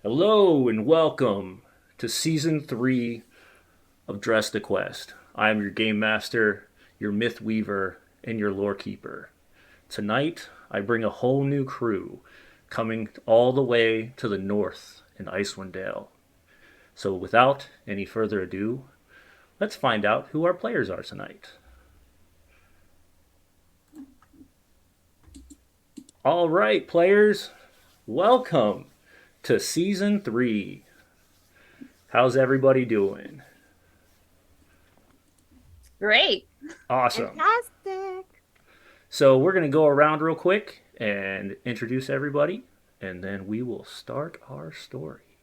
Hello and welcome to Season 3 of Dress to Quest. I am your Game Master, your Myth Weaver, and your Lore Keeper. Tonight, I bring a whole new crew coming all the way to the north in Icewind Dale. So, without any further ado, let's find out who our players are tonight. All right, players, welcome to Season 3. How's everybody doing? Great. Awesome. Fantastic. So we're going to go around real quick and introduce everybody, and then we will start our story.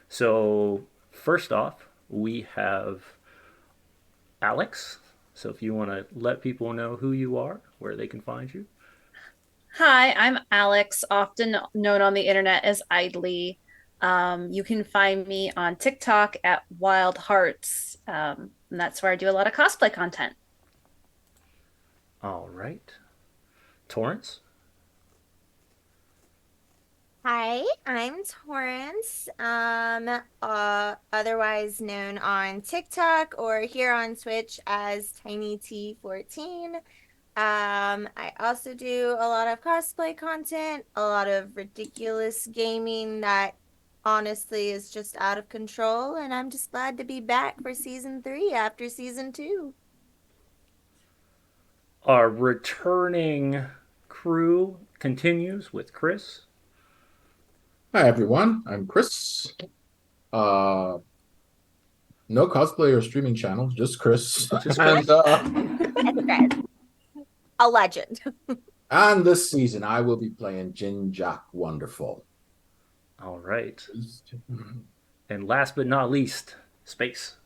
So, first off, we have Alex. So, if you want to let people know who you are, where they can find you. Hi, I'm Alex, often known on the internet as Idly. You can find me on TikTok at Wild Hearts, and that's where I do a lot of cosplay content. All right. Torrance. Hi, I'm Torrance, otherwise known on TikTok or here on Twitch as TinyT14. I also do a lot of cosplay content, a lot of ridiculous gaming that honestly is just out of control, and I'm just glad to be back for season 3 after season 2. Our returning crew continues with Chris. Hi everyone, I'm Chris. Uh, no cosplay or streaming channel, just Chris. Just and Chris. It's Chris, a legend. and this season I will be playing Jin Jack Wonderful. All right. And last but not least, Space.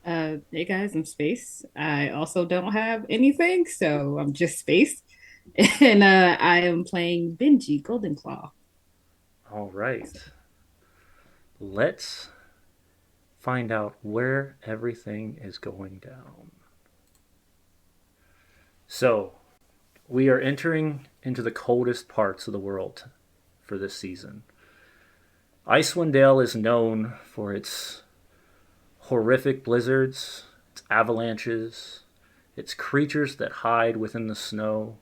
Hey guys, I'm Space. I also don't have anything, so I'm just Space. And I am playing Benji Goldenclaw. All right. Let's find out where everything is going down. So, we are entering into the coldest parts of the world for this season. Icewind Dale is known for its horrific blizzards, its avalanches, its creatures that hide within the snow,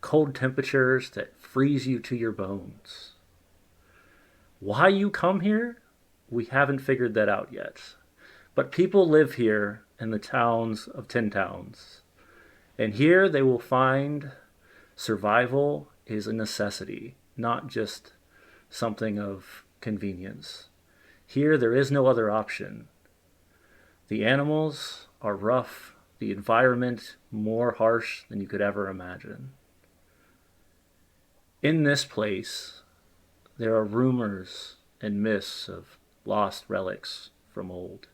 cold temperatures that freeze you to your bones. Why you come here? We haven't figured that out yet. But people live here in the towns of Tin Towns. And here they will find survival is a necessity, not just something of convenience. Here there is no other option. The animals are rough, the environment more harsh than you could ever imagine. In this place, there are rumors and myths of lost relics from old.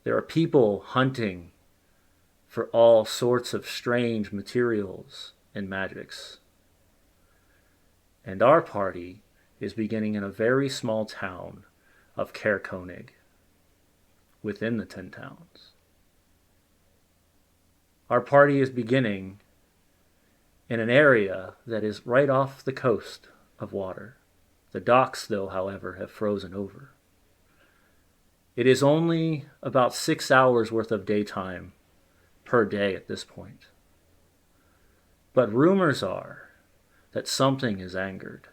There are people hunting for all sorts of strange materials and magics. And our party is beginning in a very small town of Caer Konig, within the Ten Towns. Our party is beginning in an area that is right off the coast of water. The docks, though, however, have frozen over. It is only about 6 hours worth of daytime per day at this point. But rumors are that something is angered.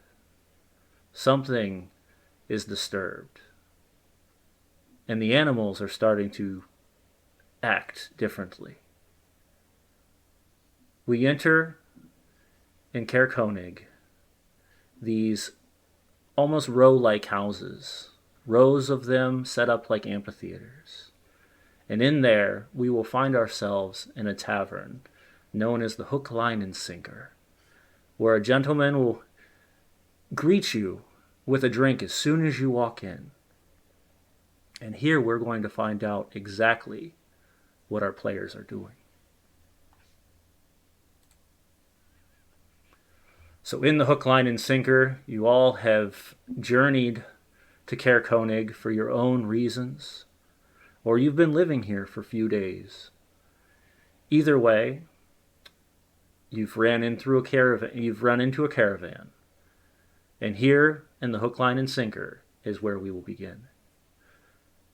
Something is disturbed. And the animals are starting to act differently. We enter in Caer Konig these almost row-like houses, rows of them set up like amphitheaters. And in there, we will find ourselves in a tavern known as the Hook, Line, and Sinker, where a gentleman will greet you with a drink as soon as you walk in. And here we're going to find out exactly what our players are doing. So in the Hook, Line, and Sinker, you all have journeyed to Caer Konig for your own reasons, or you've been living here for a few days. Either way, you've run into a caravan And here in the hook, line, and sinker is where we will begin.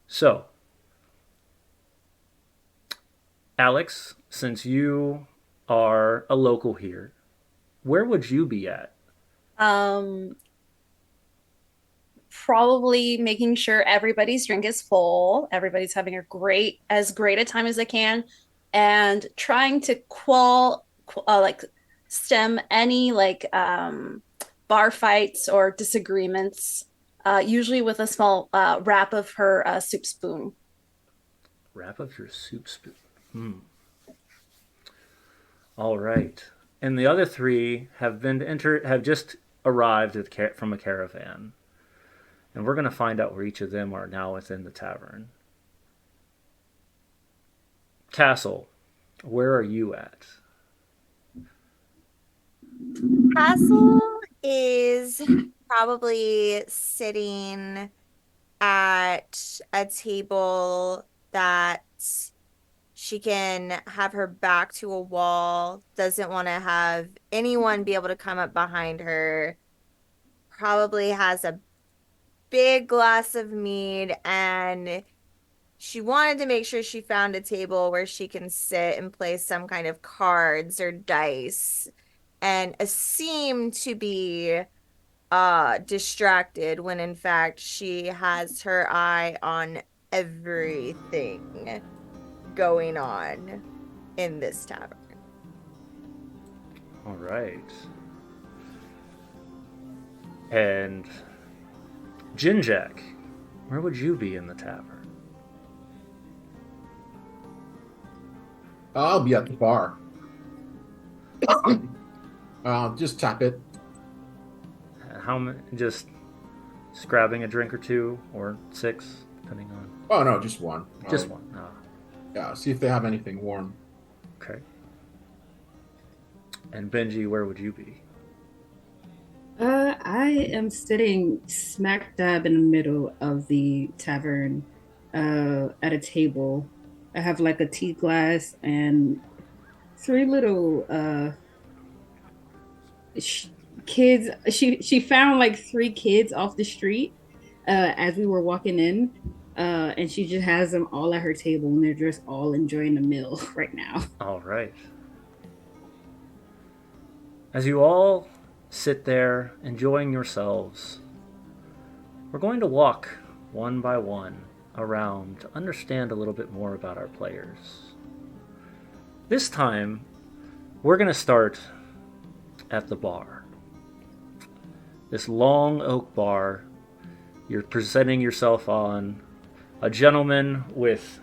So, Alex, since you are a local here, where would you be at? Um, Probably making sure everybody's drink is full, everybody's having as great a time as they can, and trying to like stem any bar fights or disagreements, usually with a small wrap of her soup spoon. Wrap up your soup spoon. All right. And the other three have just arrived from a caravan. And we're going to find out where each of them are now within the tavern. Castle, where are you at? Castle is probably sitting at a table that she can have her back to a wall, doesn't want to have anyone be able to come up behind her, probably has a big glass of mead, and she wanted to make sure she found a table where she can sit and play some kind of cards or dice, and seem to be distracted when in fact she has her eye on everything going on in this tavern. All right. And Jinjack, where would you be in the tavern? I'll be at the bar. Just tap it. Just grabbing a drink or two or 6, depending on. Oh no, just one. Just one. Oh, Yeah, see if they have anything warm. okay. And Benji, where would you be? I am sitting smack dab in the middle of the tavern, at a table. I have like a tea glass and 3 little kids. She found like 3 kids off the street as we were walking in, and she just has them all at her table, and they're just all enjoying the meal right now. All right. As you all sit there enjoying yourselves, we're going to walk one by one around to understand a little bit more about our players. This time, we're going to start at the bar. This long oak bar you're presenting yourself on. A gentleman with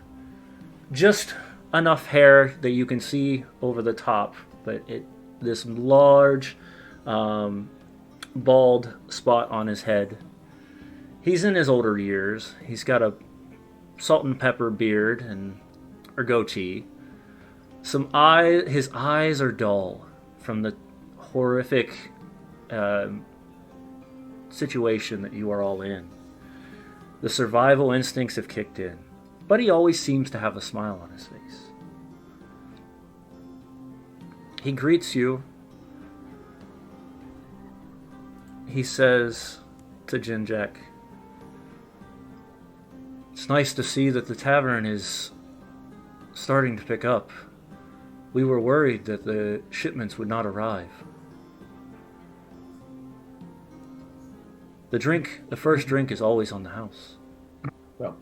just enough hair that you can see over the top, but this large bald spot on his head. He's in his older years. He's got a salt and pepper beard or goatee. His eyes are dull from the horrific situation that you are all in. The survival instincts have kicked in, but he always seems to have a smile on his face. He greets you. He says to Jinjack, "It's nice to see that the tavern is starting to pick up. We were worried that the shipments would not arrive. The first drink is always on the house." Well,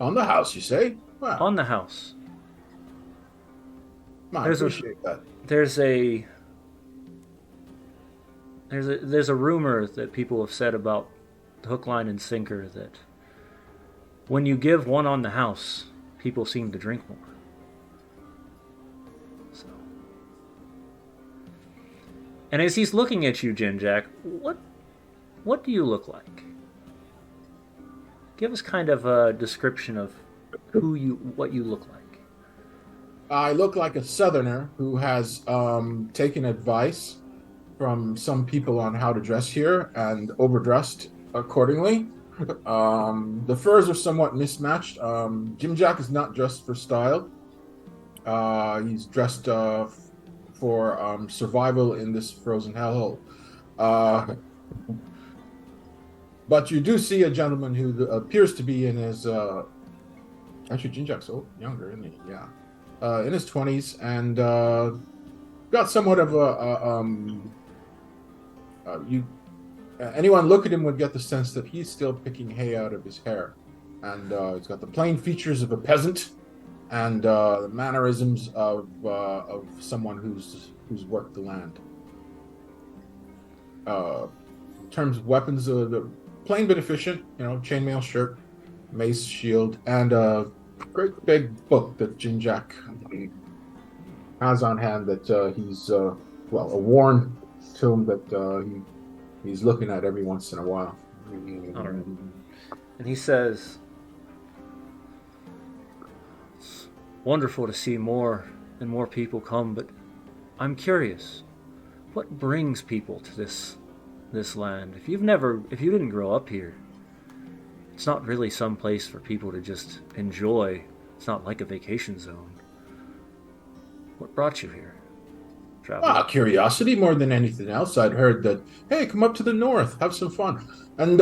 on the house, you say? Wow, On the house. I appreciate that. There's a rumor that people have said about the hook, line, and sinker that when you give one on the house, people seem to drink more. So, and as he's looking at you, Jinjack, what do you look like? Give us kind of a description of what you look like. I look like a southerner who has taken advice from some people on how to dress here and overdressed accordingly. The furs are somewhat mismatched. Jim Jack is not dressed for style. He's dressed for survival in this frozen hellhole. Uh, but you do see a gentleman who appears to be in his actually Jinjak's younger, isn't he? Yeah, in his 20s, and got somewhat of you. Anyone look at him would get the sense that he's still picking hay out of his hair, and he's got the plain features of a peasant, and the mannerisms of someone who's worked the land. In terms of weapons, the plain but efficient, chainmail shirt, mace, shield, and a great big book that Jinjak has on hand that he's a worn tome that he's looking at every once in a while. All right. And he says, "It's wonderful to see more and more people come, but I'm curious, what brings people to this land? If you didn't grow up here, it's not really some place for people to just enjoy. It's not like a vacation zone. What brought you here, traveler?" Curiosity more than anything else. I'd heard that, hey, come up to the north, have some fun. And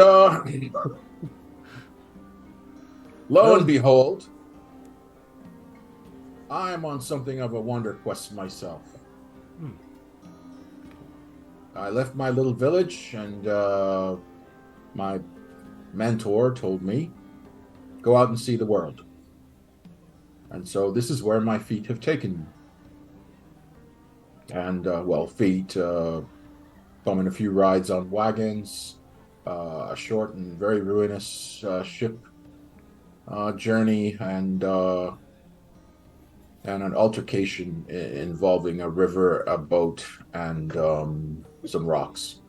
lo and behold, I'm on something of a wonder quest myself. I left my little village, and my mentor told me, go out and see the world. And so this is where my feet have taken me. And, feet, bumming a few rides on wagons, a short and very ruinous ship journey, and an altercation involving a river, a boat, and some rocks.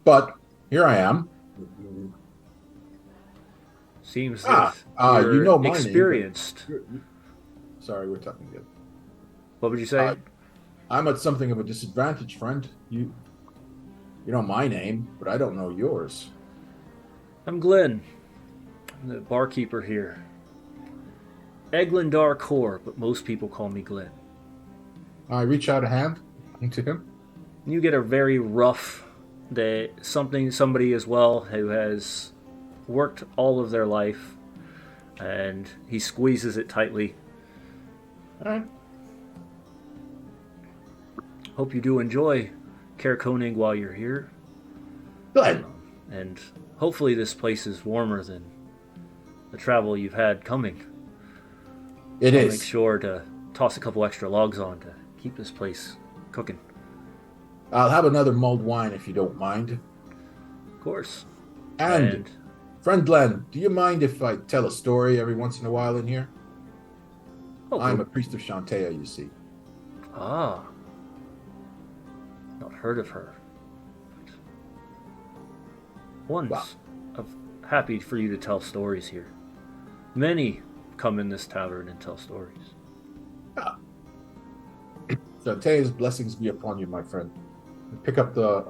But here I am. Seems that you know my experienced. name. Sorry, we're talking good. What would you say? I'm at something of a disadvantage, friend. You know my name, but I don't know yours. I'm Glenn. I'm the barkeeper here. Eglindar Kor, but most people call me Glenn. I reach out a hand to him. You get a very rough day. Somebody as well who has worked all of their life, and he squeezes it tightly. All right. Hope you do enjoy Caer Konig while you're here. Glenn. And hopefully this place is warmer than the travel you've had coming. It I'll is. make sure to toss a couple extra logs on to keep this place cooking. I'll have another mulled wine if you don't mind. Of course. And friend Glenn, do you mind if I tell a story every once in a while in here? I'm a priest of Shantea, you see. Ah. Not heard of her. Once, I'm happy for you to tell stories here. Many come in this tavern and tell stories. Shantea's blessings be upon you, my friend. Pick up the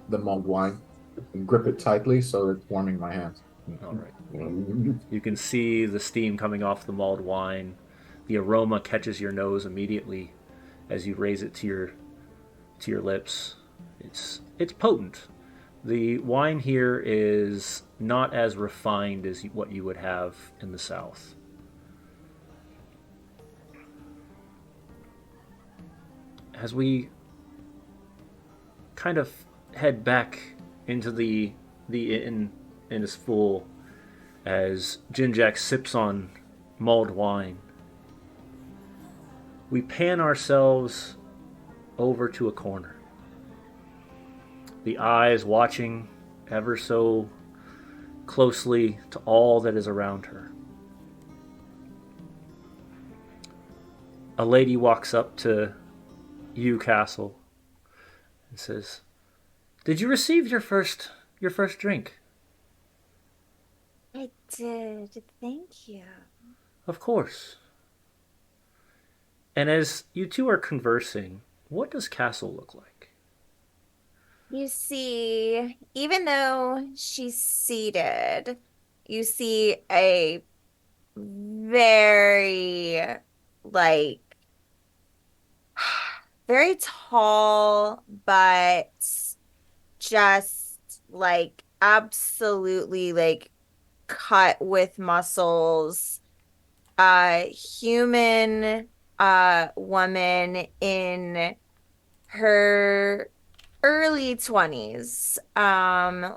mulled wine and grip it tightly so it's warming my hands. All right. You can see the steam coming off the mulled wine. The aroma catches your nose immediately as you raise it to your lips. It's potent. The wine here is not as refined as what you would have in the south. As we kind of head back into the inn and is full, as Jinjak sips on mulled wine, we pan ourselves over to a corner. The eyes watching ever so closely to all that is around her. A lady walks up to you, Castle, and says, "Did you receive your first drink?" I did. Thank you. Of course. And as you two are conversing, what does Castle look like? You see, even though she's seated, you see a very, like, very tall, but just like absolutely like cut with muscles. Human woman in her early 20s.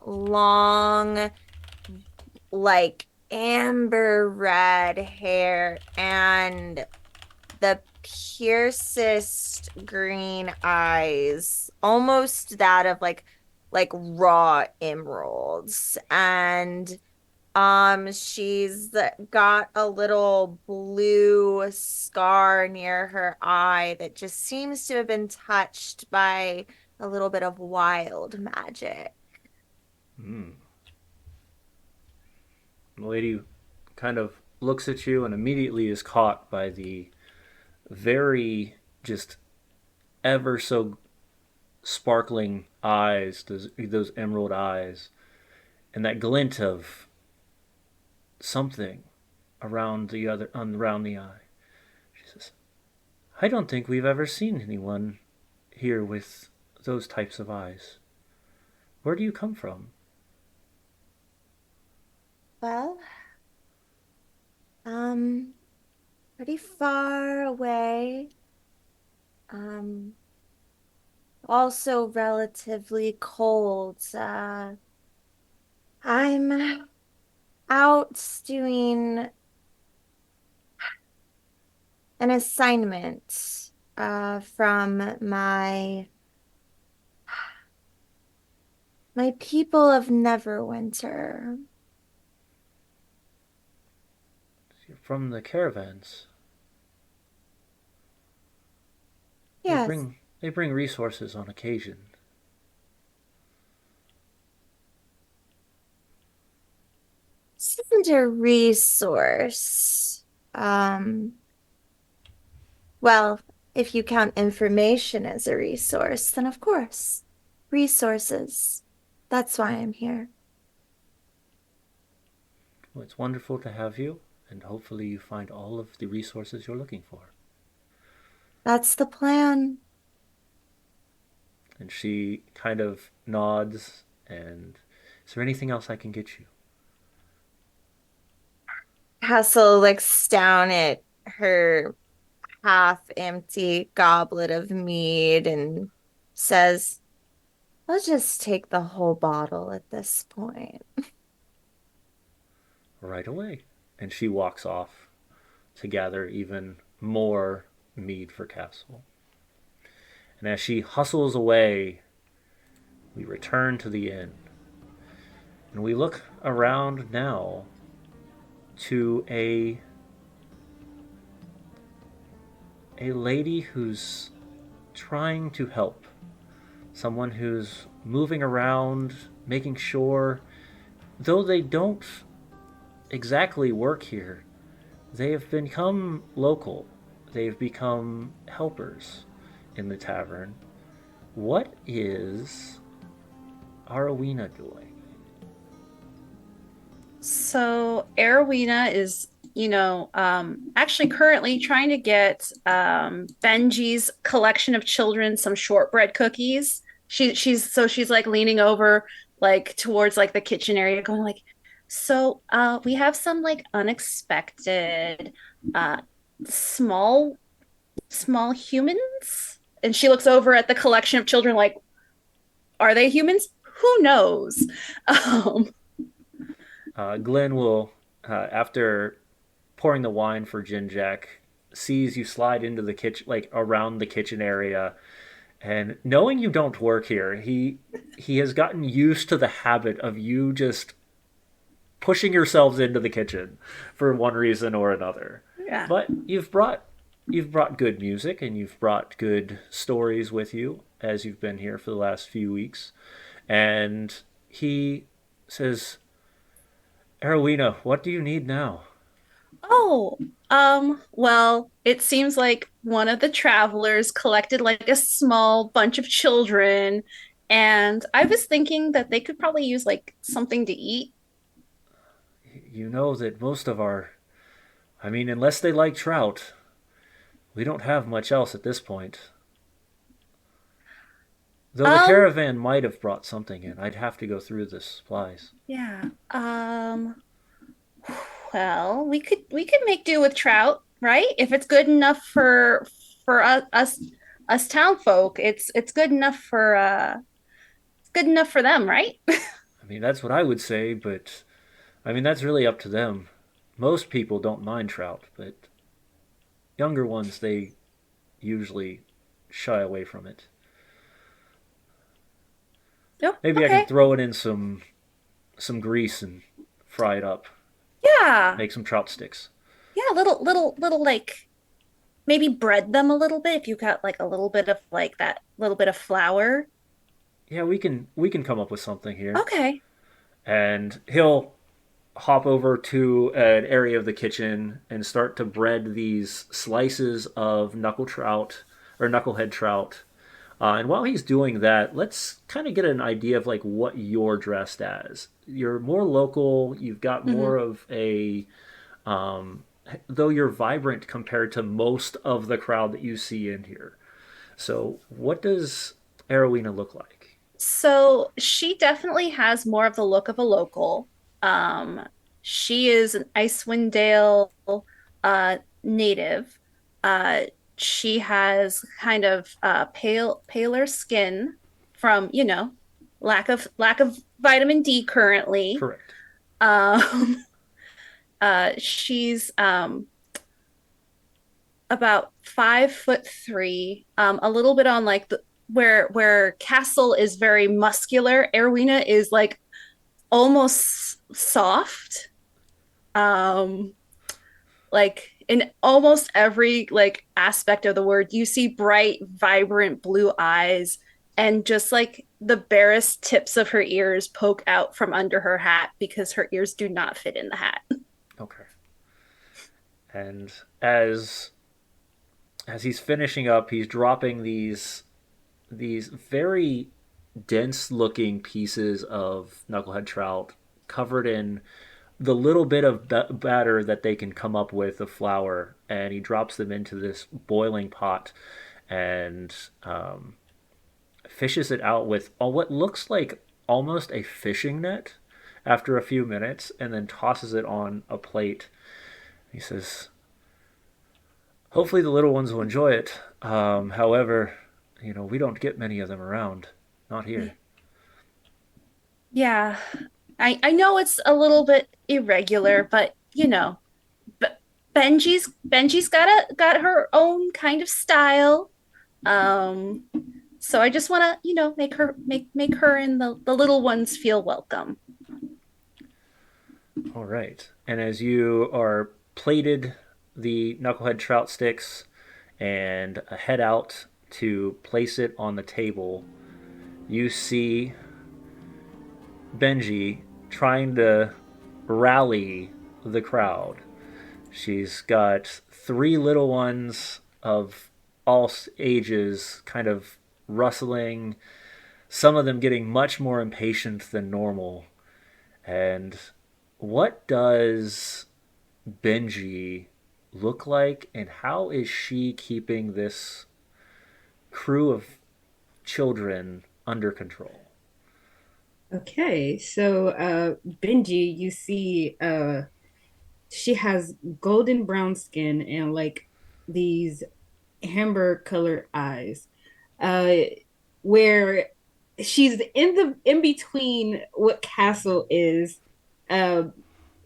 Long like amber red hair and the piercest green eyes, almost that of like raw emeralds. And she's got a little blue scar near her eye that just seems to have been touched by a little bit of wild magic. Mm. The lady kind of looks at you and immediately is caught by the very just ever so sparkling eyes, those emerald eyes, and that glint of something around the eye. She says, "I don't think we've ever seen anyone here with those types of eyes. Where do you come from?" Well, um, pretty far away. Um, Also relatively cold. I'm out doing an assignment from my people of Neverwinter. You're from the caravans. They Yes, bring they bring resources on occasion. this isn't a resource. Um, well, if you count information as a resource, then of course, resources. That's why I'm here. Well, it's wonderful to have you, and hopefully you find all of the resources you're looking for. That's the plan. And she kind of nods. And is there anything else I can get you? Hassel looks down at her half empty goblet of mead and says, I'll just take the whole bottle at this point. Right away. And she walks off to gather even more mead for Castle. And as she hustles away, we return to the inn. And we look around now to a lady who's trying to help. Someone who's moving around, making sure, though they don't exactly work here, they have become local. They've become helpers in the tavern. What is Arowena doing? So Arowena is, actually currently trying to get Benji's collection of children some shortbread cookies. She's like leaning over like towards like the kitchen area, going like, so we have some like unexpected uh small small humans. And she looks over at the collection of children like, are they humans? Who knows? Um, Glenn will, after pouring the wine for Jinjak, sees you slide into the kitchen, like around the kitchen area, and knowing you don't work here, he has gotten used to the habit of you just pushing yourselves into the kitchen for one reason or another. yeah. But you've brought good music and you've brought good stories with you as you've been here for the last few weeks. And he says, Arowena, what do you need now? Oh, well, it seems like one of the travelers collected like a small bunch of children, and I was thinking that they could probably use like something to eat. You know that unless they like trout, we don't have much else at this point. Though the Um, caravan might have brought something in. I'd have to go through the supplies. yeah. Well, we could make do with trout, right? If it's good enough for us town folk, it's good enough for it's good enough for them, right? I mean, that's what I would say, but I mean, that's really up to them. Most people don't mind trout, but younger ones, they usually shy away from it. No, Maybe I can okay. throw it in some grease and fry it up. Yeah. Make some trout sticks. Yeah, little like maybe bread them a little bit if you got like a little bit of like that little bit of flour. Yeah, we can come up with something here. Okay. And he'll hop over to an area of the kitchen and start to bread these slices of knuckle trout or knucklehead trout. And while he's doing that, let's kind of get an idea of like what you're dressed as. You're more local. You've got Hmm. more of a, um, though you're vibrant compared to most of the crowd that you see in here. So, what does Arowina look like? So she definitely has more of the look of a local. Um, she is an Icewind Dale native. Uh, she has kind of paler skin from, lack of vitamin D currently. Correct. Um, she's about 5'3", a little bit on like the where Castle is very muscular, Erwina is like almost soft. Um, like in almost every like aspect of the word, you see bright, vibrant blue eyes, and just like the barest tips of her ears poke out from under her hat because her ears do not fit in the hat. Okay. And as he's finishing up, he's dropping these very dense looking pieces of knucklehead trout covered in the little bit of batter that they can come up with of flour, and he drops them into this boiling pot and fishes it out with what looks like almost a fishing net after a few minutes, and then tosses it on a plate. He says, hopefully the little ones will enjoy it. However, we don't get many of them around. Not here. Yeah, I know it's a little bit irregular, but but Benji's got her own kind of style. Um, so I just want to, make her and the little ones feel welcome. All right. And as you are plated the knucklehead trout sticks and head out to place it on the table, you see Benji trying to rally the crowd. She's got three little ones of all ages kind of rustling, some of them getting much more impatient than normal. And what does Benji look like, and how is she keeping this crew of children under control? Okay, so Benji, you see she has golden brown skin and like these amber colored eyes. Uh where she's in between what Castle is uh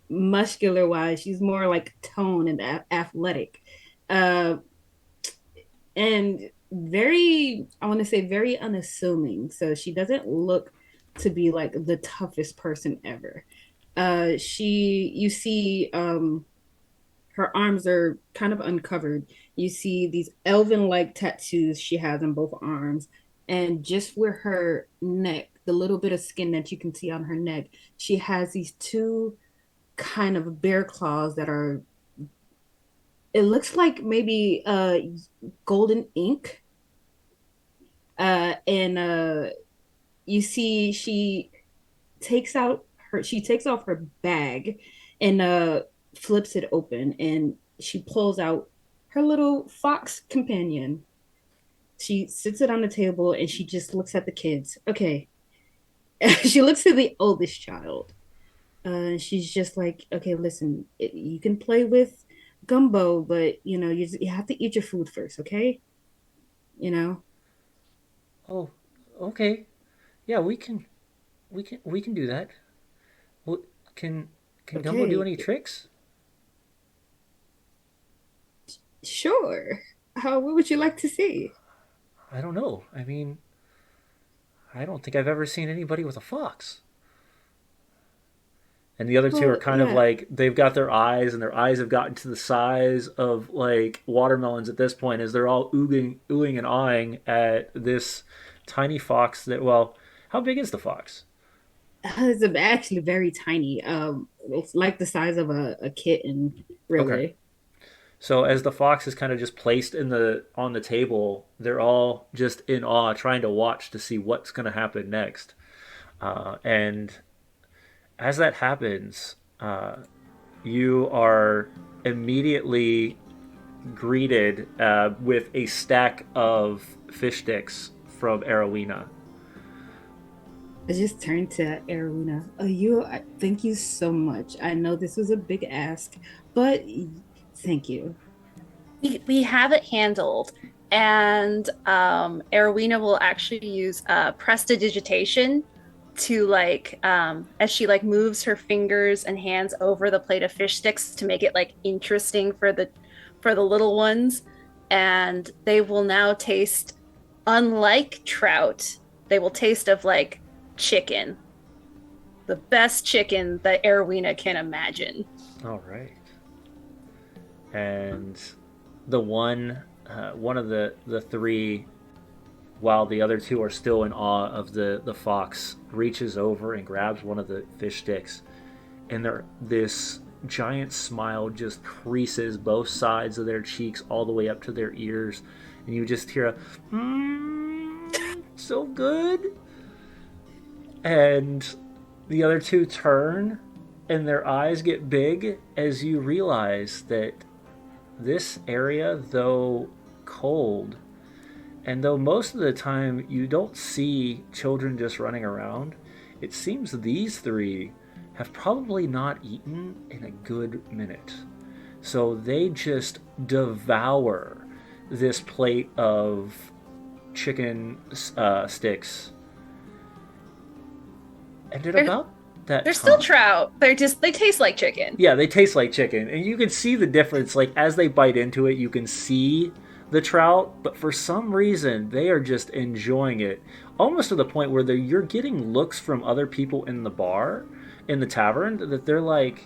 muscular wise, she's more like tone and athletic. Uh and very, I want to say very unassuming. So she doesn't look to be like the toughest person ever. You see her arms are kind of uncovered. You see these elven like tattoos she has on both arms. And just where her neck, the little bit of skin that you can see on her neck, she has these two kind of bear claws that are, it looks like maybe golden ink. And You see she takes off her bag and flips it open, and she pulls out her little fox companion. She sits it on the table and she just looks at the kids. Okay. She looks at the oldest child. She's just like, okay, listen, you can play with gumbo, but you have to eat your food first, okay? You know? Oh, okay. Yeah, we can do that. What can can Gumbo do Okay, any tricks? sure. What would you like to see? I don't know. I mean, I don't think I've ever seen anybody with a fox. And the other two are Well, kind of yeah, like they've got their eyes, and their eyes have gotten to the size of like watermelons at this point, as they're all oohing and awing at this tiny fox. That well, how big is the fox? it's actually very tiny. It's like the size of a kitten, Okay. really. So as the fox is kind of just placed in the on the table, they're all just in awe, trying to watch to see what's going to happen next. And as that happens, you are immediately greeted with a stack of fish sticks from Arowina. I just turned to Aruna. Thank you so much. I know this was a big ask, but thank you. We have it handled, and Erwina will actually use prestidigitation to like as she like moves her fingers and hands over the plate of fish sticks to make it like interesting for the little ones, and they will now taste, unlike trout, they will taste of like chicken, the best chicken that Erwina can imagine. All right. And the one of the three, while the other two are still in awe of the fox, reaches over and grabs one of the fish sticks, and this giant smile just creases both sides of their cheeks all the way up to their ears, and you just hear a so good. And the other two turn, and their eyes get big as you realize that this area, though cold, and though most of the time you don't see children just running around, it seems these three have probably not eaten in a good minute. So they just devour this plate of chicken sticks. And at They're about that they're still time, trout. They taste like chicken. yeah, they taste like chicken, and you can see the difference. Like as they bite into it, you can see the trout, but for some reason, they are just enjoying it, almost to the point where you're getting looks from other people in the bar, in the tavern, that they're like,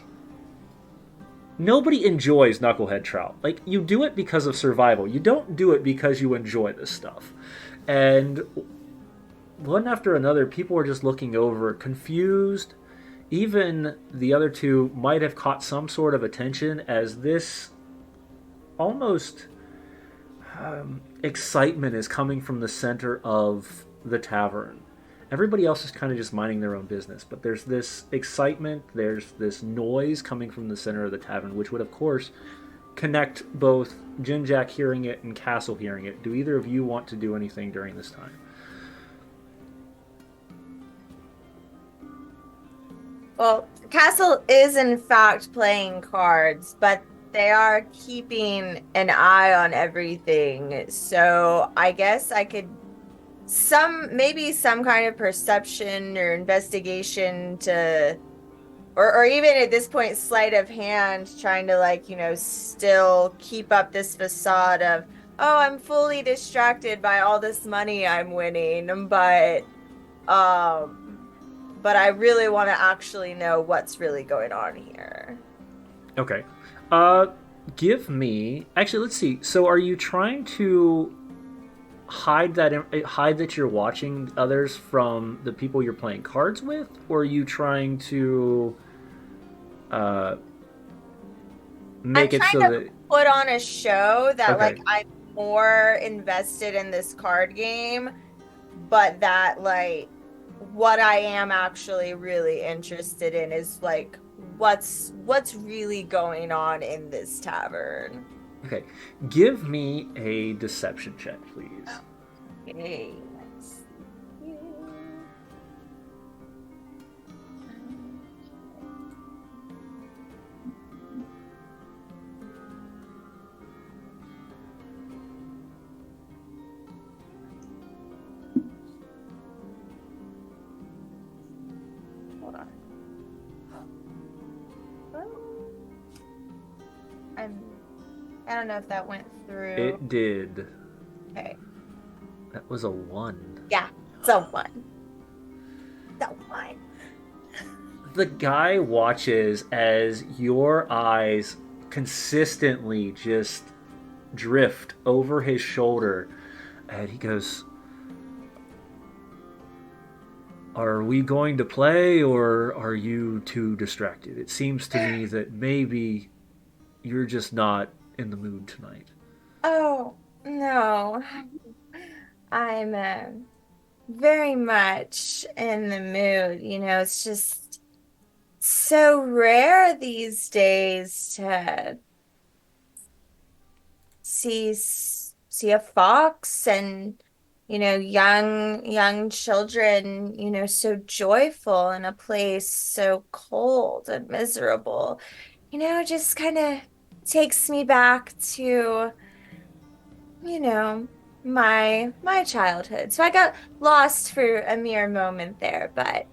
nobody enjoys knucklehead trout. Like you do it because of survival. You don't do it because you enjoy this stuff. And one after another, people are just looking over, confused. Even the other two might have caught some sort of attention as this almost excitement is coming from the center of the tavern. Everybody else is kind of just minding their own business, but there's this excitement, there's this noise coming from the center of the tavern, which would, of course, connect both Jinjack hearing it and Castle hearing it. Do either of you want to do anything during this time? Well, Castle is in fact playing cards, but they are keeping an eye on everything. So I guess I could maybe some kind of perception or investigation to or even at this point sleight of hand, trying to like, still keep up this facade of, oh, I'm fully distracted by all this money I'm winning, but I really want to actually know what's really going on here. Okay. Uh, Give me. Actually, let's see. So, are you trying to hide that you're watching others from the people you're playing cards with, or are you trying to uh I'm make it trying so to that put on a show that okay, like I'm more invested in this card game, but that like what I am actually really interested in is like what's really going on in this tavern. okay, give me a deception check, please. Okay, let's see here. Hold on. I don't know if that went through. It did. Okay. That was a 1. Yeah, the one. The one. The guy watches as your eyes consistently just drift over his shoulder, and he goes, "Are we going to play, or are you too distracted? It seems to me that maybe you're just not in the mood tonight." Oh, no. I'm very much in the mood. You know, it's just so rare these days to see a fox and young children, so joyful in a place so cold and miserable. Just kind of takes me back to my childhood. So I got lost for a mere moment there, but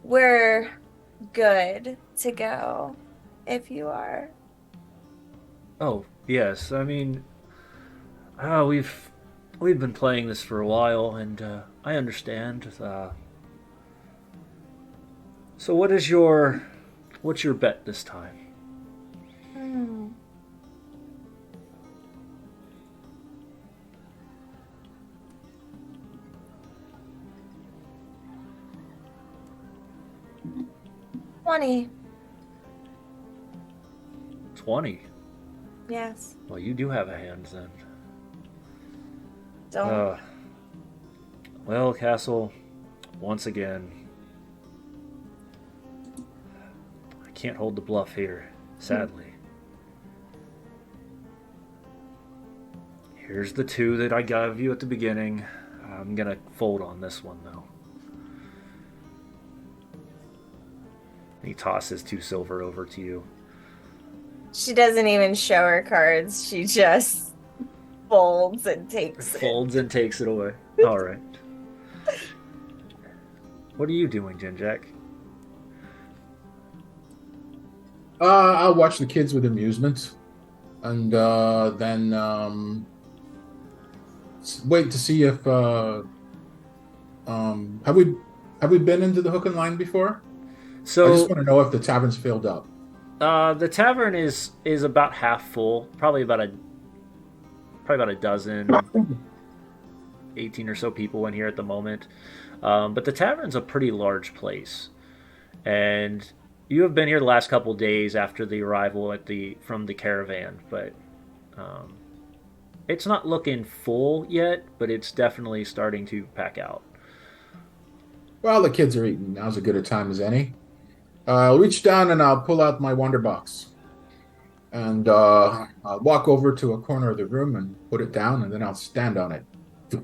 we're good to go if you are. Oh, yes. I mean, we've been playing this for a while, and I understand. So what's your bet this time? Hmm. $20. 20. Yes. Well, you do have a hand then. Don't. Well, Castle, once again, I can't hold the bluff here, sadly. Here's the 2 that I gave you at the beginning. I'm gonna fold on this one, though. He tosses 2 silver over to you. She doesn't even show her cards. She just folds and takes it. Folds and takes it away. All right. What are you doing, Jinjack? I'll watch the kids with amusement, and then wait to see if have we been into the hook and line before? I just So want to know if the tavern's filled up. the tavern is about half full. Probably about a dozen, 18 or so people in here at the moment. But the tavern's a pretty large place, and you have been here the last couple days after the arrival from the caravan. But it's not looking full yet, but it's definitely starting to pack out. Well, the kids are eating. Now's as good a time as any. I'll reach down and I'll pull out my wonder box, and I'll walk over to a corner of the room and put it down, and then I'll stand on it. And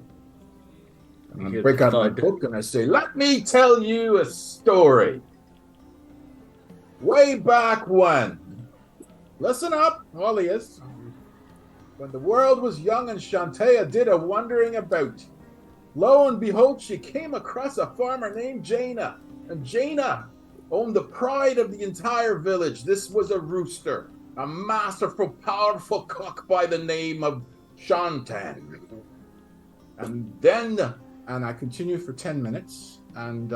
You I hear break the out my thud. book and I say, "Let me tell you a story. Way back when, listen up, all of yous. When the world was young and Shantea did a wandering about, lo and behold, she came across a farmer named Jaina. And Jaina owned the pride of the entire village. This was a rooster, a masterful, powerful cock by the name of Shantan. And I continue for 10 minutes, and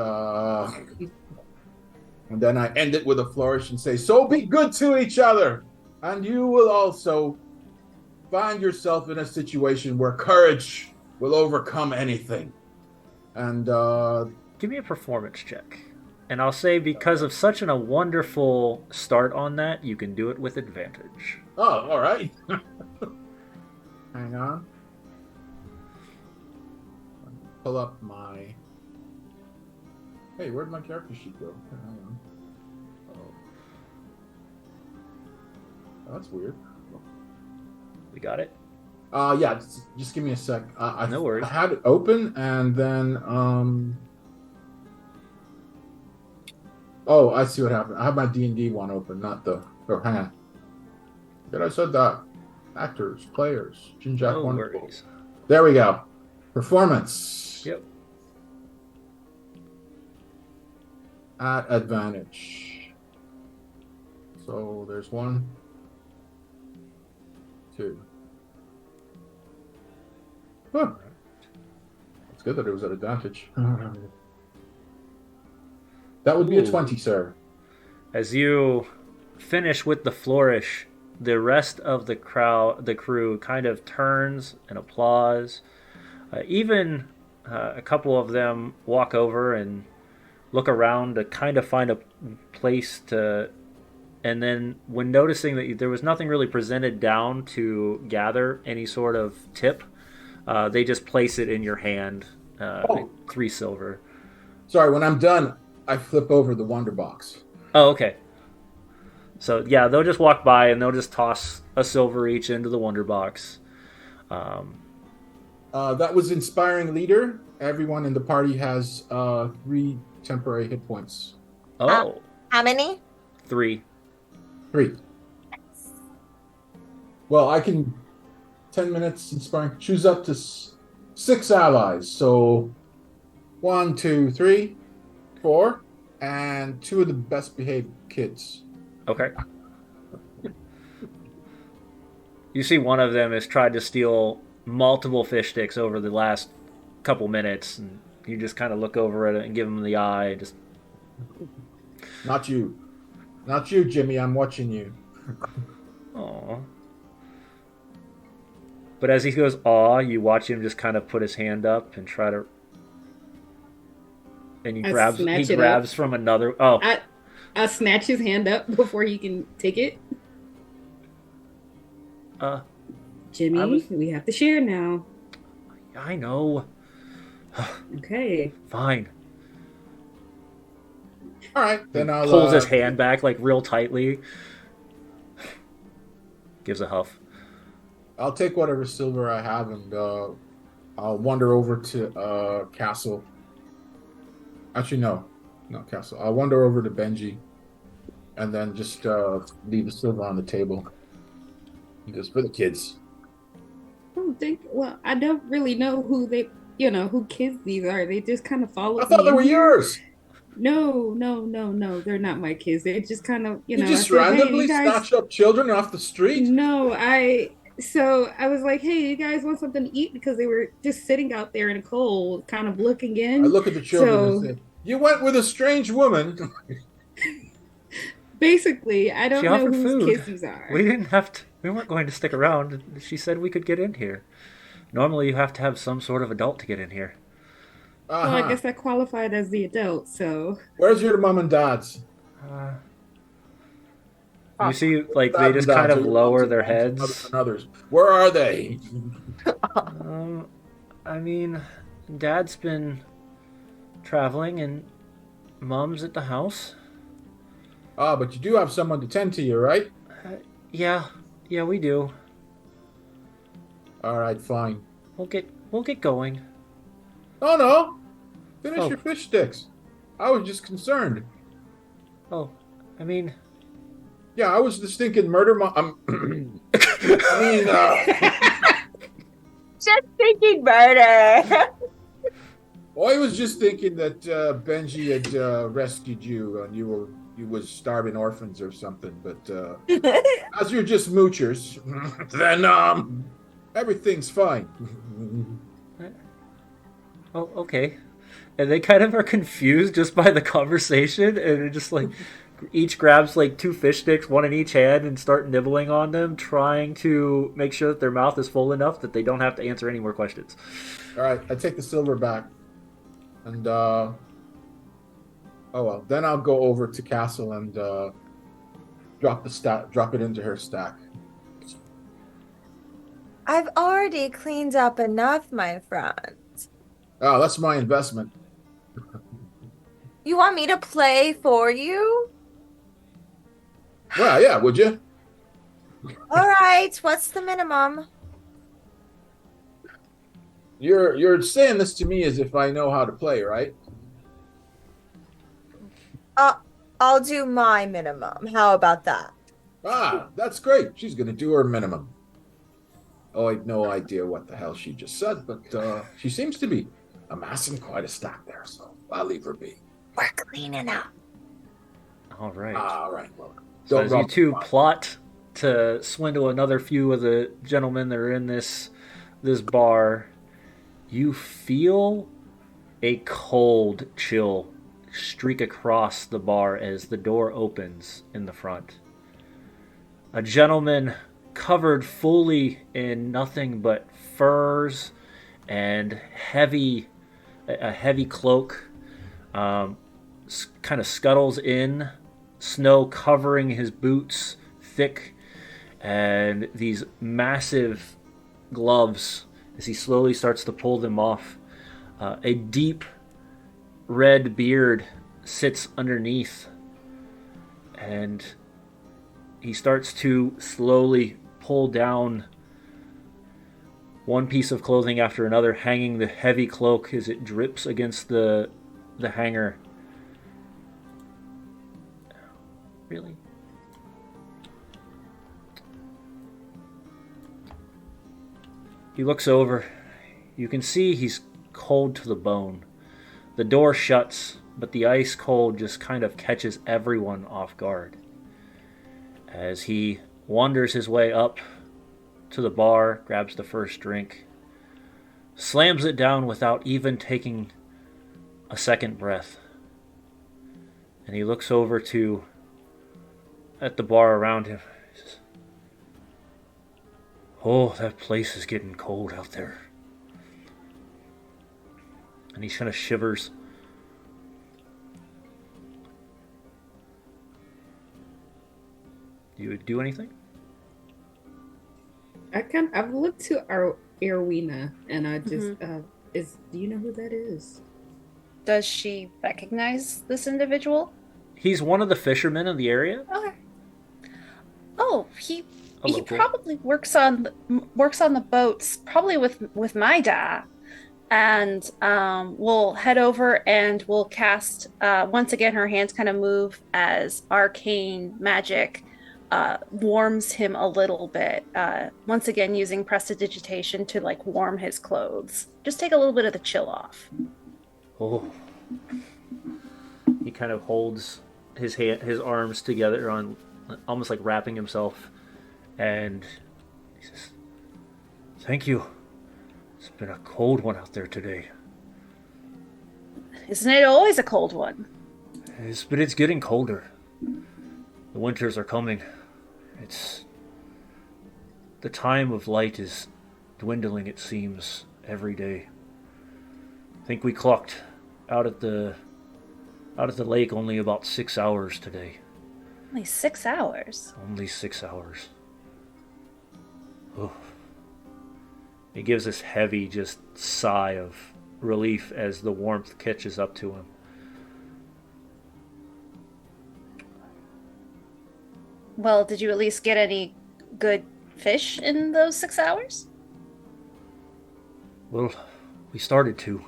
then I end it with a flourish and say, so be good to each other, and you will also find yourself in a situation where courage will overcome anything. And Give me a performance check. And I'll say because of such a wonderful start on that, you can do it with advantage. oh, all right. Hang on. Pull up my. Hey, where'd my character sheet go? Hang on. Oh, that's weird. We got it? Yeah, just give me a sec. No worries. I had it open and then oh, I see what happened. I have my D&D one open, not the. Oh, hang on. Did I said that? Actors, players, Jin Jack No Wonderful. worries. There we go. Performance. Yep. At advantage. So there's 1, 2. Huh. It's good that it was at advantage. That would be a Ooh. 20, sir. As you finish with the flourish, the rest of the crew kind of turns and applause. Even a couple of them walk over and look around to kind of find a place to. And then, when noticing that there was nothing really presented down to gather any sort of tip, they just place it in your hand. Oh. 3 silver. Sorry, when I'm done, I flip over the Wonder Box. Oh, okay. So yeah, they'll just walk by and they'll just toss a silver each into the Wonder Box. That was Inspiring Leader. Everyone in the party has 3 temporary hit points. Oh, How many? 3. 3. Well, I can 10 minutes inspiring. Choose up to 6 allies. So 1, 2, 3, 4, and 2 of the best behaved kids. Okay. You see one of them has tried to steal multiple fish sticks over the last couple minutes, and you just kind of look over at it and give him the eye. And just Not you. Not you, Jimmy. I'm watching you. aw. But as he goes, aw, you watch him just kind of put his hand up and try to. And he I grabs. He snatch it grabs from another. Oh, I snatch his hand up before he can take it. Jimmy, we have to share now. I know. Okay. Fine. All right, then I'll Pulls his hand back like real tightly. Gives a huff. I'll take whatever silver I have and I'll wander over to Castle. Actually, no, not Castle. I'll wander over to Benji, and then just leave the silver on the table, just for the kids. Well, I don't really know who who kids these are. They just kind of follow I thought me they in were here. yours. No, they're not my kids. They're just kind of, You I just said, "Hey, randomly you guys." snatch up children off the street. No, so I was like, "Hey, you guys want something to eat?" Because they were just sitting out there in the cold, kind of looking in. I look at the children So- and say, "You went with a strange woman." Basically, I don't She know offered whose food. kids these are. We didn't have to. We weren't going to stick around. She said we could get in here. Normally, you have to have some sort of adult to get in here. Well, I guess I qualified as the adult, so Where's your mom and dad's? You see, like they just kind of lower their heads. And others. Where are they? I mean, Dad's been traveling, and Mom's at the house. Ah, but you do have someone to tend to you, right? Yeah, we do. All right, fine. We'll get going. Oh no, finish Oh. your fish sticks. I was just concerned. Oh, I mean, Yeah, I was just thinking murder. I mean, Just thinking murder. well, I was just thinking that Benji had rescued you, and you was starving orphans or something. But as you're just moochers, then everything's fine. oh, okay. And they kind of are confused just by the conversation, and it just like each grabs like 2 fish sticks, one in each hand, and start nibbling on them, trying to make sure that their mouth is full enough that they don't have to answer any more questions. All right, I take the silver back, and oh well. Then I'll go over to Castle and drop it into her stack. I've already cleaned up enough, my friend. Oh, that's my investment. You want me to play for you? Well, yeah, would you? All right, what's the minimum? You're saying this to me as if I know how to play, right? I'll do my minimum. How about that? Ah, that's great. She's gonna do her minimum. Oh, I have no idea what the hell she just said, but she seems to be amassing quite a stack there, so I'll leave her be. We're cleaning up. All right. All right, well, So don't as you rub two the spot. plot to swindle another few of the gentlemen that are in this bar, you feel a cold chill streak across the bar as the door opens in the front. A gentleman covered fully in nothing but furs and a heavy cloak, kind of scuttles in, snow covering his boots thick, and these massive gloves as he slowly starts to pull them off. A deep red beard sits underneath, and he starts to slowly pull down one piece of clothing after another, hanging the heavy cloak as it drips against the hanger. Really? He looks over. You can see he's cold to the bone. The door shuts, but the ice cold just kind of catches everyone off guard. As he wanders his way up to the bar, grabs the first drink, slams it down without even taking a second breath. And he looks over at the bar around him. He says, "Oh, that place is getting cold out there." And he kind of shivers. Do you do anything? I've looked to our Erwina, and I just do you know who that is? Does she recognize this individual? He's one of the fishermen of the area. Okay. Oh, he local. probably works on the boats, probably with my dad. And we'll head over and we'll cast once again. Her hands kind of move as arcane magic warms him a little bit. Once again, using prestidigitation to like warm his clothes. Just take a little bit of the chill off. Oh. He kind of holds his arms together on, almost like wrapping himself, and he says, "Thank you. It's been a cold one out there today." Isn't it always a cold one? But it's getting colder. The winters are coming. The time of light is dwindling, it seems, every day. I think we clocked out at the lake only about 6 hours today. Only 6 hours. Only 6 hours. Oh. He gives this heavy just sigh of relief as the warmth catches up to him. Well, did you at least get any good fish in those 6 hours? Well, we started to.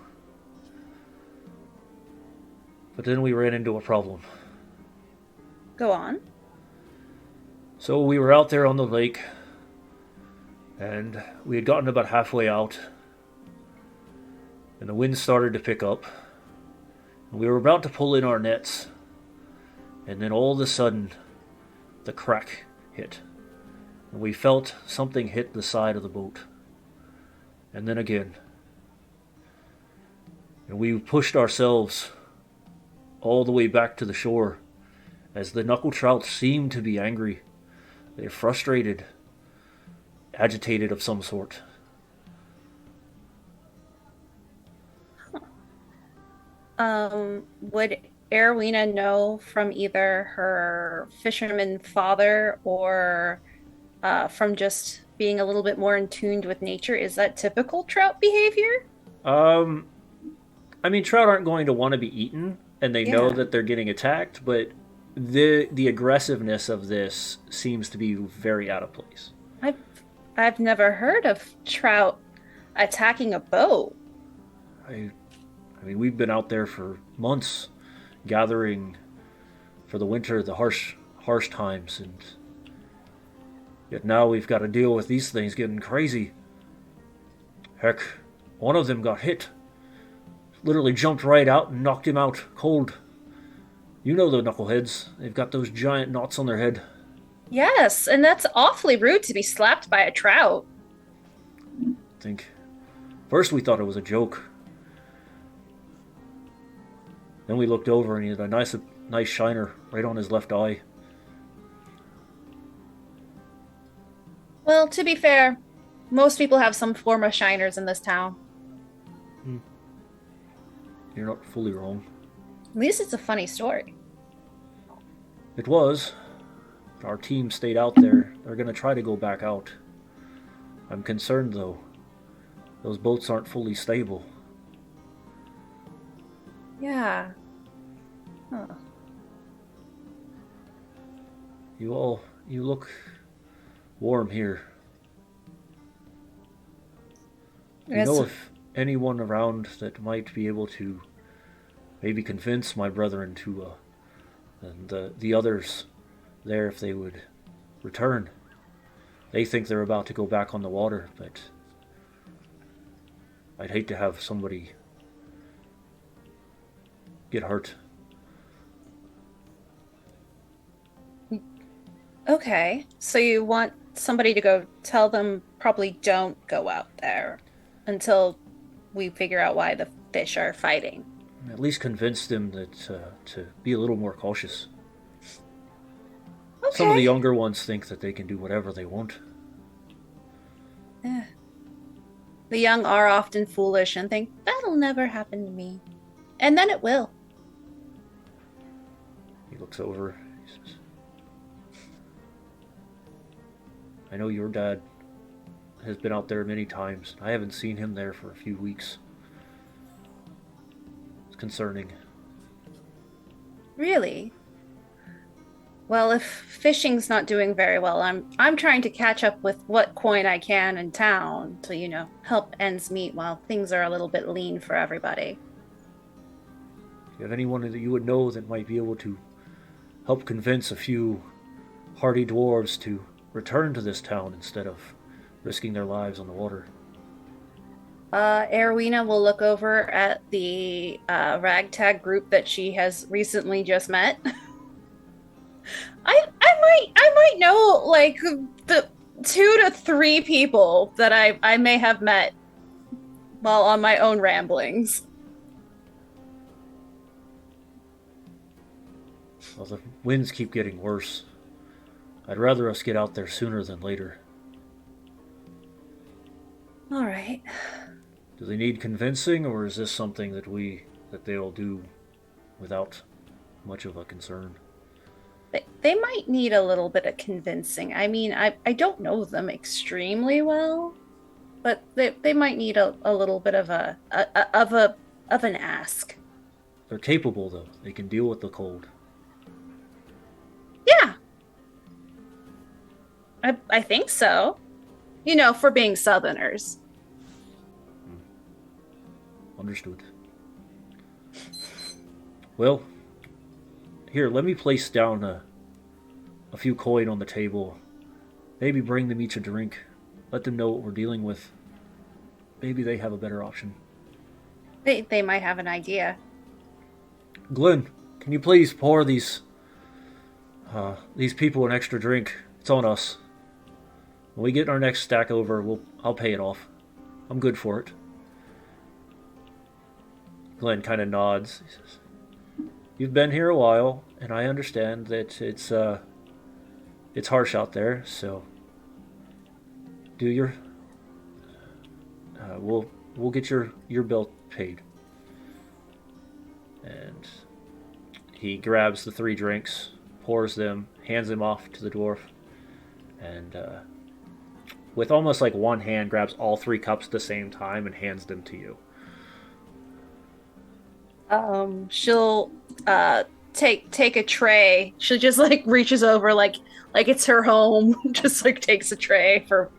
But then we ran into a problem. Go on. So we were out there on the lake, and we had gotten about halfway out, and the wind started to pick up, and we were about to pull in our nets, and then all of a sudden, the crack hit, and we felt something hit the side of the boat, and then again, and we pushed ourselves all the way back to the shore, as the knuckle trout seemed to be angry. They're frustrated, agitated of some sort. Would Erwina know from either her fisherman father or from just being a little bit more in tune with nature? Is that typical trout behavior? I mean, trout aren't going to want to be eaten, and they know that they're getting attacked, but the aggressiveness of this seems to be very out of place. I've never heard of trout Attacking a boat? I mean, we've been out there for months, gathering for the winter, the harsh times, and yet now we've got to deal with these things getting crazy. Heck, one of them got hit. Literally jumped right out and knocked him out cold. You know the knuckleheads. They've got those giant knots on their head. Yes, and that's awfully rude to be slapped by a trout. Think. First we thought it was a joke. Then we looked over and he had a nice shiner right on his left eye. Well, to be fair, most people have some form of shiners in this town. You're not fully wrong. At least it's a funny story. It was. But our team stayed out there. They're gonna try to go back out. I'm concerned though. Those boats aren't fully stable. Yeah. Huh. You look warm here. Do you Yes. know if anyone around that might be able to maybe convince my brethren to, and the others there, if they would return? They think they're about to go back on the water, but I'd hate to have somebody get hurt. Okay, so you want somebody to go tell them probably don't go out there until we figure out why the fish are fighting. At least convince them that to be a little more cautious. Okay. Some of the younger ones think that they can do whatever they want. Eh. The young are often foolish and think, that'll never happen to me. And then it will. He looks over. He says, I know your dad has been out there many times. I haven't seen him there for a few weeks. It's concerning. Really? Well, if fishing's not doing very well, I'm trying to catch up with what coin I can in town to, help ends meet while things are a little bit lean for everybody. Do you have anyone that you would know that might be able to help convince a few hardy dwarves to return to this town instead of risking their lives on the water? Erwina will look over at the ragtag group that she has recently just met. I might know like the 2 to 3 people that I may have met while on my own ramblings. Well, the winds keep getting worse. I'd rather us get out there sooner than later. All right. Do they need convincing, or is this something that they'll do without much of a concern? They might need a little bit of convincing. I mean, I don't know them extremely well, but they might need a little bit of an ask. They're capable, though. They can deal with the cold. Yeah. I think so. For being Southerners. Understood. Well, here, let me place down a few coin on the table. Maybe bring them each a drink. Let them know what we're dealing with. Maybe they have a better option. They might have an idea. Glenn, can you please pour these people an extra drink? It's on us. When we get our next stack over, I'll pay it off. I'm good for it. Glenn kind of nods. He says, "You've been here a while, and I understand that it's harsh out there. So, we'll get your bill paid." And he grabs the 3 drinks, pours them, hands them off to the dwarf, and with almost like one hand grabs all 3 cups at the same time and hands them to you. She'll take a tray. She just like reaches over like it's her home. Just like takes a tray for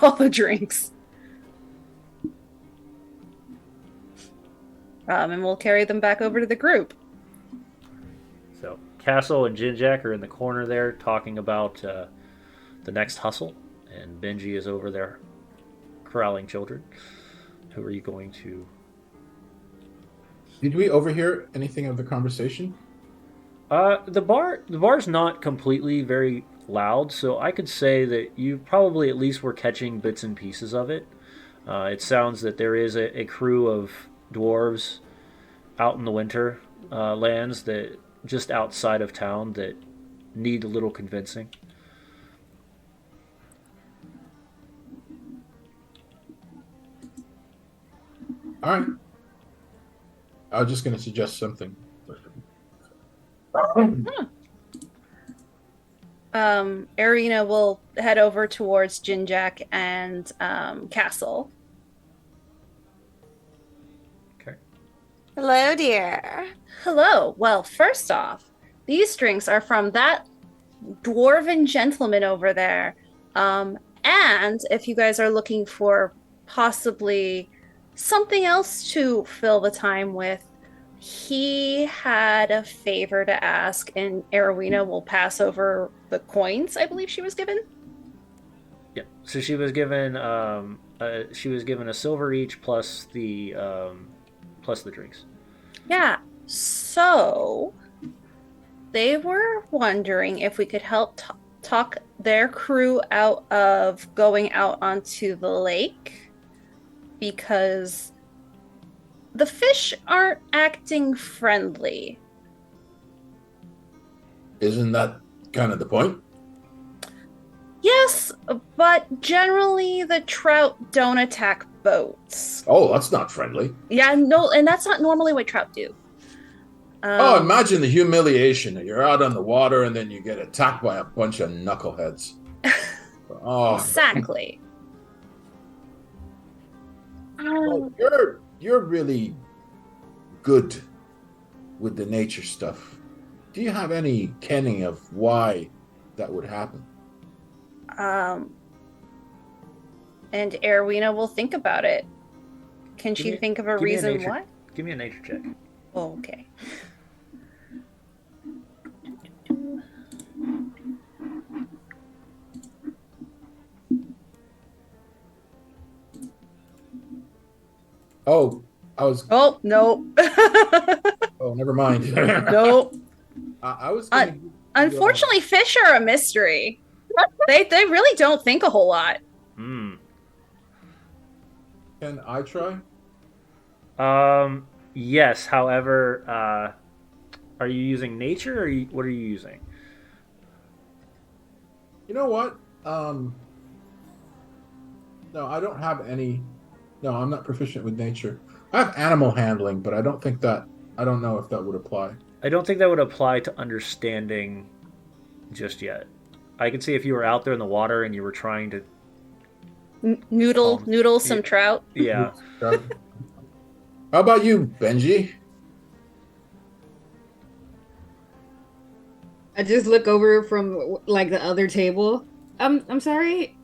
all the drinks. and we'll carry them back over to the group. So Castle and Jinjak are in the corner there talking about the next hustle, and Benji is over there corralling children. Who are you going to? Did we overhear anything of the conversation? The bar's not completely very loud, so I could say that you probably at least were catching bits and pieces of it. It sounds that there is a crew of dwarves out in the winter lands that just outside of town that need a little convincing. All right. I was just going to suggest something. Arena will head over towards Jinjak and Castle. Okay. Hello, dear. Hello. Well, first off, these drinks are from that dwarven gentleman over there. And if you guys are looking for possibly something else to fill the time with, he had a favor to ask, and Arowena will pass over the coins I believe she was given. Yeah. So she was given a silver each plus the drinks. Yeah. So they were wondering if we could help talk their crew out of going out onto the lake, because the fish aren't acting friendly. Isn't that kind of the point? Yes, but generally the trout don't attack boats. Oh, that's not friendly. Yeah, no, and that's not normally what trout do. Oh, imagine the humiliation. You're out on the water and then you get attacked by a bunch of knuckleheads. Oh, Exactly. well, you're really good with the nature stuff. Do you have any kenning of why that would happen? And Arowena will think about it. Can Give she me- think of a give me a reason nature- why? Give me a nature check. Oh, okay. Oh, I was. Oh, no. Oh, never mind. Nope. I was. Gonna give you, Unfortunately, fish are a mystery. They really don't think a whole lot. Hmm. Can I try? Yes. However, are you using nature, or what are you using? You know what? No, I don't have any. No, I'm not proficient with nature. I have animal handling, but I don't think that. I don't know if that would apply. I don't think that would apply to understanding just yet. I can see if you were out there in the water and you were trying to. Noodle some yeah. trout. Yeah. How about you, Benji? I just look over from like the other table. I'm sorry.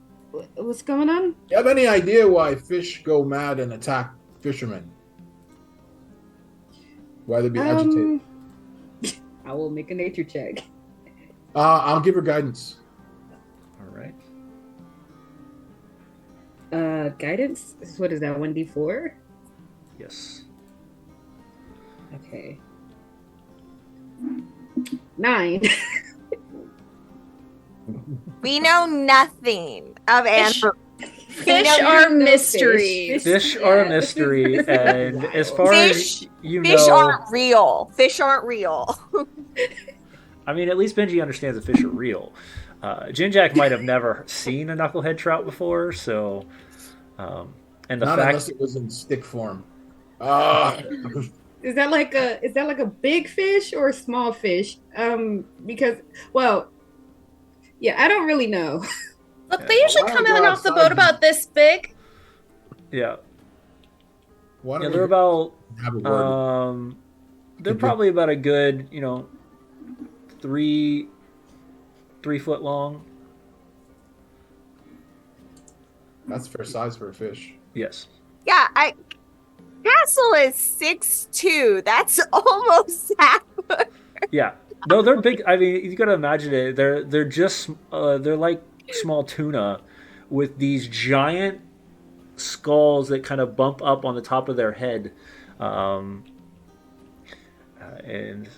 What's going on? Do you have any idea why fish go mad and attack fishermen? Why they be agitated? I will make a nature check. I'll give her guidance. All right. Guidance. What is that? 1d4. Yes. Okay. 9. We know nothing of Fish- animals. Fish know are no mysteries. Fish are a mystery, and as far Fish- as you Fish know, aren't real. Fish aren't real. I mean, at least Benji understands that fish are real. Jinjak might have never seen a knucklehead trout before, so and the Not fact unless it was in stick form. Is that like a big fish or a small fish? Because yeah, I don't really know. Look, they usually Why don't come we go in off the outside boat about this big. yeah, Why yeah, don't they're we about have a word? they're Could be- probably about a good 3 foot long. That's fair size for a fish. Yes. Yeah, Castle is 6'2". That's almost half. Yeah. No, they're big. I mean, you gotta imagine it. They're just they're like small tuna with these giant skulls that kind of bump up on the top of their head, um, and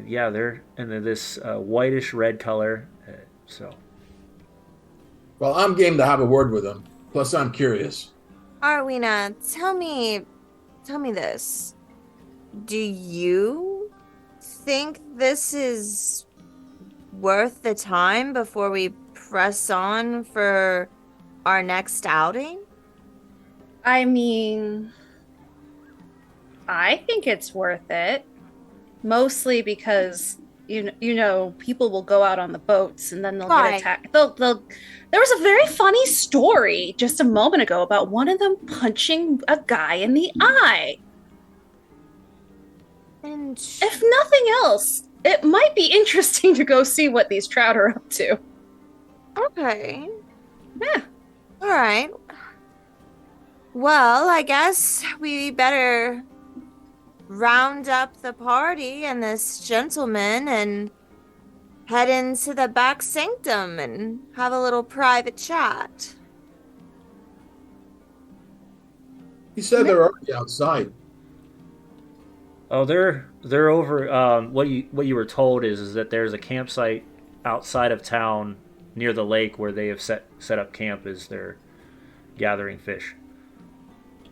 yeah, they're this whitish red color. So Well, I'm game to have a word with him. Plus, I'm curious. Arwina, tell me this. Do you think this is worth the time before we press on for our next outing? I mean, I think it's worth it. Mostly because you know people will go out on the boats and then they'll Right. get attacked. They'll There was a very funny story just a moment ago about one of them punching a guy in the eye. And If nothing else, it might be interesting to go see what these trout are up to. okay. Yeah. All right. Well, I guess we better round up the party and this gentleman and head into the back sanctum and have a little private chat. He said they're already outside. oh, they're over. What you were told is that there's a campsite outside of town near the lake where they have set up camp as they're gathering fish.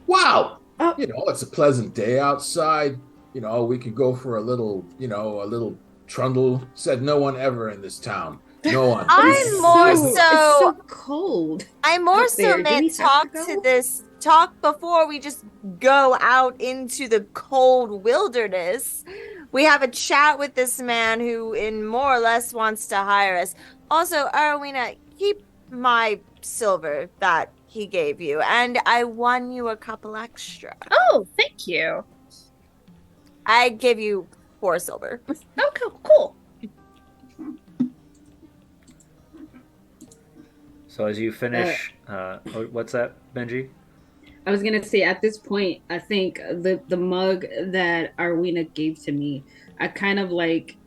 Wow. Oh. It's a pleasant day outside. We could go for a little trundle. Said no one ever in this town. No one. I'm more It's so cold. I more up so there. Do we meant have to go? talk before we just go out into the cold wilderness. We have a chat with this man who in more or less wants to hire us. Also, Arwina, keep my silver that he gave you, and I won you a couple extra. Oh, thank you. I give you 4 silver. Okay, cool. So as you finish, what's that, Benji? I was gonna say at this point, I think the mug that Arwina gave to me, I kind of like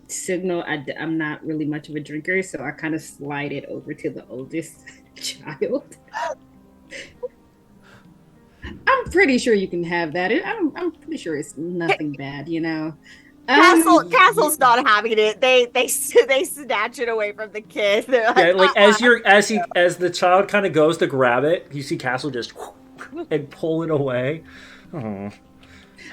signal I'm not really much of a drinker, so I kind of slide it over to the oldest child. I'm pretty sure you can have that. I'm pretty sure it's nothing bad, Castle's not having it. They snatch it away from the kid. They're Yeah, like "Uh-uh." as the child kind of goes to grab it, you see Castle just and pull it away. Oh.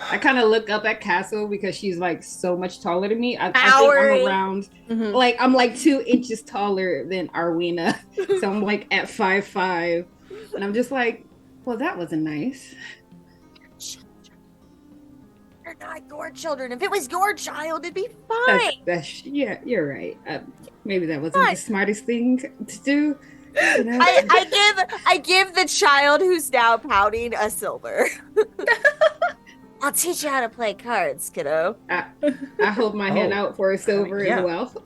I kind of look up at Castle because she's like so much taller than me. I think Towering. I'm around, Mhm. I'm like 2 inches taller than Arwina, so I'm like at 5'5", and I'm just like, well, that wasn't nice. They're not your children. If it was your child, it'd be fine. Yeah, you're right. Maybe that wasn't the smartest thing to do. I give the child who's now pouting a silver. I'll teach you how to play cards, kiddo. I hold my hand out for a silver Yeah. as well.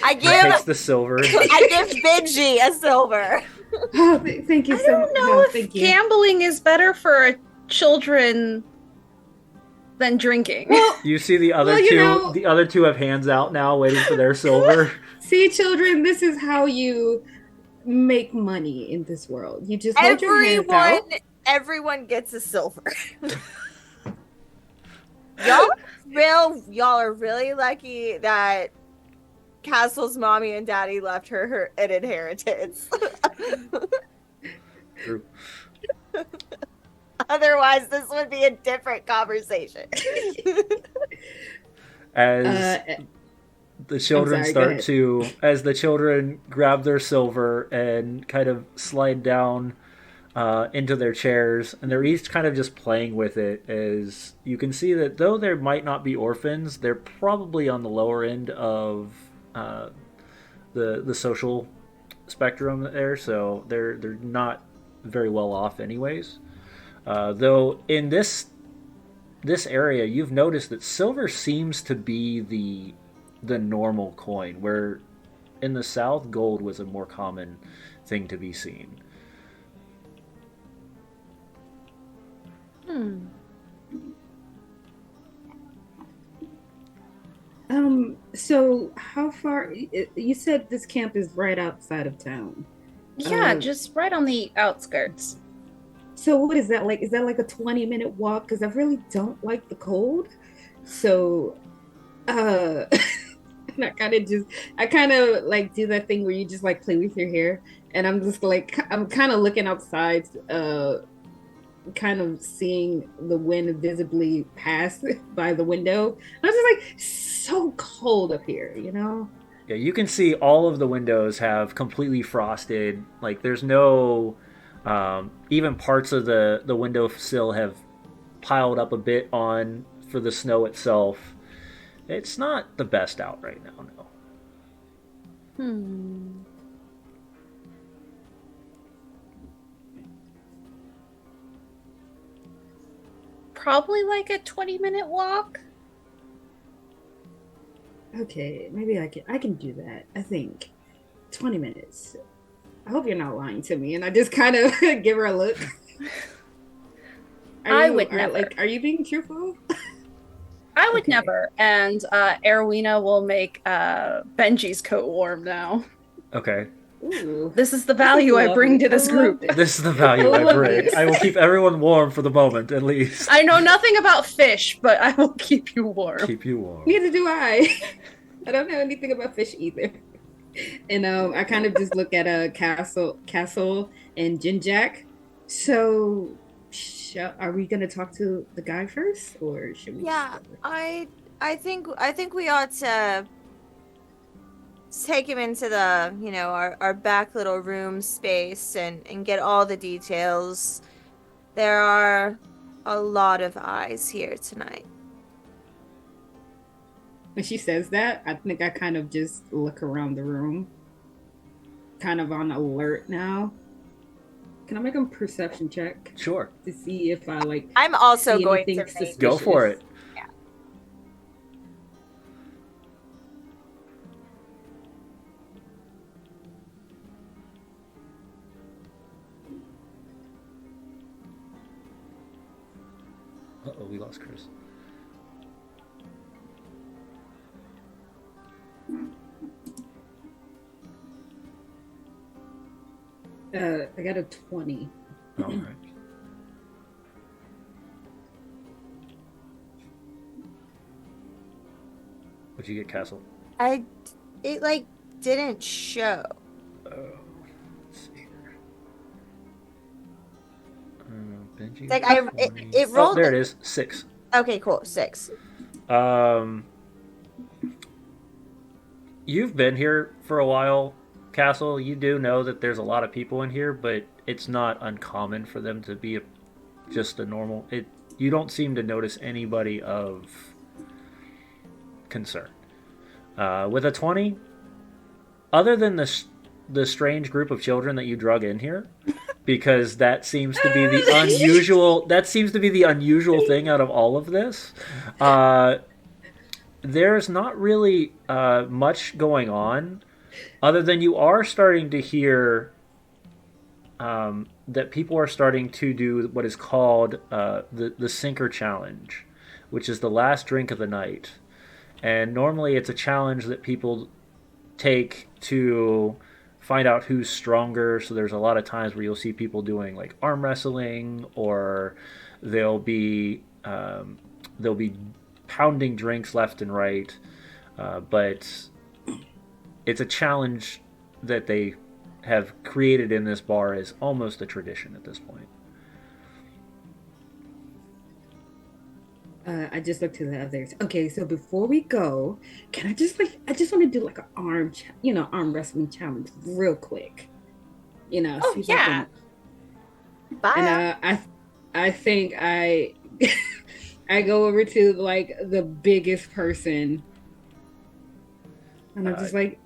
I He give takes the silver. I give Benji a silver. Oh, thank you I so don't know much. if Thank you. gambling is better for children than drinking. You see the other Well, you two. know- The other two have hands out now, waiting for their silver. See, children, this is how you make money in this world. You just hold your hands out. Everyone gets a silver. Y'all are really lucky that Castle's mommy and daddy left her an inheritance. True. Otherwise, this would be a different conversation. As the children sorry, go ahead. as the children grab their silver and kind of slide down into their chairs, and they're each kind of just playing with it. As you can see that though there might not be orphans, they're probably on the lower end of the social spectrum there, so they're not very well off anyways. Though in this area, you've noticed that silver seems to be the normal coin, where in the South, gold was a more common thing to be seen. Hmm. So how far? You said this camp is right outside of town. Yeah, Uh, just right on the outskirts. so what is that like? Is that like a 20-minute walk? Because I really don't like the cold. So, uh, and I kind of like do that thing where you just like play with your hair, and I'm just like, I'm kind of looking outside, kind of seeing the wind visibly pass by the window. I was just like, so cold up here, you know? Yeah, you can see all of the windows have completely frosted. Like there's no, even parts of the window sill have piled up a bit on for the snow itself. It's not the best out right now. No. Hmm. Probably like a 20-minute walk. Okay, maybe I can do that. I think 20 minutes. I hope you're not lying to me. And I just kind of give her a look. I would never. Are you being truthful? I would Okay. never. And Erwina will make Benji's coat warm now. Okay. Ooh, This is the this is value I bring lovely. to this I love group. this. This is the value I I love bring. this. I will keep everyone warm for the moment, at least. I know nothing about fish, but I will keep you warm. Keep you warm. Neither do I. I don't know anything about fish either. And I kind of just look at a castle and Jinjack. So, are we gonna talk to the guy first, or should we? Yeah, I think we ought to take him into the, our back little room space and get all the details. There are a lot of eyes here tonight. When she says that, I think I kind of just look around the room, kind of on alert now. Can I make a perception check Sure. to see if I like I'm also see going to anything make suspicious? Go for it. Uh-oh, we lost Chris. I got a 20. All right. What'd you get, Castle? It like didn't show. Oh, let's see here. Benji. Like it Oh, rolled. there it is. 6. Okay, cool. 6. You've been here for a while, Castle. You do know that there's a lot of people in here, but it's not uncommon for them to be just a normal. You don't seem to notice anybody of concern. With a 20, other than the strange group of children that you drug in here, because that seems to be the unusual. That seems to be the unusual thing out of all of this. There's not really much going on, other than you are starting to hear that people are starting to do what is called the Sinker Challenge, which is the last drink of the night. And normally it's a challenge that people take to find out who's stronger. So there's a lot of times where you'll see people doing like arm wrestling, or they'll be pounding drinks left and right. But it's a challenge that they have created in this bar as almost a tradition at this point. I just looked to the others. Okay, so before we go, can I just I just want to do like an arm wrestling challenge real quick. Oh, see if yeah. Bye. And I think I I go over to like the biggest person, and I'm just like,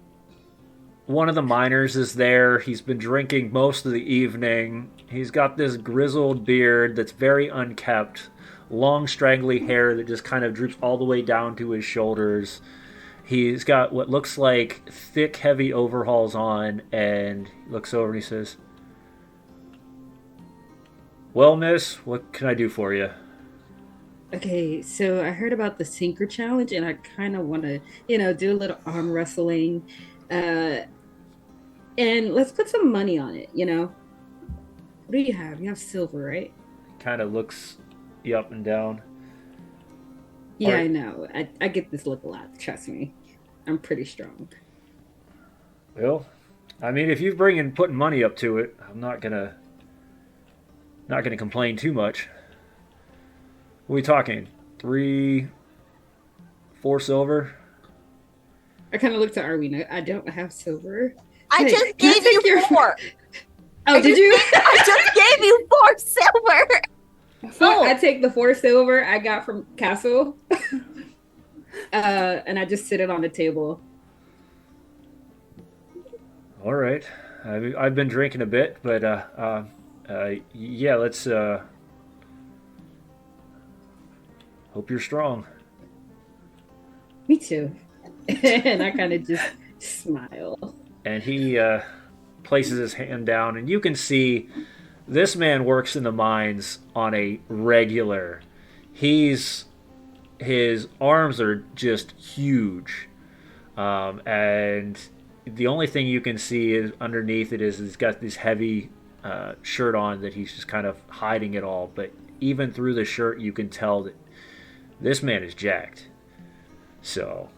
One of the miners is there. He's been drinking most of the evening. He's got this grizzled beard that's very unkempt, long strangly hair that just kind of droops all the way down to his shoulders. He's got what looks like thick, heavy overalls on, and he looks over and he says, Well, miss, what can I do for you? Okay, so I heard about the sinker challenge, and I kind of want to, do a little arm wrestling, uh, and let's put some money on it. What do you have? You have silver, right? Kind of looks you up and down. Yeah, Alright. I know. I get this look a lot. Trust me, I'm pretty strong. Well, I mean, if you're putting money up to it, I'm not gonna complain too much. What are we talking? 3, 4 silver? I kind of looked at Arwina. I don't have silver. I Hey, just can I gave take you your- 4. Oh, did you? I just gave you 4 silver. I take the 4 silver I got from Castle, and I just sit it on the table. All right. I've been drinking a bit, but yeah, let's hope you're strong. Me too. And I kind of just smile. And he places his hand down, and you can see this man works in the mines on a regular. His arms are just huge, and the only thing you can see is underneath it is he's got this heavy shirt on that he's just kind of hiding it all. But even through the shirt, you can tell that this man is jacked. So,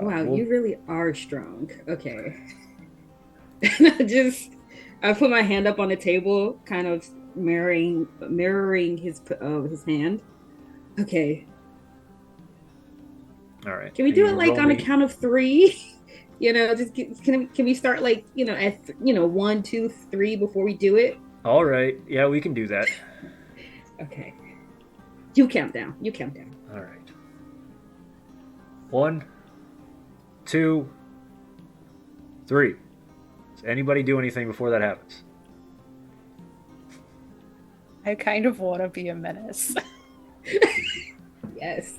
Wow, we'll- you really are strong. Okay. And I put my hand up on the table, kind of mirroring his hand. Okay. all right. Can we do You it like roll on a me- count of 3? Can we start like at 1, 2, 3 before we do it? All right. Yeah, we can do that. Okay. You count down. All right. 1, 2, 3. Does anybody do anything before that happens? I kind of want to be a menace. Yes.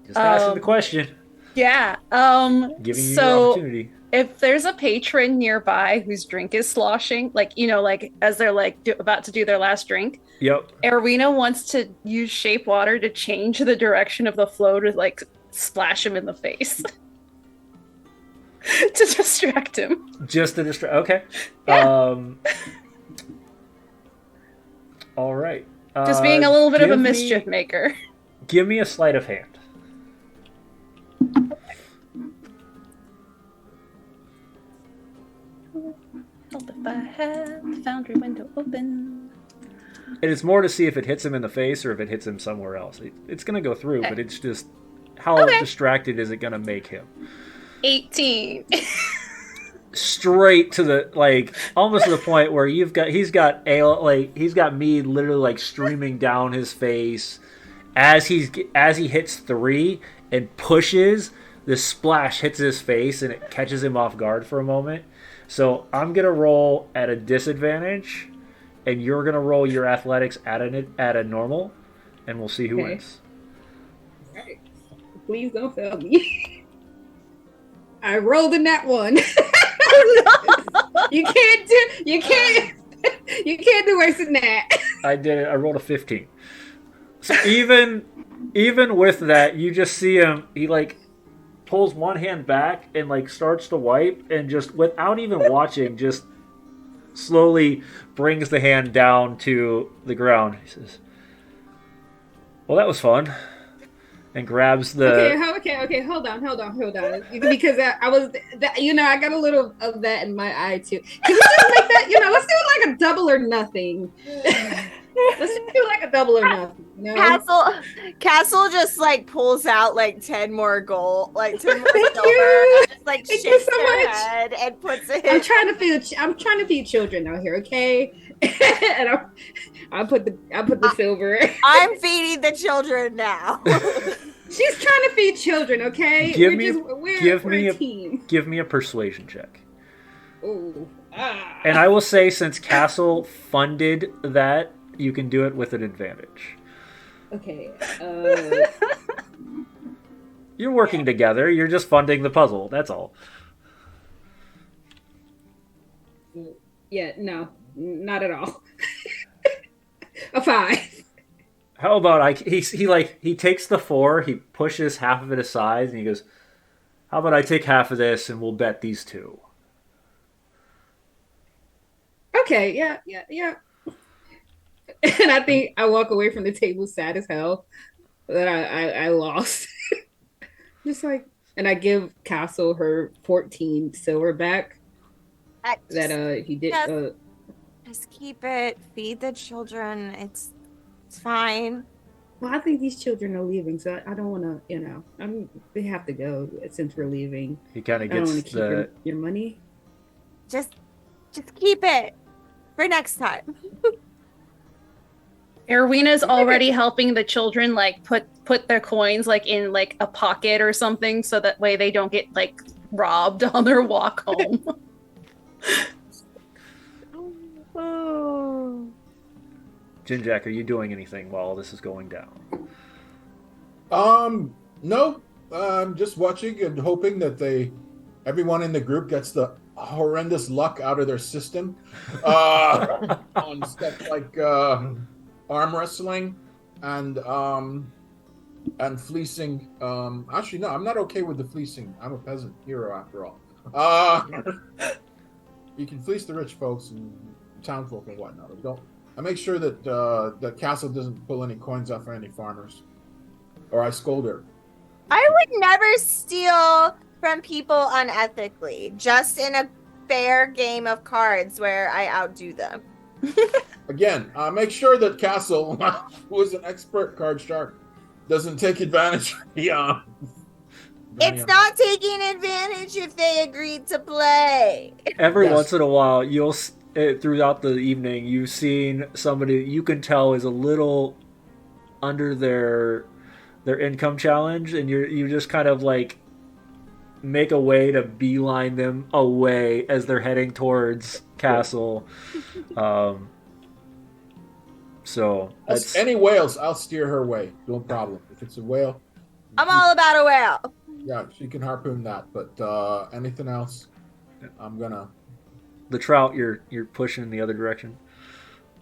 Just asking the question, Yeah. giving you your So opportunity. if there's a patron nearby whose drink is sloshing, like as they're about to do their last drink, Yep. Erwina wants to use shape water to change the direction of the flow to like splash him in the face. To distract him. Just to distract. Okay. Yeah. All right. Just being a little bit of a give me- mischief maker. Give me a sleight of hand. Help if I had the foundry window open. And it's more to see if it hits him in the face or if it hits him somewhere else. It's going to go through, Okay. but it's just how Okay. distracted is it going to make him? 18. Straight to the almost to the point where he's got mead literally streaming down his face as he hits 3 and pushes. The splash hits his face and it catches him off guard for a moment. So I'm gonna roll at a disadvantage, and you're gonna roll your athletics at a normal, and we'll see who Okay. wins. Right. Please don't fail me. I rolled in that one. You can't do worse than that. I did it. I rolled a 15. So even with that, you just see him. He pulls one hand back and starts to wipe, and just without even watching, just slowly brings the hand down to the ground. He says, "Well, that was fun," and grabs the. Okay. Hold on. Because I was, I got a little of that in my eye too. Can we just make that, let's do it like a double or nothing. Let's just do like a double or nothing. Castle just pulls out 10 more gold, 10 more Thank silver, you. and just Thank you shakes so their much. head and puts it. I'm trying to feed children out here, okay? And I put the silver. I'm feeding the children now. She's trying to feed children, okay? Give We're me a team. Give me a persuasion check. Ooh. And I will say, since Castle funded that, you can do it with an advantage. Okay. You're working together. You're just funding the puzzle. That's all. Yeah, no, not at all. A 5. How about he takes the 4, he pushes half of it aside, and he goes, "How about I take half of this and we'll bet these two." Okay, yeah. And I think I walk away from the table sad as hell that I lost. Just like, and I give Castle her 14 silver back that he did. Just, just keep it. Feed the children. It's fine. Well, I think these children are leaving, so I don't want to, they have to go since we're leaving. He kind of I don't want gets to keep your money. Just keep it for next time. Erwina's already helping the children like put their coins like in like a pocket or something so that way they don't get like robbed on their walk home. Oh. Jinjack, are you doing anything while this is going down? No. I'm just watching and hoping that everyone in the group gets the horrendous luck out of their system on stuff like arm wrestling and fleecing. Actually, no, I'm not okay with the fleecing. I'm a peasant hero after all. You can fleece the rich folks and townfolk and whatnot. I make sure that the castle doesn't pull any coins off of any farmers, or I scold her. I would never steal from people unethically, just in a fair game of cards where I outdo them. Again, make sure that Castle, who is an expert card shark, doesn't take advantage of the It's not taking advantage if they agreed to play. Every Yes. once in a while, throughout the evening, you've seen somebody you can tell is a little under their income challenge, and you just kind of like make a way to beeline them away as they're heading towards Castle. So that's any whales, I'll steer her way. No problem. If it's a whale, I'm all about a whale. yeah, she can harpoon that. But anything else, I'm gonna. the trout. You're pushing in the other direction.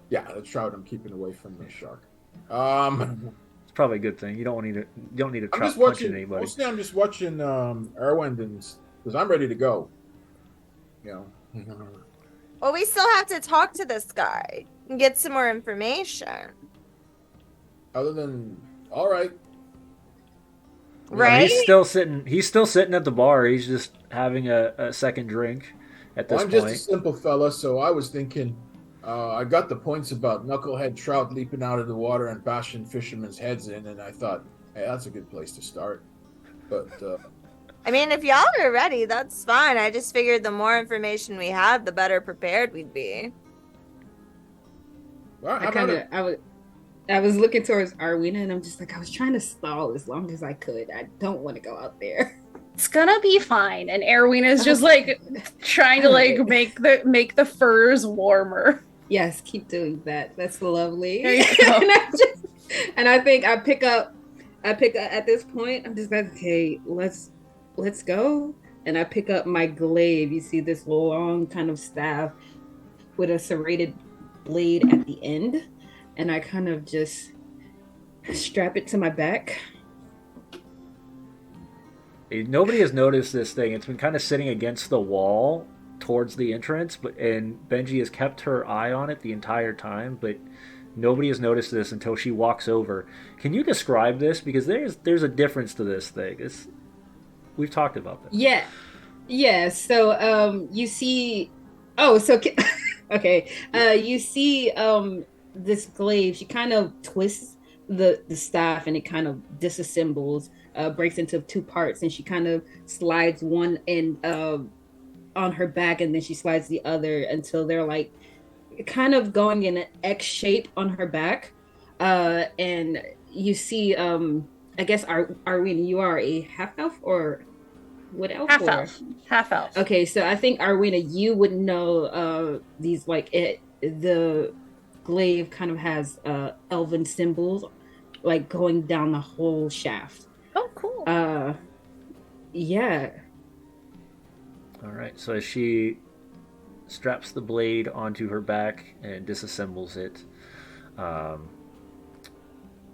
Yeah, the trout I'm keeping away from the shark. It's probably a good thing. You don't need a I'm trout just punching watching. anybody. Mostly, I'm just watching Erwin because I'm ready to go. You know. Well, we still have to talk to this guy and get some more information. Other than all right. Yeah, Right? He's still sitting at the bar. He's just having a second drink at this Well, I'm point. just a simple fella, so I was thinking. I got the points about knucklehead trout leaping out of the water and bashing fishermen's heads in, and I thought, hey, that's a good place to start. But I mean, if y'all are ready, that's fine. I just figured the more information we had, the better prepared we'd be. well, how about it? I was looking towards Arwina, and I'm just like, I was trying to stall as long as I could. I don't want to go out there. It's gonna be fine. And Erwina's just like trying to like make the furs warmer. Yes, keep doing that. That's lovely. There you go. and I think I pick up at this point. I'm just like, okay, let's go. And I pick up my glaive. You see this long kind of staff with a serrated blade at the end, and I kind of just strap it to my back. Nobody has noticed this thing. It's been kind of sitting against the wall towards the entrance, and Benji has kept her eye on it the entire time, but nobody has noticed this until she walks over. Can you describe this? Because there's a difference to this thing. We've talked about this. Yeah. So you see, okay. You see this glaive. She kind of twists the staff, and it kind of disassembles, breaks into two parts, and she kind of slides one end on her back, and then she slides the other until they're like kind of going in an X shape on her back. And you see, I guess Arwin, you are a half elf or what elf? Half elf. Okay, so I think Arwina, you would know these the glaive kind of has elven symbols like going down the whole shaft. Oh, cool. Yeah. All right. So as she straps the blade onto her back and disassembles it, Um,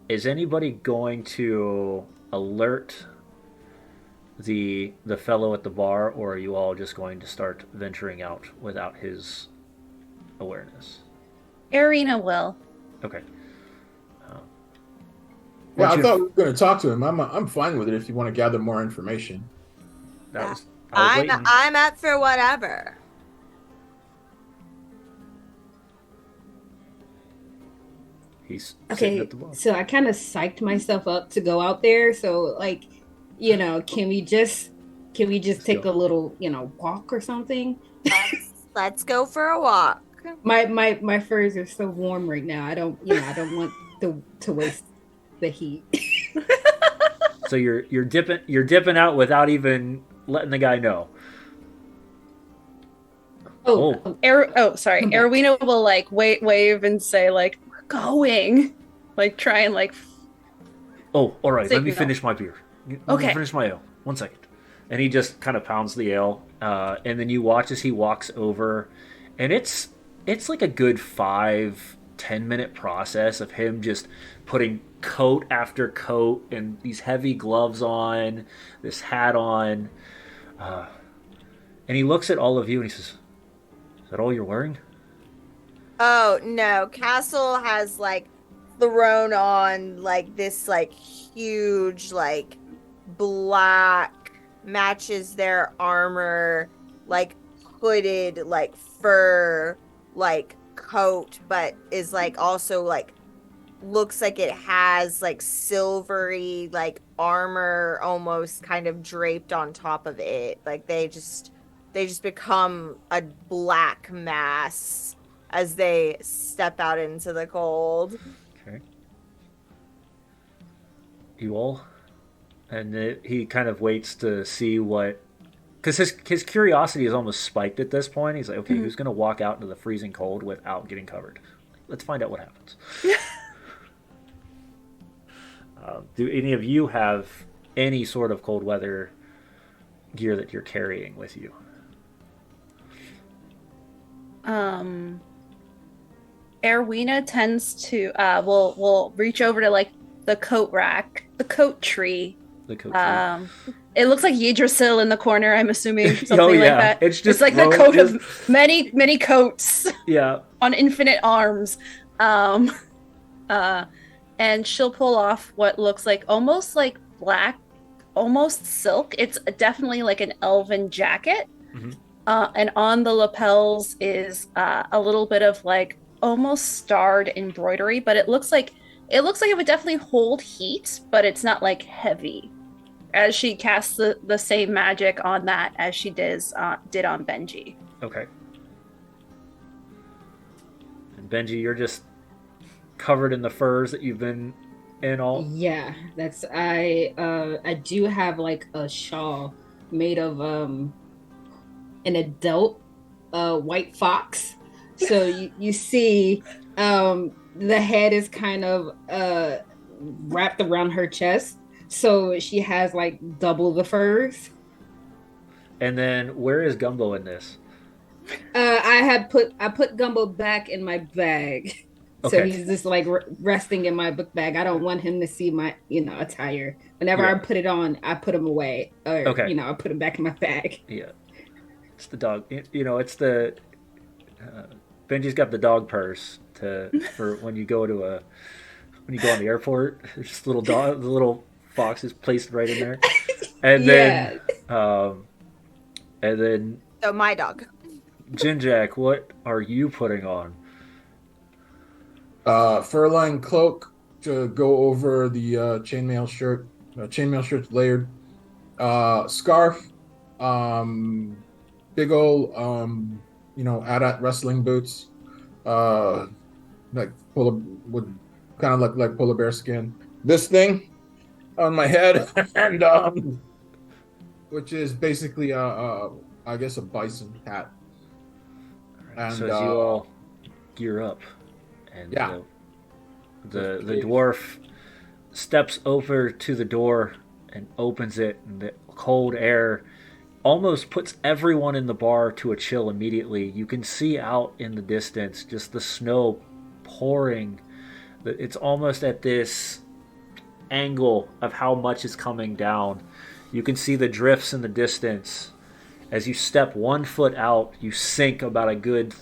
is anybody going to alert the fellow at the bar, or are you all just going to start venturing out without his awareness? Arena will. Okay. Yeah, Once I you- thought we were going to talk to him. I'm fine with it if you want to gather more information. that was, I was waiting. I'm up for whatever. He's sitting Okay, at the bar. so I kind of psyched myself up to go out there. So like, can we just take go. a little, walk or something? Let's go for a walk. My furs are so warm right now. I don't want to waste the heat. So you're dipping out without even letting the guy know. Oh, Sorry. Come back. Erwina will like wave and say like, we're going. Like try and like Oh, all right. Let me Signal. finish my beer. Let me Okay. finish my ale. 1 second. And he just kind of pounds the ale, and then you watch as he walks over, and it's like a good 5-10 minute process of him just putting coat after coat and these heavy gloves on, this hat on, and he looks at all of you and he says, "Is that all you're wearing?" Oh no, Castle has like thrown on like this like huge like black matches their armor like hooded like fur like coat, but is like also like looks like it has like silvery like armor almost kind of draped on top of it. Like they just become a black mass as they step out into the cold. Okay. You all, and he kind of waits to see what, because his curiosity is almost spiked at this point. He's like, okay, who's going to walk out into the freezing cold without getting covered? Let's find out what happens. Do any of you have any sort of cold weather gear that you're carrying with you? Erwina tends to will reach over to like the coat rack, the coat tree. The coat. It looks like Yggdrasil in the corner, I'm assuming. Something Oh, yeah. like that. It's just like the rows- coat just- of many coats yeah. on infinite arms. And she'll pull off what looks like almost like black, almost silk. It's definitely like an elven jacket. Mhm. And on the lapels is a little bit of like almost starred embroidery, but it looks like it would definitely hold heat, but it's not like heavy. As she casts the same magic on that as she did on Benji. Okay. And Benji, you're just covered in the furs that you've been in all. yeah, that's I do have like a shawl made of an adult white fox. So you see the head is kind of wrapped around her chest. So she has like double the furs. And then where is Gumbo in this? I put Gumbo back in my bag. So Okay. he's just like resting in my book bag. I don't want him to see my, attire. Whenever I Yeah. put it on, I put him away, or Okay. I put him back in my bag. Yeah. It's the dog. It's the Benji's got the dog purse for when you go on the airport. There's just little dog, the little fox is placed right in there, and then So my dog. Jinjak, what are you putting on? Fur-lined cloak to go over the chainmail shirt. Chainmail shirt's layered. Scarf. Big old AT-AT wrestling boots. Like with kind of like polar bear skin. This thing on my head, and which is basically I guess a bison hat. And So as you all gear up, and Yeah. the dwarf steps over to the door and opens it, and the cold air almost puts everyone in the bar to a chill immediately. You can see out in the distance just the snow pouring It's almost at this angle of how much is coming down. You can see the drifts in the distance. As you step 1 foot out, you sink about a good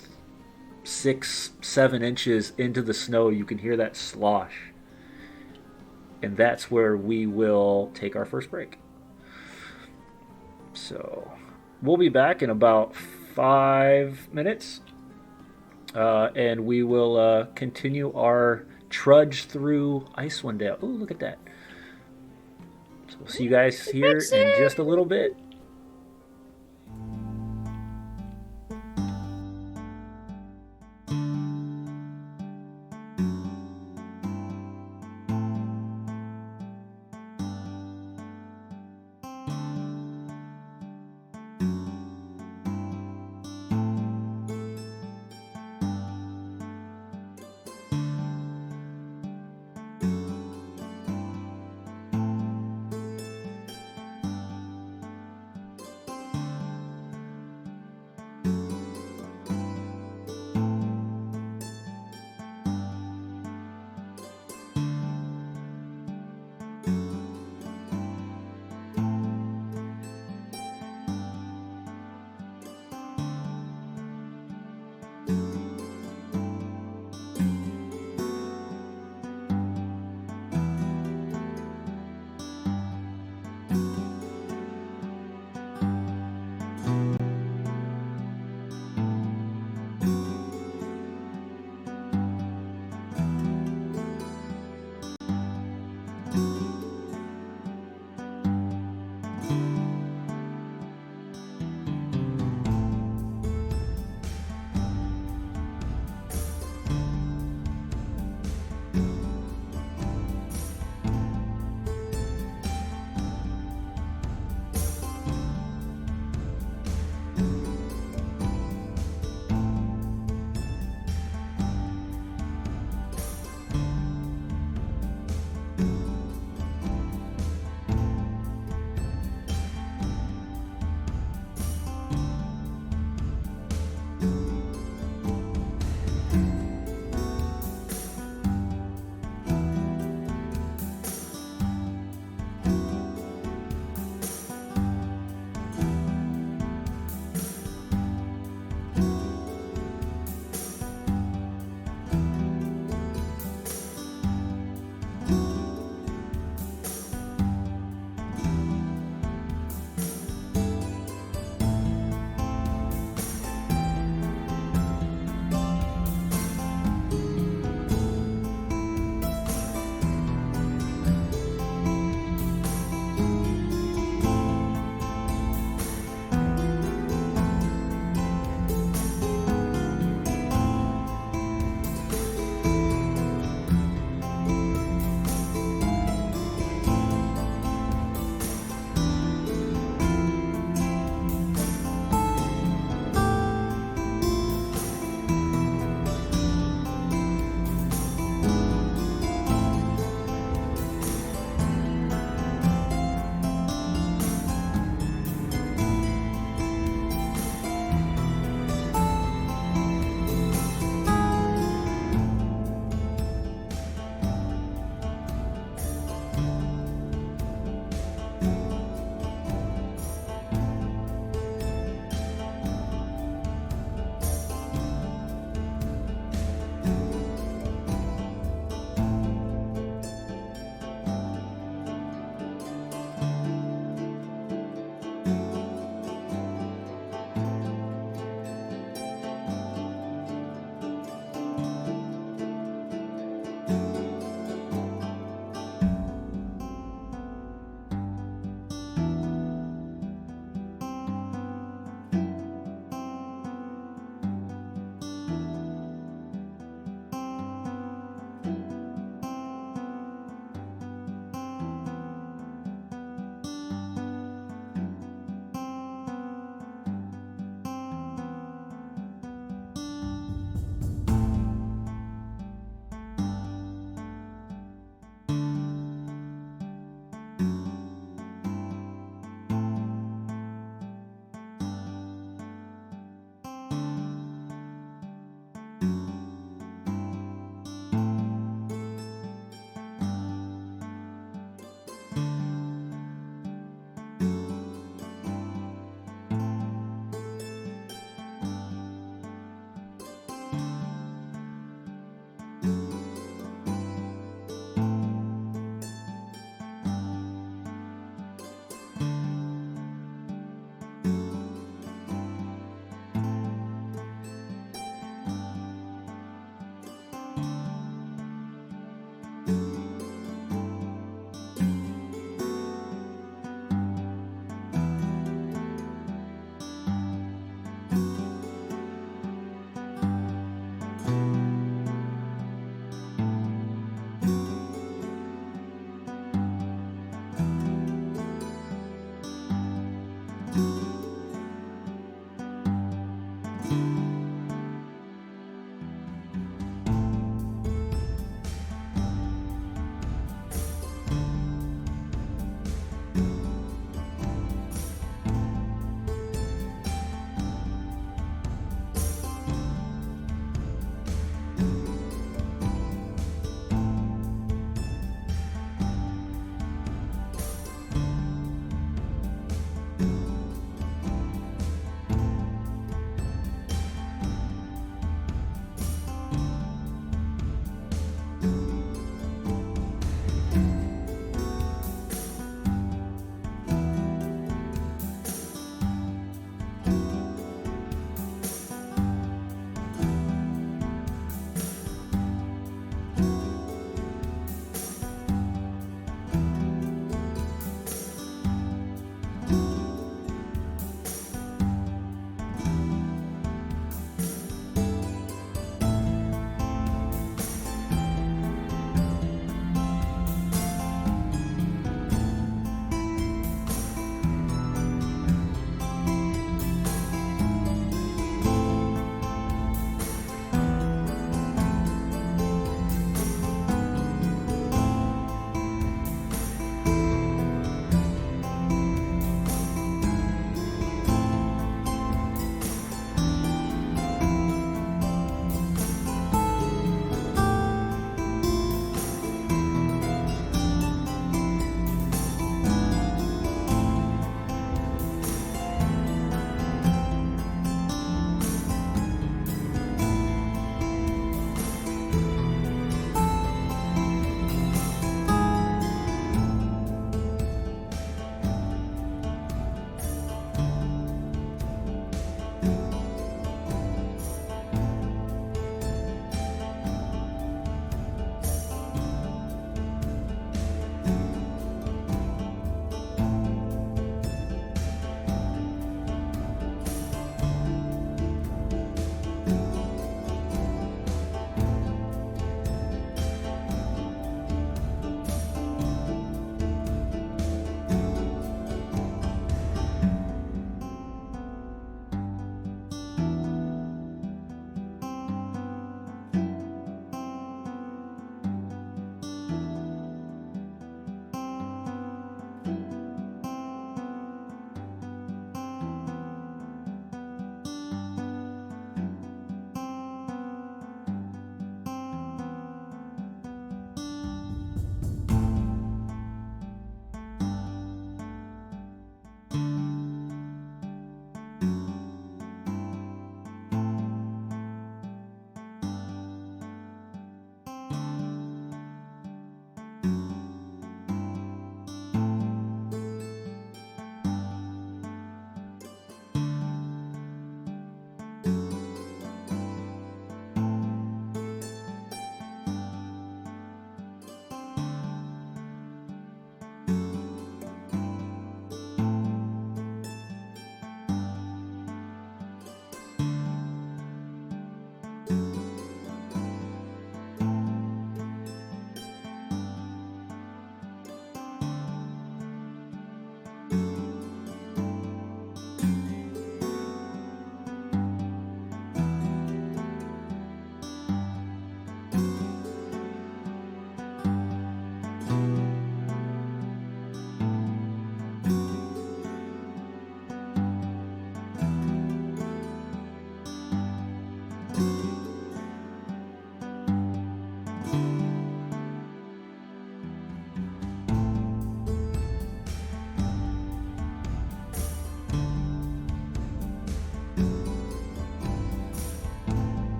6, 7 inches into the snow. You can hear that slosh. And that's where we will take our first break. So we'll be back in about 5 minutes. And we will continue our trudge through Icewind Dale. Oh, look at that. So we'll see you guys here in just a little bit.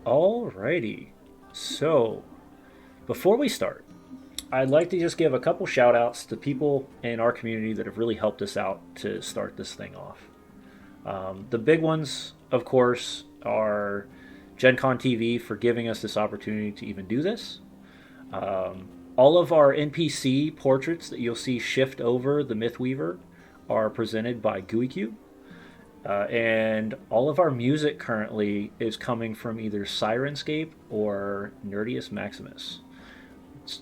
Alrighty. So, before we start, I'd like to just give a couple shout outs to people in our community that have really helped us out to start this thing off. The big ones, of course, are Gen Con TV for giving us this opportunity to even do this. All of our NPC portraits that you'll see shift over the Mythweaver are presented by GUICube. And all of our music currently is coming from either Sirenscape or Nerdius Maximus.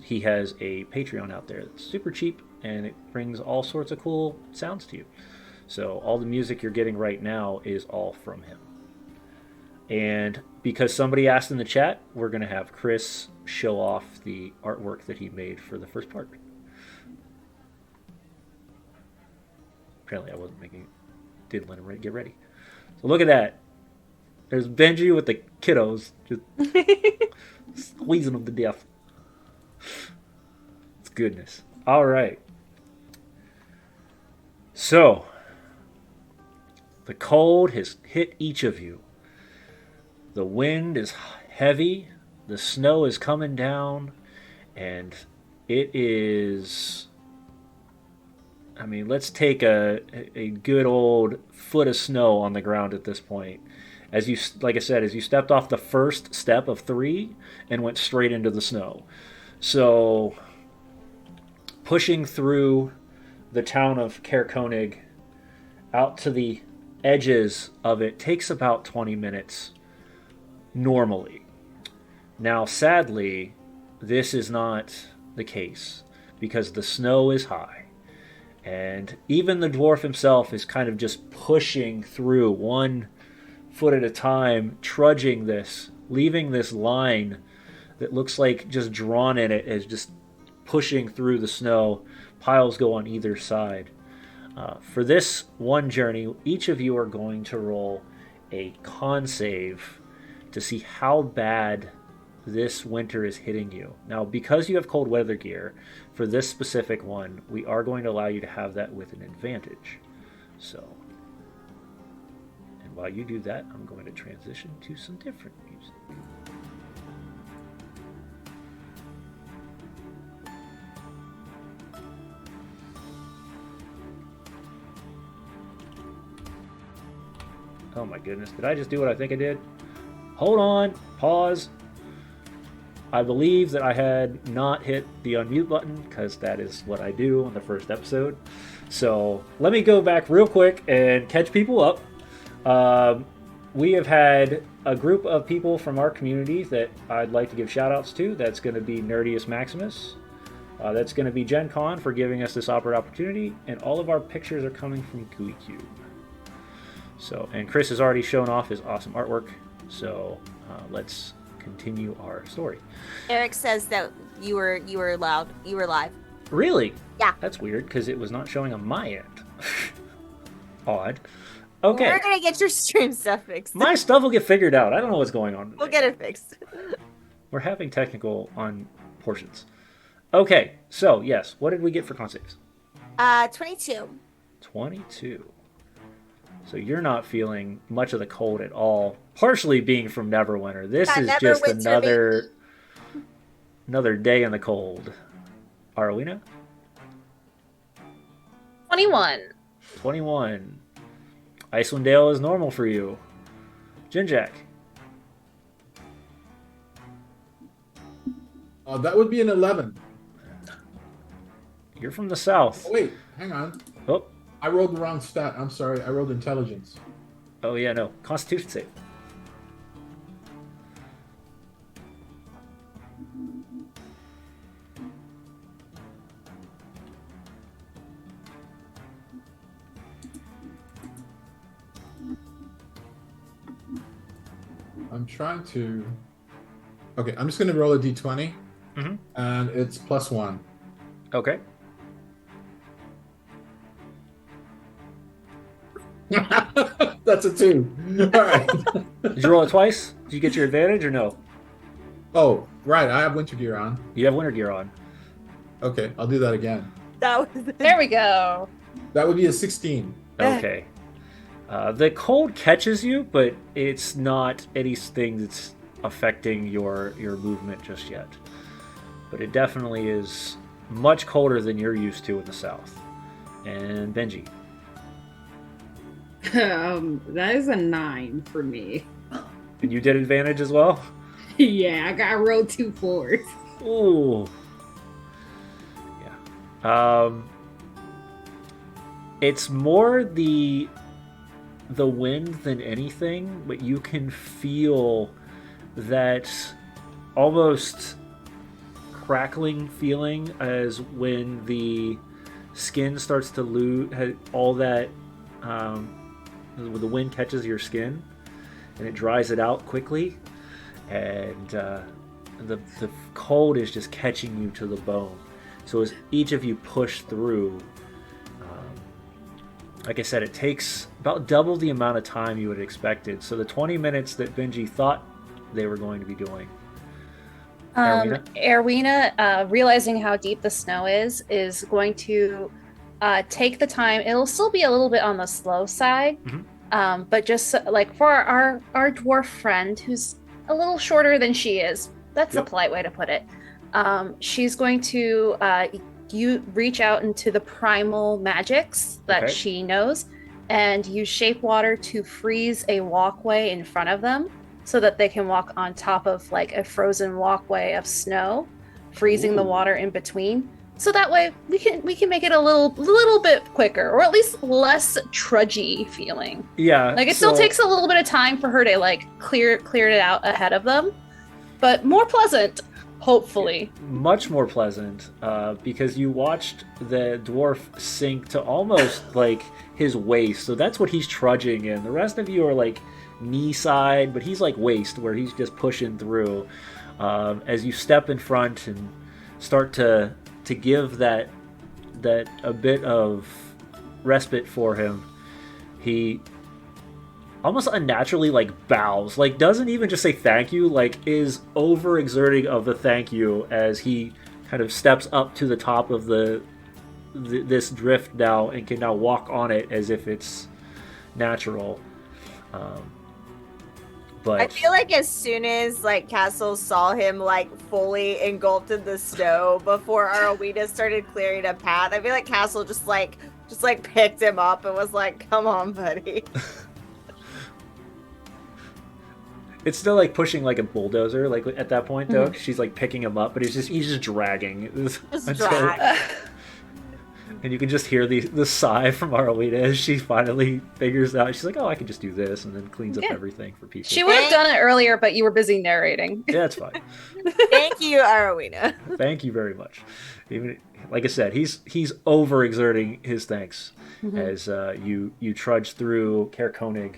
He has a Patreon out there that's super cheap and it brings all sorts of cool sounds to you. So all the music you're getting right now is all from him. And because somebody asked in the chat, we're going to have Chris show off the artwork that he made for the first part. Apparently I wasn't making it. Didn't let him get ready. So look at that. There's Benji with the kiddos just squeezing them to death. It's goodness. All right. So, the cold has hit each of you. The wind is heavy. The snow is coming down. And it is... I mean, let's take a good old foot of snow on the ground at this point. As you, like I said, as you stepped off the first step of 3 and went straight into the snow. So, pushing through the town of Caer Konig out to the edges of it takes about 20 minutes normally. Now, sadly, this is not the case because the snow is high. And even the dwarf himself is kind of just pushing through 1 foot at a time, trudging this, leaving this line that looks like just drawn in it as just pushing through the snow. Piles go on either side. For this one journey, each of you are going to roll a con save to see how bad this winter is hitting you. Now, because you have cold weather gear, for this specific one, we are going to allow you to have that with an advantage. So, and while you do that, I'm going to transition to some different music. Oh my goodness, did I just do what I think I did? Hold on, pause. I believe that I had not hit the unmute button because that is what I do on the first episode. So let me go back real quick and catch people up. We have had a group of people from our community that I'd like to give shout outs to. That's going to be Nerdius Maximus. That's going to be Gen Con for giving us this opportunity. And all of our pictures are coming from GUICube. So, and Chris has already shown off his awesome artwork. So let's continue our story. Eric says that you were loud. You were live. Really? Yeah. That's weird because it was not showing on my end. Odd. Okay. We're gonna get your stream stuff fixed. My stuff will get figured out. I don't know what's going on today. We'll get it fixed. We're having technical on portions. Okay, so yes, what did we get for con saves? 22. 22. So you're not feeling much of the cold at all. Partially being from Neverwinter. This is just Neverwinter, another day in the cold. Arwina? 21. 21. Icewind Dale is normal for you. Jinjack? That would be an 11. You're from the south. Oh, wait, hang on. Oh. I rolled the wrong stat. I'm sorry. I rolled intelligence. Oh yeah, no. Constitution save. I'm trying to... Okay, I'm just going to roll a d20. Mhm. And it's +1. Okay. That's a 2. All right. Did you roll it twice? Did you get your advantage or no? Oh, right. I have winter gear on. You have winter gear on. Okay, I'll do that again. That was There we go. That would be a 16. Okay. The cold catches you, but it's not anything that's affecting your movement just yet. But it definitely is much colder than you're used to in the south. And Benji. That is a 9 for me. And you did advantage as well? Yeah, I rolled 2 4s. Ooh. Yeah. It's more the wind than anything, but you can feel that almost crackling feeling as when the skin starts to lose all that when the wind catches your skin and it dries it out quickly, and the cold is just catching you to the bone. So as each of you push through, like I said, it takes about double the amount of time you would have expected. So the 20 minutes that Benji thought they were going to be doing. Erwina, realizing how deep the snow is going to take the time. It'll still be a little bit on the slow side, but just like for our dwarf friend who's a little shorter than she is. That's a polite way to put it. She's going to you reach out into the primal magics that she knows and use shape water to freeze a walkway in front of them so that they can walk on top of like a frozen walkway of snow, freezing the water in between. So that way we can make it a little bit quicker, or at least less trudgy feeling. Yeah. Like it still takes a little bit of time for her to like clear it out ahead of them, but more pleasant. Hopefully. Much more pleasant, because you watched the dwarf sink to almost like his waist. So that's what he's trudging in. The rest of you are like knee side, but he's like waist, where he's just pushing through. As you step in front and start to give that a bit of respite for him, he almost unnaturally like bows, like doesn't even just say thank you, like is overexerting of the thank you as he kind of steps up to the top of this drift now and can now walk on it as if it's natural. But I feel like as soon as like Castle saw him like fully engulfed in the snow before Arowita started clearing a path, I feel like Castle just picked him up and was like, "Come on, buddy." it's still like pushing like a bulldozer, like at that point though. She's like picking him up, but he's just dragging. Drag. And you can just hear the sigh from Arowita as she finally figures out. She's like, "Oh, I can just do this," and then cleans up everything for people. She would have done it earlier, but you were busy narrating. Yeah, that's fine. Thank you, Arowita. Thank you very much. Even like I said, he's overexerting his thanks as you trudge through Caer Konig,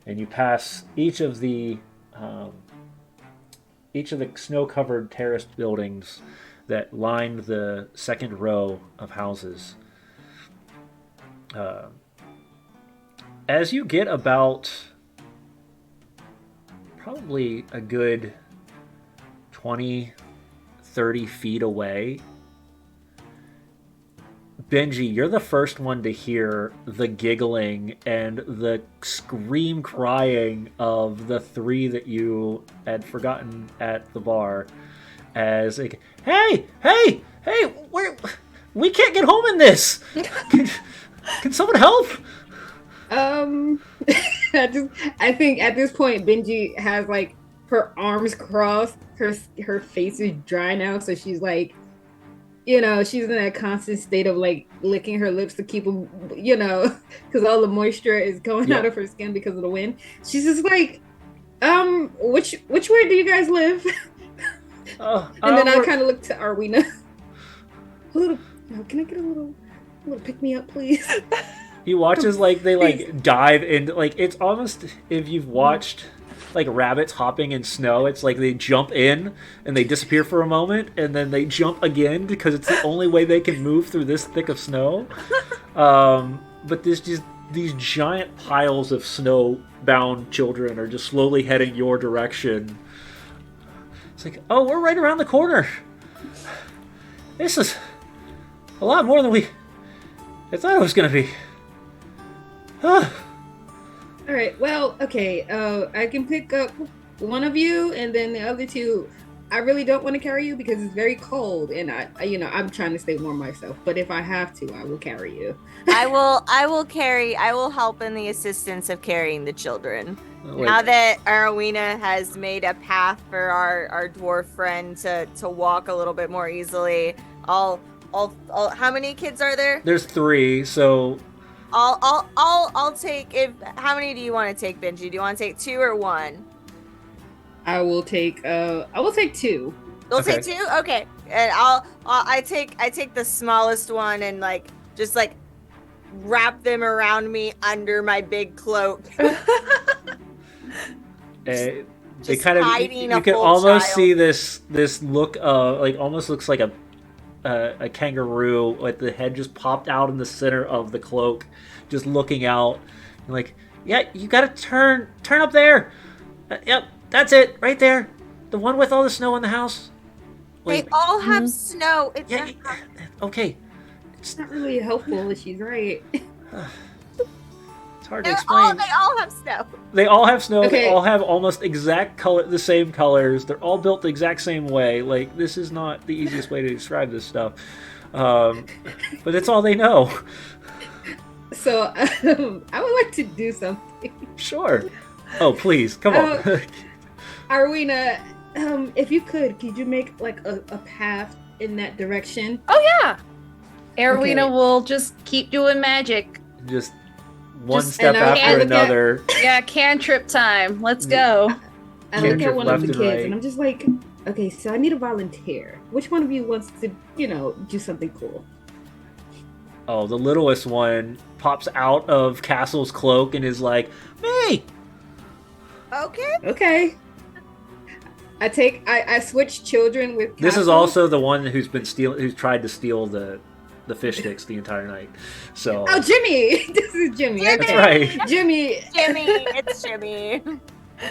and you pass each of the snow-covered terraced buildings that lined the second row of houses. As you get about probably a good 20, 30 feet away, Benji, you're the first one to hear the giggling and the scream crying of the three that you had forgotten at the bar. As like, hey, we can't get home in this. Can someone help? I think at this point Benji has like her arms crossed, her face is dry now, so she's like, she's in that constant state of like licking her lips to keep them, because all the moisture is going out of her skin because of the wind. She's just like, which way do you guys live? And then I kind of look to Arwina. Can I get a little pick me up, please? He watches like they like dive in, like it's almost if you've watched like rabbits hopping in snow. It's like they jump in and they disappear for a moment, and then they jump again because it's the only way they can move through this thick of snow. But there's just these giant piles of snow-bound children are just slowly heading your direction. It's like, oh, we're right around the corner. This is a lot more than I thought it was going to be. All right, well, okay, I can pick up one of you, and then the other two, I really don't want to carry you because it's very cold, and I'm trying to stay warm myself. But if I have to, I will carry you. I will help in the assistance of carrying the children. Wait, Now that Arowena has made a path for our dwarf friend to walk a little bit more easily, I'll how many kids are there? there's 3, so I'll take how many do you want to take, Benji? Do you want to take 2 or 1? I will take 2. You'll Okay. take 2? Okay. And I take the smallest one and just wrap them around me under my big cloak. they just kind of hiding you a can full almost child. see this look almost looks like a kangaroo with the head just popped out in the center of the cloak, just looking out. Like, yeah, you gotta turn up there. Yep, that's it right there, the one with all the snow in the house. They Wait, all have snow. It's yeah, not- okay, It's not really helpful if she's right. it's hard to explain. they all have snow. They all have snow. They Okay. all have almost the same colors. They're all built the exact same way. Like, this is not the easiest way to describe this stuff, but it's all they know. So I would like to do something. Sure. Oh, please, come on. Arwina, if you could you make like a path in that direction? Oh yeah. Arowena Okay. will just keep doing magic. Just one Just- step and I after look at- another. Yeah, cantrip time. Let's go. I look Cantrip at one of left the and kids right. and I'm just like, okay, so I need a volunteer. Which one of you wants to, do something cool? Oh, the littlest one pops out of Castle's cloak and is like, "Me." Okay. Okay. I switch children with This is Castle. also the one who's tried to steal the fish sticks the entire night. So Oh, Jimmy! This is Jimmy. Jimmy! that's Okay. right. Jimmy. Jimmy, it's Jimmy.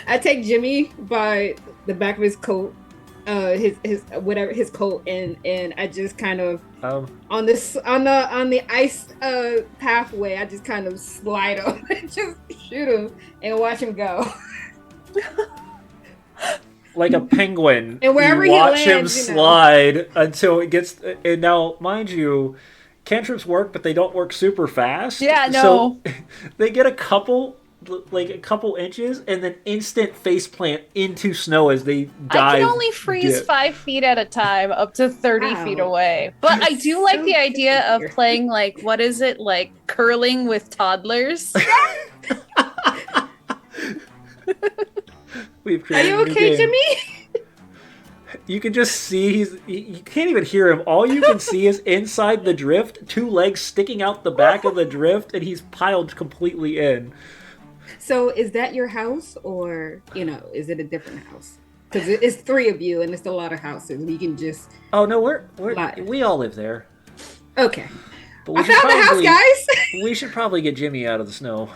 I take Jimmy by the back of his coat, his coat, and I just kind of on the ice pathway. I just kind of slide him, and just shoot him, and watch him go. Like a penguin, And wherever you he watch him lands, slide until it gets. And now, mind you, cantrips work, but they don't work super fast. Yeah, So they get a couple inches, and then instant face plant into snow as they dive. I can only freeze dip. 5 feet at a time, up to 30 Wow. feet away. But I do like So the idea of cute. playing what is it, curling with toddlers. We've Are created you a new okay, game. Jimmy? You can just see you can't even hear him. All you can see is inside the drift, 2 legs sticking out the back of the drift, and he's piled completely in. So is that your house, or is it a different house? Because it's 3 of you, and it's a lot of houses. We can just Oh no, Live. we all live there. okay. But we I should found the house, probably- guys. We should probably get Jimmy out of the snow.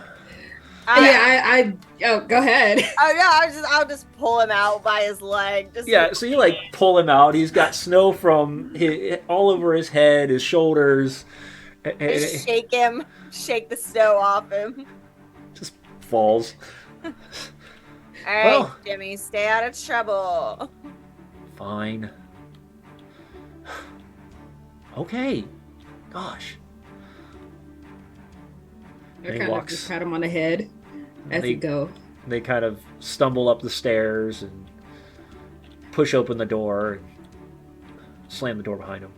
Yeah, go ahead. Oh no, I'll just pull him out by his leg. Just Yeah, so you pull him out. He's got snow from all over his head, his shoulders, and just it shake the snow off him. just falls. All right, Well- Jimmy, stay out of trouble. Fine. Okay. Gosh. I And he kind of walks. just pat him on the head as They- you go. They kind of stumble up the stairs and push open the door and slam the door behind them.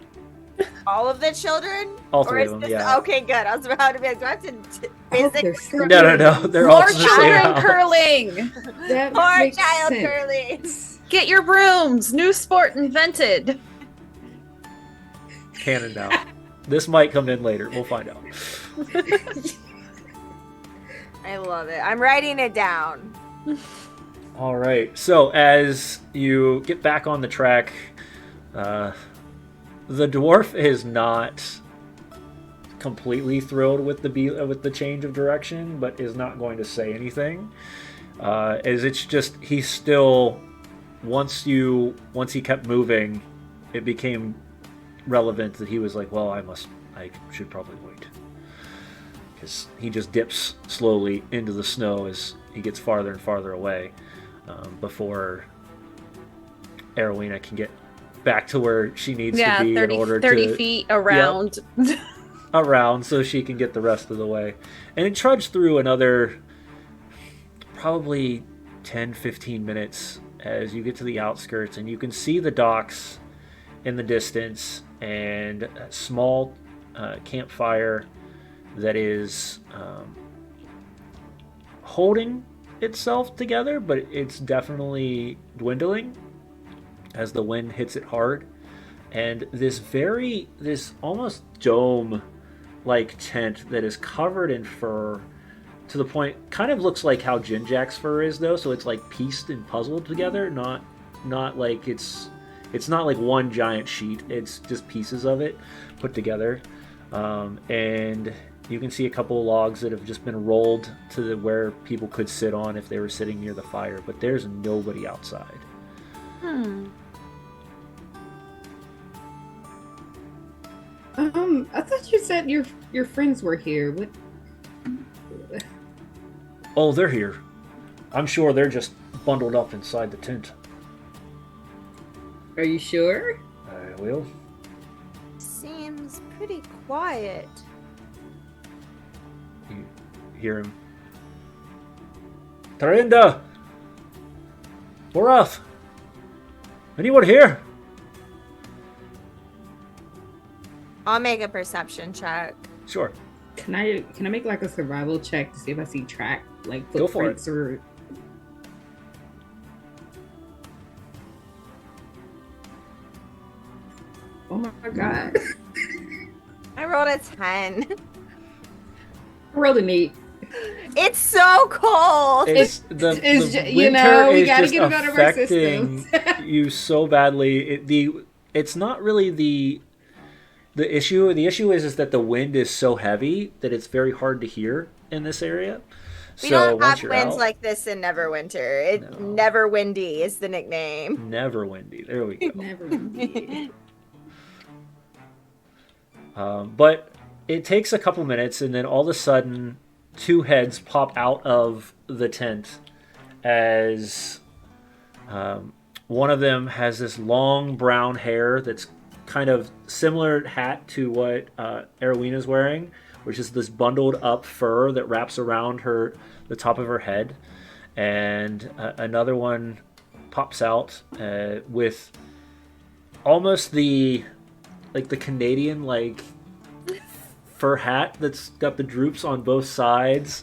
All of the children? All Or 3 of is them, this- yeah. Okay, good. I was about to be like, do I have to Oh, physically they're so remove No. They're all More in the same children house. curling. That Poor makes child sense. Curly. Get your brooms. New sport invented. Canon now. This might come in later. We'll find out. I love it. I'm writing it down. All right. So as you get back on the track, the dwarf is not completely thrilled with the change of direction, but is not going to say anything. As it's just he's still once he kept moving, it became relevant that he was like, well, I should probably wait. Because he just dips slowly into the snow as he gets farther and farther away. before Arowena can get back to where she needs Yeah, to be 30, in order 30 to feet around. around so she can get the rest of the way. And it trudged through another probably 10-15 minutes as you get to the outskirts, and you can see the docks in the distance and a small campfire that is holding itself together, but it's definitely dwindling as the wind hits it hard. And this almost dome like tent that is covered in fur to the point, kind of looks like how Jinjack's fur is, though. So it's like pieced and puzzled together, not like it's not like one giant sheet. It's just pieces of it put together. And you can see a couple of logs that have just been rolled to where people could sit on if they were sitting near the fire, but there's nobody outside. I thought you said your friends were here. What? Oh, they're here. I'm sure they're just bundled up inside the tent. Are you sure? I will. Seems pretty quiet. You hear him. Tarinda! Borath! Anyone here? I'll make a perception check. Sure. Can I make like a survival check to see if I see track like Go for it. footprints or? Oh my god! I rolled a 10. I rolled an 8. It's so cold. It's the it's winter you know, we is gotta just get it out of our affecting systems. you so badly. It's not really the issue. The issue is that the wind is so heavy that it's very hard to hear in this area. We So don't once have you're winds out, like this in Neverwinter. It's No. Never Windy is the nickname. never windy. There we go. Never mind. But it takes a couple minutes, and then all of a sudden, two heads pop out of the tent as one of them has this long brown hair that's kind of similar hat to what Arowena's wearing, which is this bundled up fur that wraps around the top of her head. And another one pops out with almost the Canadian fur hat that's got the droops on both sides,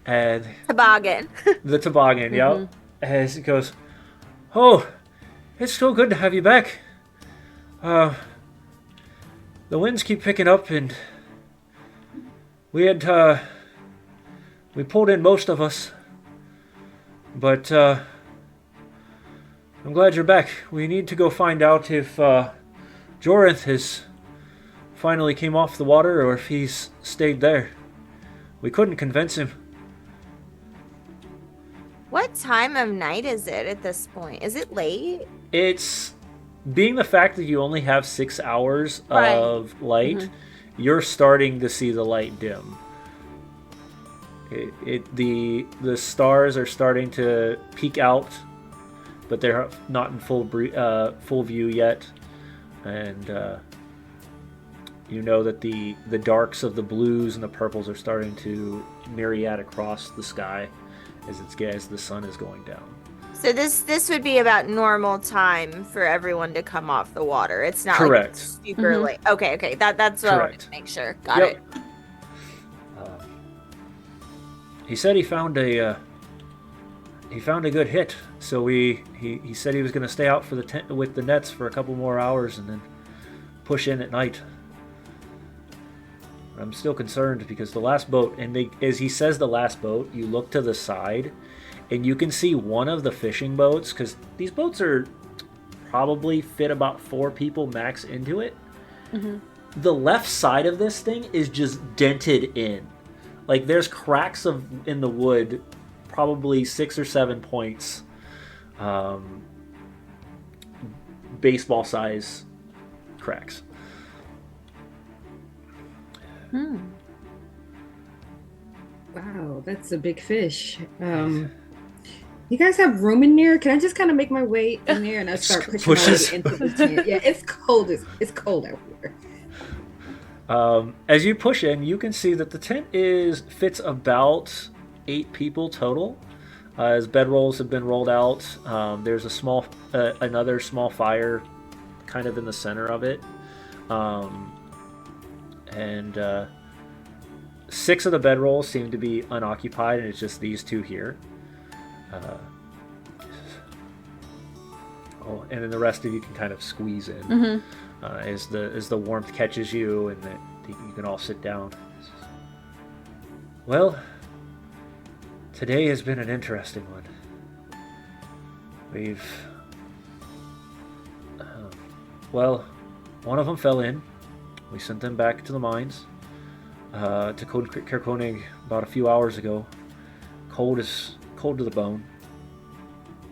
and Toboggan. the toboggan. Yep. As it goes, oh, it's so good to have you back. The winds keep picking up, and we pulled in most of us, but I'm glad you're back. We need to go find out if Jorinth has finally came off the water or if he's stayed there. We couldn't convince him. What time of night is it at this point? Is it late? It's being the fact that you only have 6 hours Right. of light, you're starting to see the light dim. The stars are starting to peek out, but they're not in full view yet, and you know that the darks of the blues and the purples are starting to myriad across the sky as the sun is going down. So this would be about normal time for everyone to come off the water. It's not Correct. like it's super late. Okay. That's what I wanted Correct. to make sure. Got Yep. it. He said he found a good hit, so he said he was going to stay out for the tent with the nets for a couple more hours and then push in at night. I'm still concerned because the last boat, and as he says the last boat, you look to the side and you can see one of the fishing boats, because these boats are probably fit about 4 people max into it. The left side of this thing is just dented in. Like there's cracks in the wood, probably 6 or 7 points, baseball size cracks. Wow, that's a big fish. You guys have room in there? Can I just kind of make my way in there and I start pushing my way Pushes. into the tent? Yeah, it's cold. It's cold out here. As you push in, you can see that the tent fits about 8 people total. As bedrolls have been rolled out, there's another small fire, kind of in the center of it, and 6 of the bedrolls seem to be unoccupied, and it's just these 2 here. And then the rest of you can kind of squeeze in. Mm-hmm. As the warmth catches you, and that you can all sit down. Well, today has been an interesting one. One of them fell in. We sent them back to the mines, to Kirkonig about a few hours ago. Cold to the bone.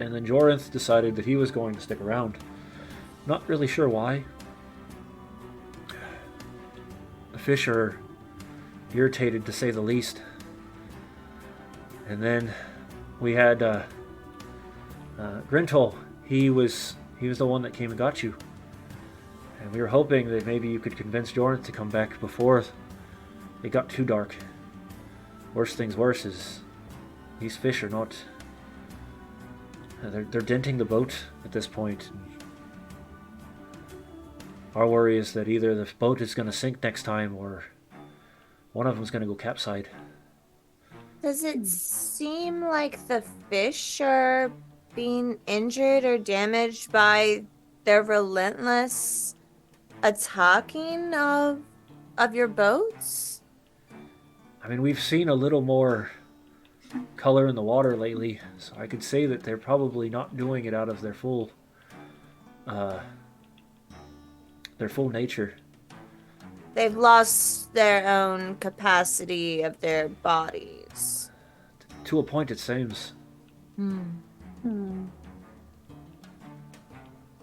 And then Jorinth decided that he was going to stick around. Not really sure why. The fish are irritated, to say the least. And then we had Grintol. He was the one that came and got you. And we were hoping that maybe you could convince Jorinth to come back before it got too dark. Worst things worse is these fish are not. They're denting the boat at this point. Our worry is that either the boat is going to sink next time, or one of them's going to go capsize. Does it seem like the fish are being injured or damaged by their relentless attacking of your boats? I mean, we've seen a little more color in the water lately, so I could say that they're probably not doing it out of their full nature. They've lost their own capacity of their bodies. To a point, it seems.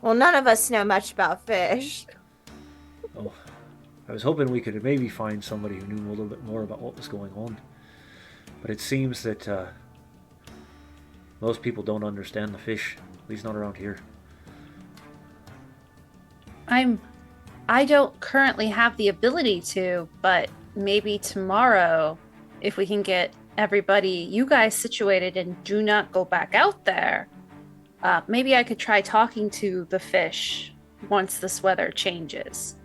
Well, none of us know much about fish. Oh, I was hoping we could maybe find somebody who knew a little bit more about what was going on. But it seems that most people don't understand the fish, at least not around here. I don't currently have the ability to, but maybe tomorrow, if we can get everybody, you guys situated and do not go back out there, maybe I could try talking to the fish once this weather changes.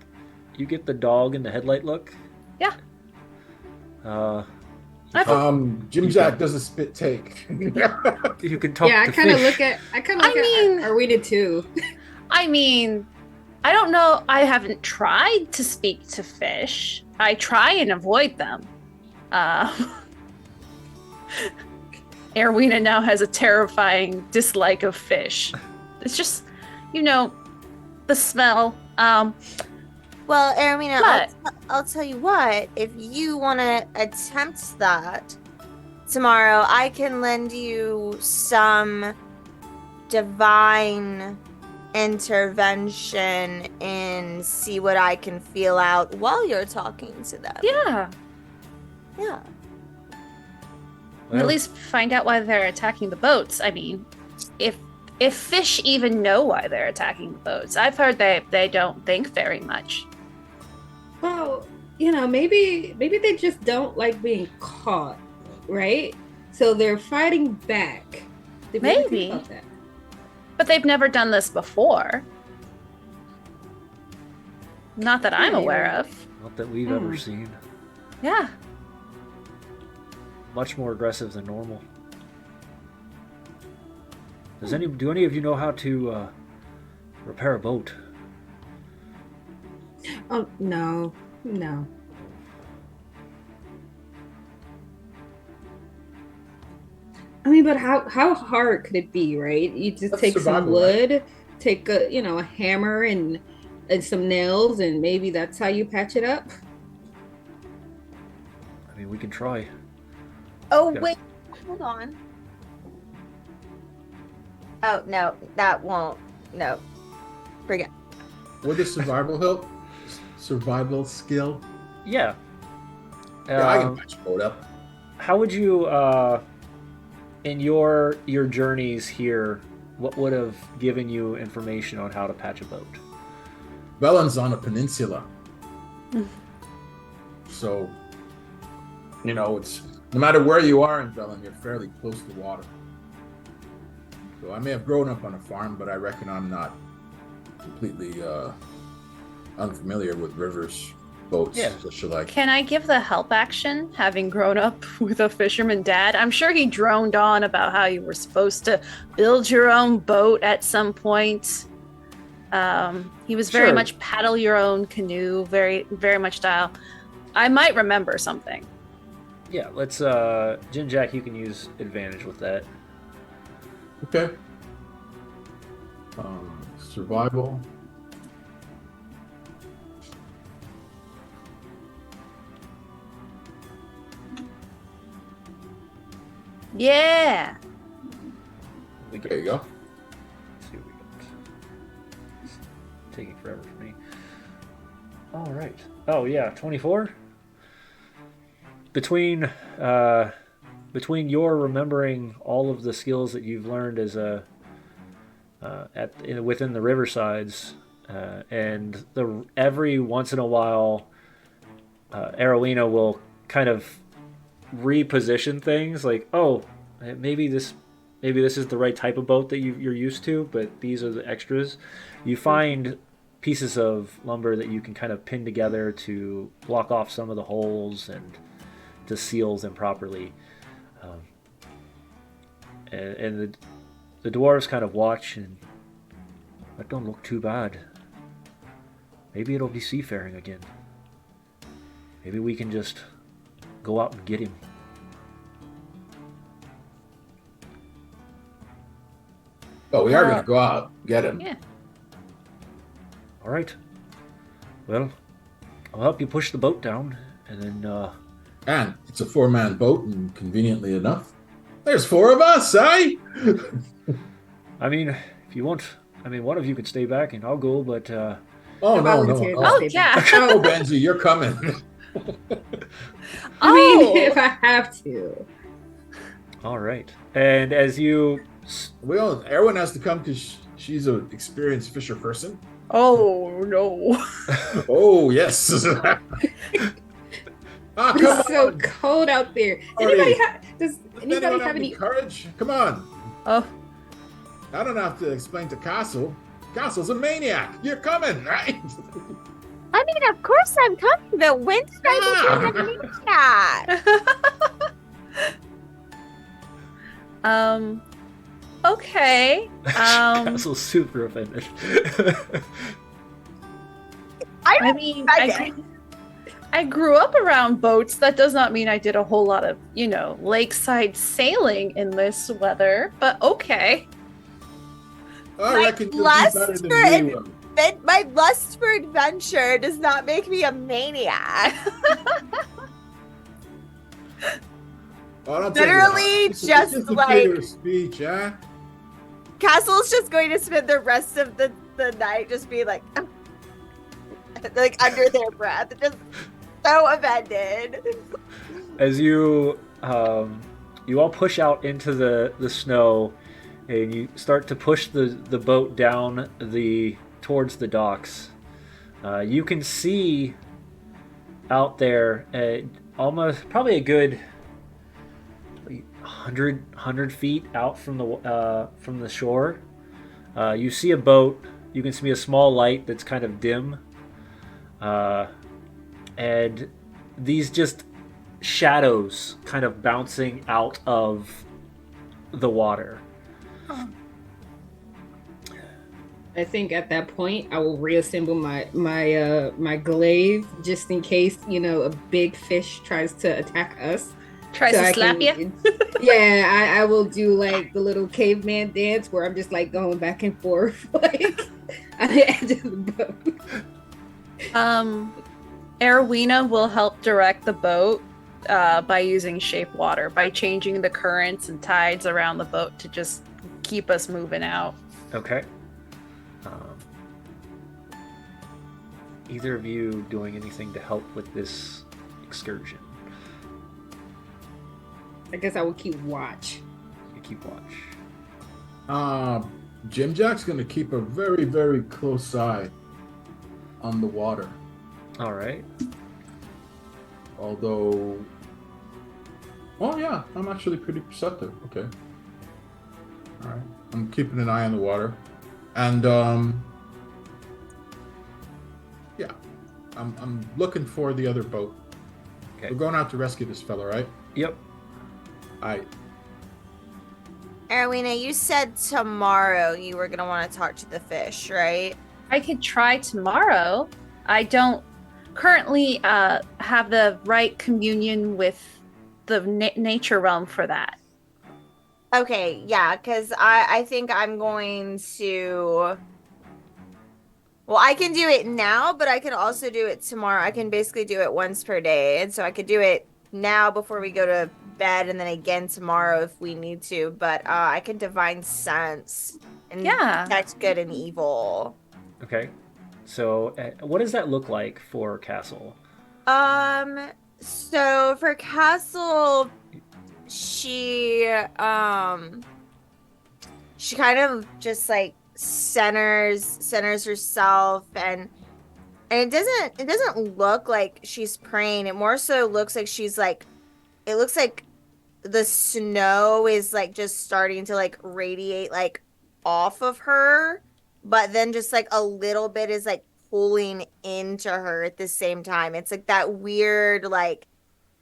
You get the dog in the headlight look? Yeah. Jim Jack does a spit take. You can talk Yeah, to I kind of fish. look at Arwina too. I mean, I don't know. I haven't tried to speak to fish. I try and avoid them. Erwina now has a terrifying dislike of fish. It's just, the smell. Well, Ermina, But- I'll tell you what. If you want to attempt that tomorrow, I can lend you some divine intervention and see what I can feel out while you're talking to them. Yeah. Yeah. At least find out why they're attacking the boats. I mean, if fish even know why they're attacking the boats, I've heard they don't think very much. Well, maybe they just don't like being caught, right? So they're fighting back. Did we ever think Maybe. about that? But they've never done this before. Not that I'm Yeah, aware you're- of. Not that we've ever seen. Yeah. Much more aggressive than normal. Do any of you know how to repair a boat? Oh, no. I mean, but how hard could it be, right? You just That's take some survival, right? wood, take a hammer and some nails, and maybe that's how you patch it up. I mean, we can try. Oh, Yeah. wait. Hold on. Oh, no. That won't. No. Forget. Would the survival help? Survival skill? Yeah. Yeah, I can Um, patch a boat up. How would you in your journeys here, what would have given you information on how to patch a boat? Velen's on a peninsula. So, it's no matter where you are in Velen, you're fairly close to water. So I may have grown up on a farm, but I reckon I'm not completely unfamiliar with rivers, boats, such like. Can I give the help action, having grown up with a fisherman dad? I'm sure he droned on about how you were supposed to build your own boat at some point. He was very Sure. much paddle your own canoe, very, very much style. I might remember something. Yeah, let's Jin Jack, you can use advantage with that. Okay. Survival. Yeah. We There you go. Let's see what we got. It's taking forever for me. All right. Oh yeah, 24. Between your remembering all of the skills that you've learned as a within the riversides, and every once in a while, Arowina will kind of reposition things like, oh, maybe this is the right type of boat that you're used to, but these are the extras. You find pieces of lumber that you can kind of pin together to block off some of the holes and to seal them properly. And the dwarves kind of watch, and that don't look too bad. Maybe it'll be seafaring again. Maybe we can just go out and get him. Oh, we are going to go out, get him. Yeah. All right. Well, I'll help you push the boat down, and then And it's a 4-man boat, and conveniently enough, there's 4 of us, eh? I mean, if you want, one of you could stay back and I'll go, but Oh, I no. volunteered to Oh, stay yeah. back. Oh, Benji, you're coming. I mean, Oh. if I have to. all right. And as you Erwin has to come because she's an experienced fisher person. Oh no. Oh, yes. Ah, come It's so on. cold out there. Already. Does Does anybody anyone have any? courage? Come on. Oh. I don't have to explain to Castle. Castle's a maniac. You're coming, right? I mean, of course I'm coming, but when did I become a maniac? Okay. Castle's super offended. I mean, I grew up around boats. That does not mean I did a whole lot of, lakeside sailing in this weather, but okay. I My reckon you'll do lust better than for we will. My lust for adventure does not make me a maniac. Oh, don't take it Literally hard. It's just a like- figure of speech, huh? Castle's just going to spend the rest of the night just being like under their breath, just so offended. As you all push out into the snow, and you start to push the boat down towards the docks, you can see out there almost probably a good 100 feet out from the shore. You see a boat. You can see a small light that's kind of dim, and these just shadows kind of bouncing out of the water. I think at that point I will reassemble my glaive just in case a big fish tries to attack us. Tries So to I slap can- you. Yeah, I will do like the little caveman dance where I'm just like going back and forth like on the edge of the boat. Arowina will help direct the boat by using shape water, by changing the currents and tides around the boat to just keep us moving out. Okay. Either of you doing anything to help with this excursion? I guess I will keep watch. keep watch? Jim Jack's gonna keep a very, very close eye on the water. All right. Although, oh yeah, I'm actually pretty perceptive. Okay. All right, I'm keeping an eye on the water, and yeah, I'm looking for the other boat. Okay. We're going out to rescue this fella, right? Yep. I Erwina, you said tomorrow you were gonna want to talk to the fish, right? I could try tomorrow. I don't currently have the right communion with the nature realm for that. Okay, yeah, because I think I'm going to. Well, I can do it now, but I can also do it tomorrow. I can basically do it once per day. And so I could do it now before we go to bed and then again tomorrow if we need to. But I can divine sense and Yeah. detect good and evil. Okay. So, what does that look like for Castle? So for Castle, she kind of just like centers herself, and it doesn't look like she's praying. It more so looks like she's like, it looks like the snow is like just starting to like radiate like off of her, but then just like a little bit is like pulling into her at the same time. It's like that weird like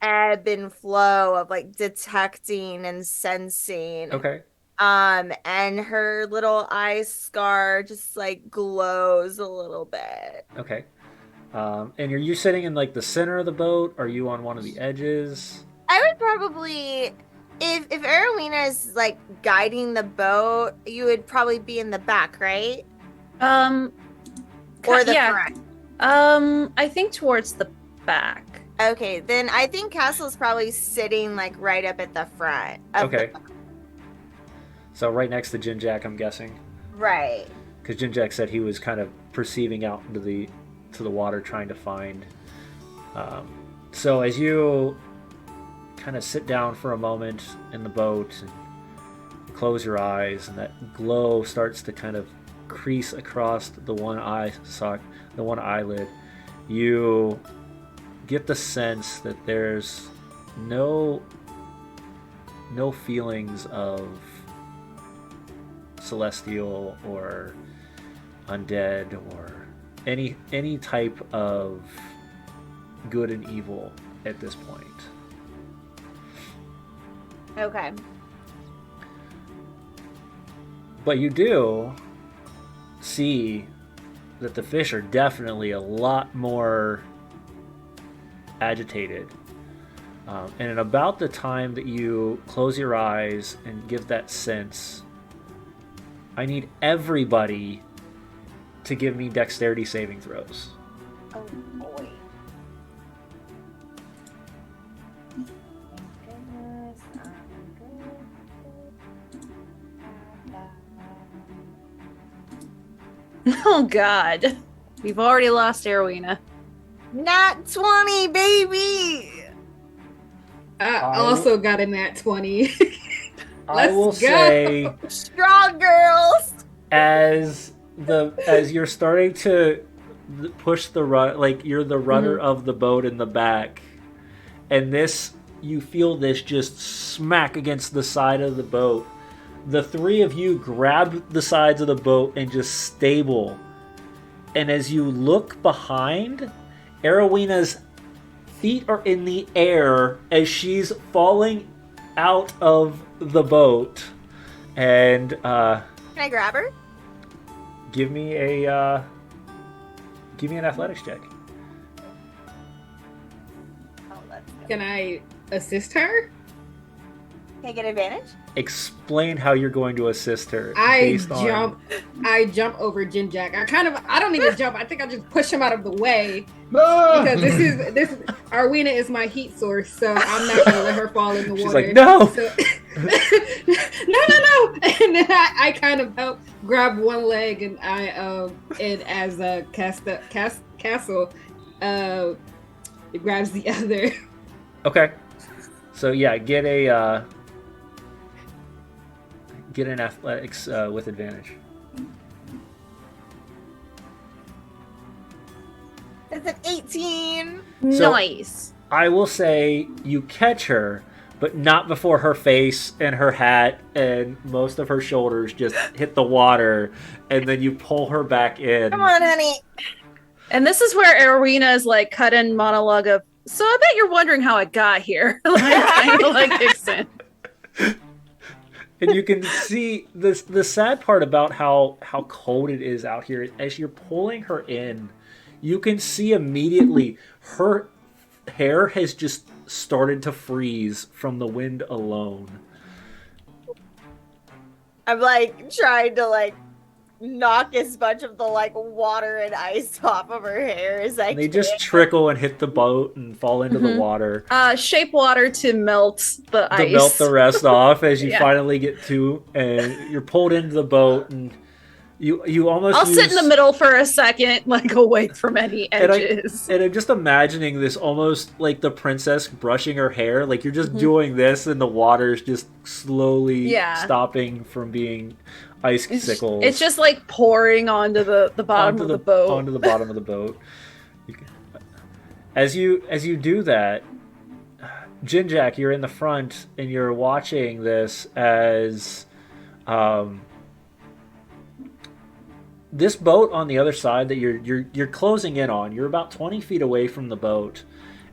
ebb and flow of like detecting and sensing. Okay. And her little eye scar just like glows a little bit. Okay. And are you sitting in like the center of the boat? Are you on one of the edges? I would probably, if Erowina is like guiding the boat, you would probably be in the back, right? Or the front. I think towards the back. Okay, then I think Castle's probably sitting like right up at the front. Of Okay. So right next to Jin Jack, I'm guessing, Right. because Jin Jack said he was kind of perceiving out into the water, trying to find. So as you kind of sit down for a moment in the boat and close your eyes, and that glow starts to kind of crease across the one eyelid, you get the sense that there's no feelings of celestial or undead or any type of good and evil at this point. Okay. But you do see that the fish are definitely a lot more agitated. And at about the time that you close your eyes and give that sense, I need everybody to give me dexterity saving throws. Oh boy. Goodness, Oh God, we've already lost Erowina. Nat 20, baby! I also got a nat 20. I will Let's go. say, Strong girls! as you're starting to push the run, like you're the rudder of the boat in the back, and you feel this just smack against the side of the boat. The three of you grab the sides of the boat and just stable. And as you look behind, Erowina's feet are in the air as she's falling out of the boat. And Can I grab her? give me an athletics check. Oh, let's go. Can I assist her? Can I get advantage? Explain how you're going to assist her. I based on- jump over Jin Jack. I don't even jump. I think I just push him out of the way no. because this Arwina is my heat source, so I'm not gonna let her fall in the She's water. like, no! So, no. And then I kind of help grab one leg, and and as Castle it grabs the other. Okay. So yeah, get a get an athletics with advantage. It's an 18. So- Nice. I will say you catch her, but not before her face and her hat and most of her shoulders just hit the water, and then you pull her back in. Come on, honey. And this is where Arena is like cut in monologue of, so I bet you're wondering how I got here. Like, kind of like Dixon. And you can see this. The sad part about how cold it is out here, as you're pulling her in, you can see immediately her hair has just started to freeze from the wind alone. I'm like trying to like knock as much of the like water and ice off of her hair as I And they can. just trickle and hit the boat and fall into the water. Shape water to melt the To ice. melt the rest off as you Yeah. finally get to, and you're pulled into the boat, and you almost. I'll sit in the use- middle for a second, like away from any And edges. And I'm just imagining this almost like the princess brushing her hair. Like you're just Mhm. doing this, and the water's just slowly Yeah. stopping from being icicles. It's just like pouring onto the bottom onto of the boat. Onto the bottom of the boat. As you do that, Jinjak, you're in the front, and you're watching this as this boat on the other side that you're closing in on. You're about 20 feet away from the boat,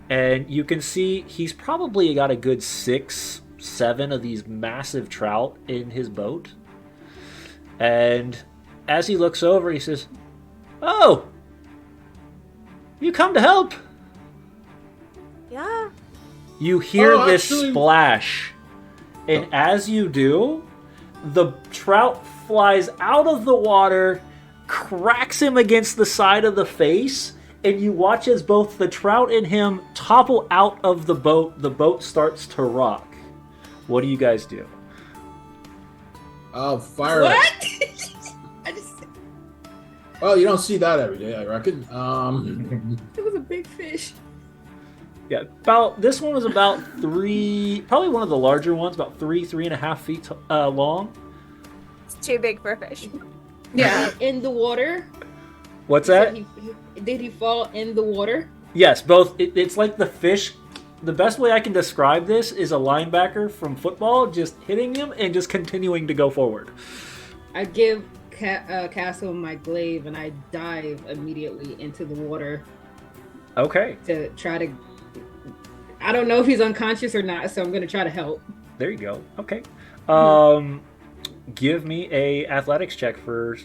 and you can see he's probably got a good 6-7 of these massive trout in his boat. And as he looks over, he says, "Oh, you come to help." Yeah. You hear Oh, this actually- splash, and as you do, the trout flies out of the water, cracks him against the side of the face, and you watch as both the trout and him topple out of the boat. The boat starts to rock. What do you guys do? I'll fire. What? I just Well, you don't see that every day, I reckon. it was a big fish. Yeah, this one was about 3, probably one of the larger ones, about 3.5 feet long. It's too big for a fish. Yeah. In the water. What's You said that? did he fall in the water? Yes, both. It's like the fish. The best way I can describe this is a linebacker from football just hitting him and just continuing to go forward. I give Castle my glaive and I dive immediately into the water Okay, to try to. I don't know if he's unconscious or not, so I'm gonna try to help. there you go. Okay, give me a athletics check for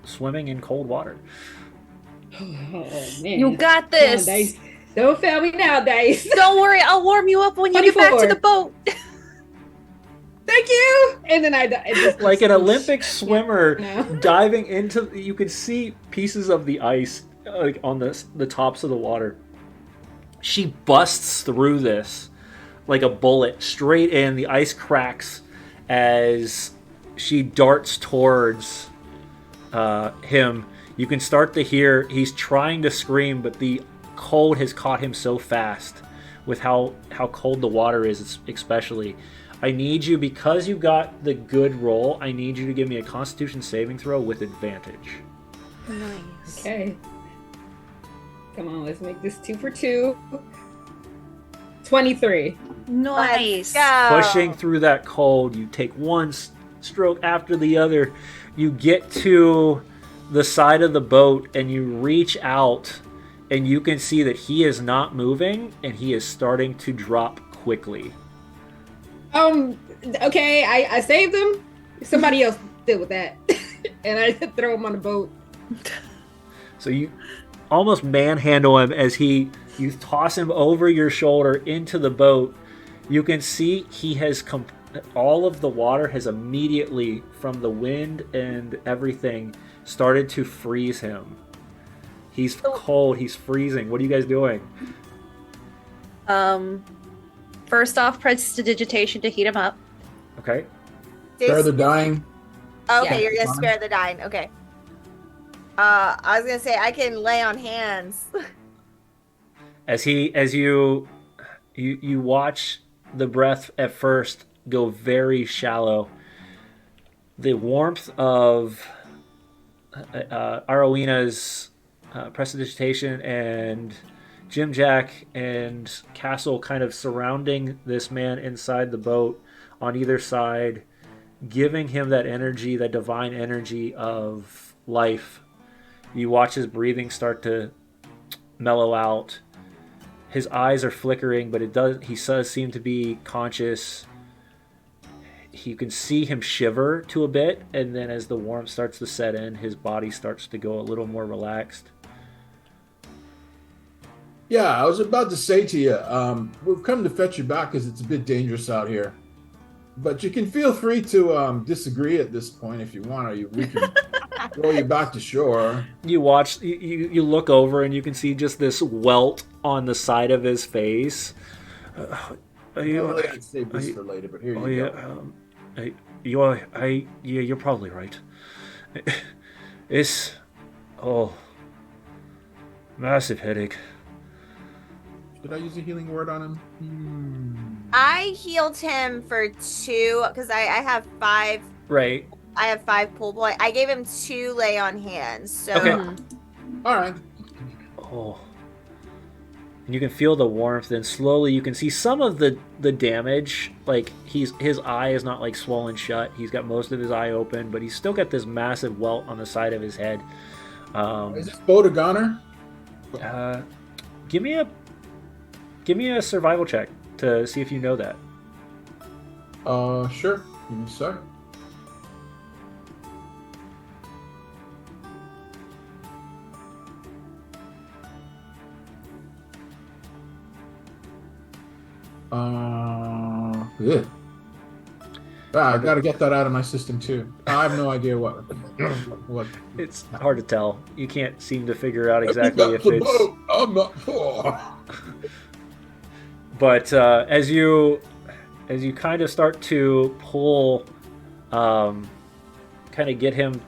swimming in cold water. Oh man, You got Come on, this. Dice. Don't fail me now, Dice. Don't worry, I'll warm you up when you get back to 24. the boat. Thank you. And then I die. Like an Olympic swimmer No. diving into. You can see pieces of the ice like on the tops of the water. She busts through this like a bullet straight in. The ice cracks as she darts towards him. You can start to hear he's trying to scream, but the cold has caught him so fast with how cold the water is, especially. I need you, because you got the good roll, I need you to give me a Constitution saving throw with advantage. Nice. Okay. Come on, let's make this 2 for 2. 23. Nice. Let's go. Pushing through that cold, you take one stroke after the other. You get to the side of the boat and you reach out, and you can see that he is not moving and he is starting to drop quickly. Okay, I saved him. Somebody else deal with that. And I throw him on the boat. So you almost manhandle him as you toss him over your shoulder into the boat. You can see he has all of the water has immediately, from the wind and everything, started to freeze him. He's cold. He's freezing. What are you guys doing? First off, prestidigitation to heat him up. Okay. Spare the dying. Okay, Yeah. you're gonna spare the dying. Okay. I was gonna say I can lay on hands. As you watch the breath at first go very shallow, the warmth of Arowena's prestidigitation and Jim Jack and Castle kind of surrounding this man inside the boat on either side, giving him that energy, that divine energy of life. You watch his breathing start to mellow out. His eyes are flickering, but he does seem to be conscious. You can see him shiver to a bit, and then as the warmth starts to set in, his body starts to go a little more relaxed. Yeah, I was about to say to you, we've come to fetch you back because it's a bit dangerous out here. But you can feel free to disagree at this point if you want, or we can roll you back to shore. You watch, you look over, and you can see just this welt on the side of his face. Normally I'd save this for later, but here you go. You're probably right. It's massive headache. Did I use a healing word on him? I healed him for 2 because I have 5. Right. I have 5 pull boy. I gave him 2 lay on hands. So Okay. All right. Oh. And you can feel the warmth, and slowly you can see some of the damage. Like his eye is not like swollen shut. He's got most of his eye open, but he's still got this massive welt on the side of his head. Is this boat a goner? Give me a survival check to see if you know that. Sure. Give me a sec. Yeah. I gotta get that out of my system too. I have no idea what. It's hard to tell. You can't seem to figure out exactly if it's. Boat. I'm not sure. But as you kind of start to pull, kind of get him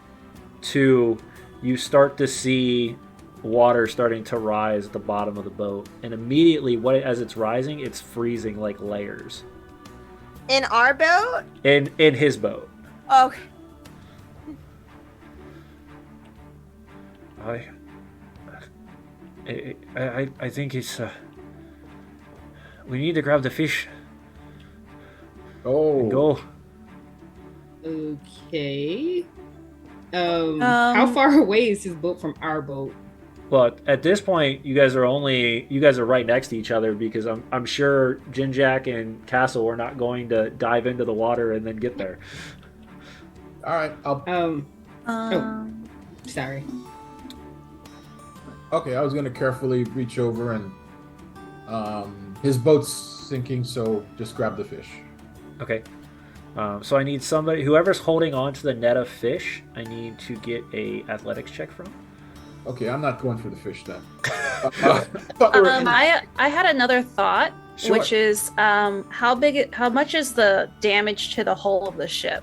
to, you start to see water starting to rise at the bottom of the boat, and immediately, as it's rising, it's freezing like layers. in our boat? In his boat. Okay. I think it's. We need to grab the fish Oh. and go. Okay. How far away is his boat from our boat? Well, at this point, you guys are right next to each other, because I'm sure Jinjak and Castle are not going to dive into the water and then get there. All right. Sorry. Okay, I was gonna carefully reach over and his boat's sinking, so just grab the fish. Okay. So I need somebody, whoever's holding on to the net of fish, I need to get a athletics check from. Okay, I'm not going for the fish then. I had another thought, Sure. which is how much is the damage to the hull of the ship?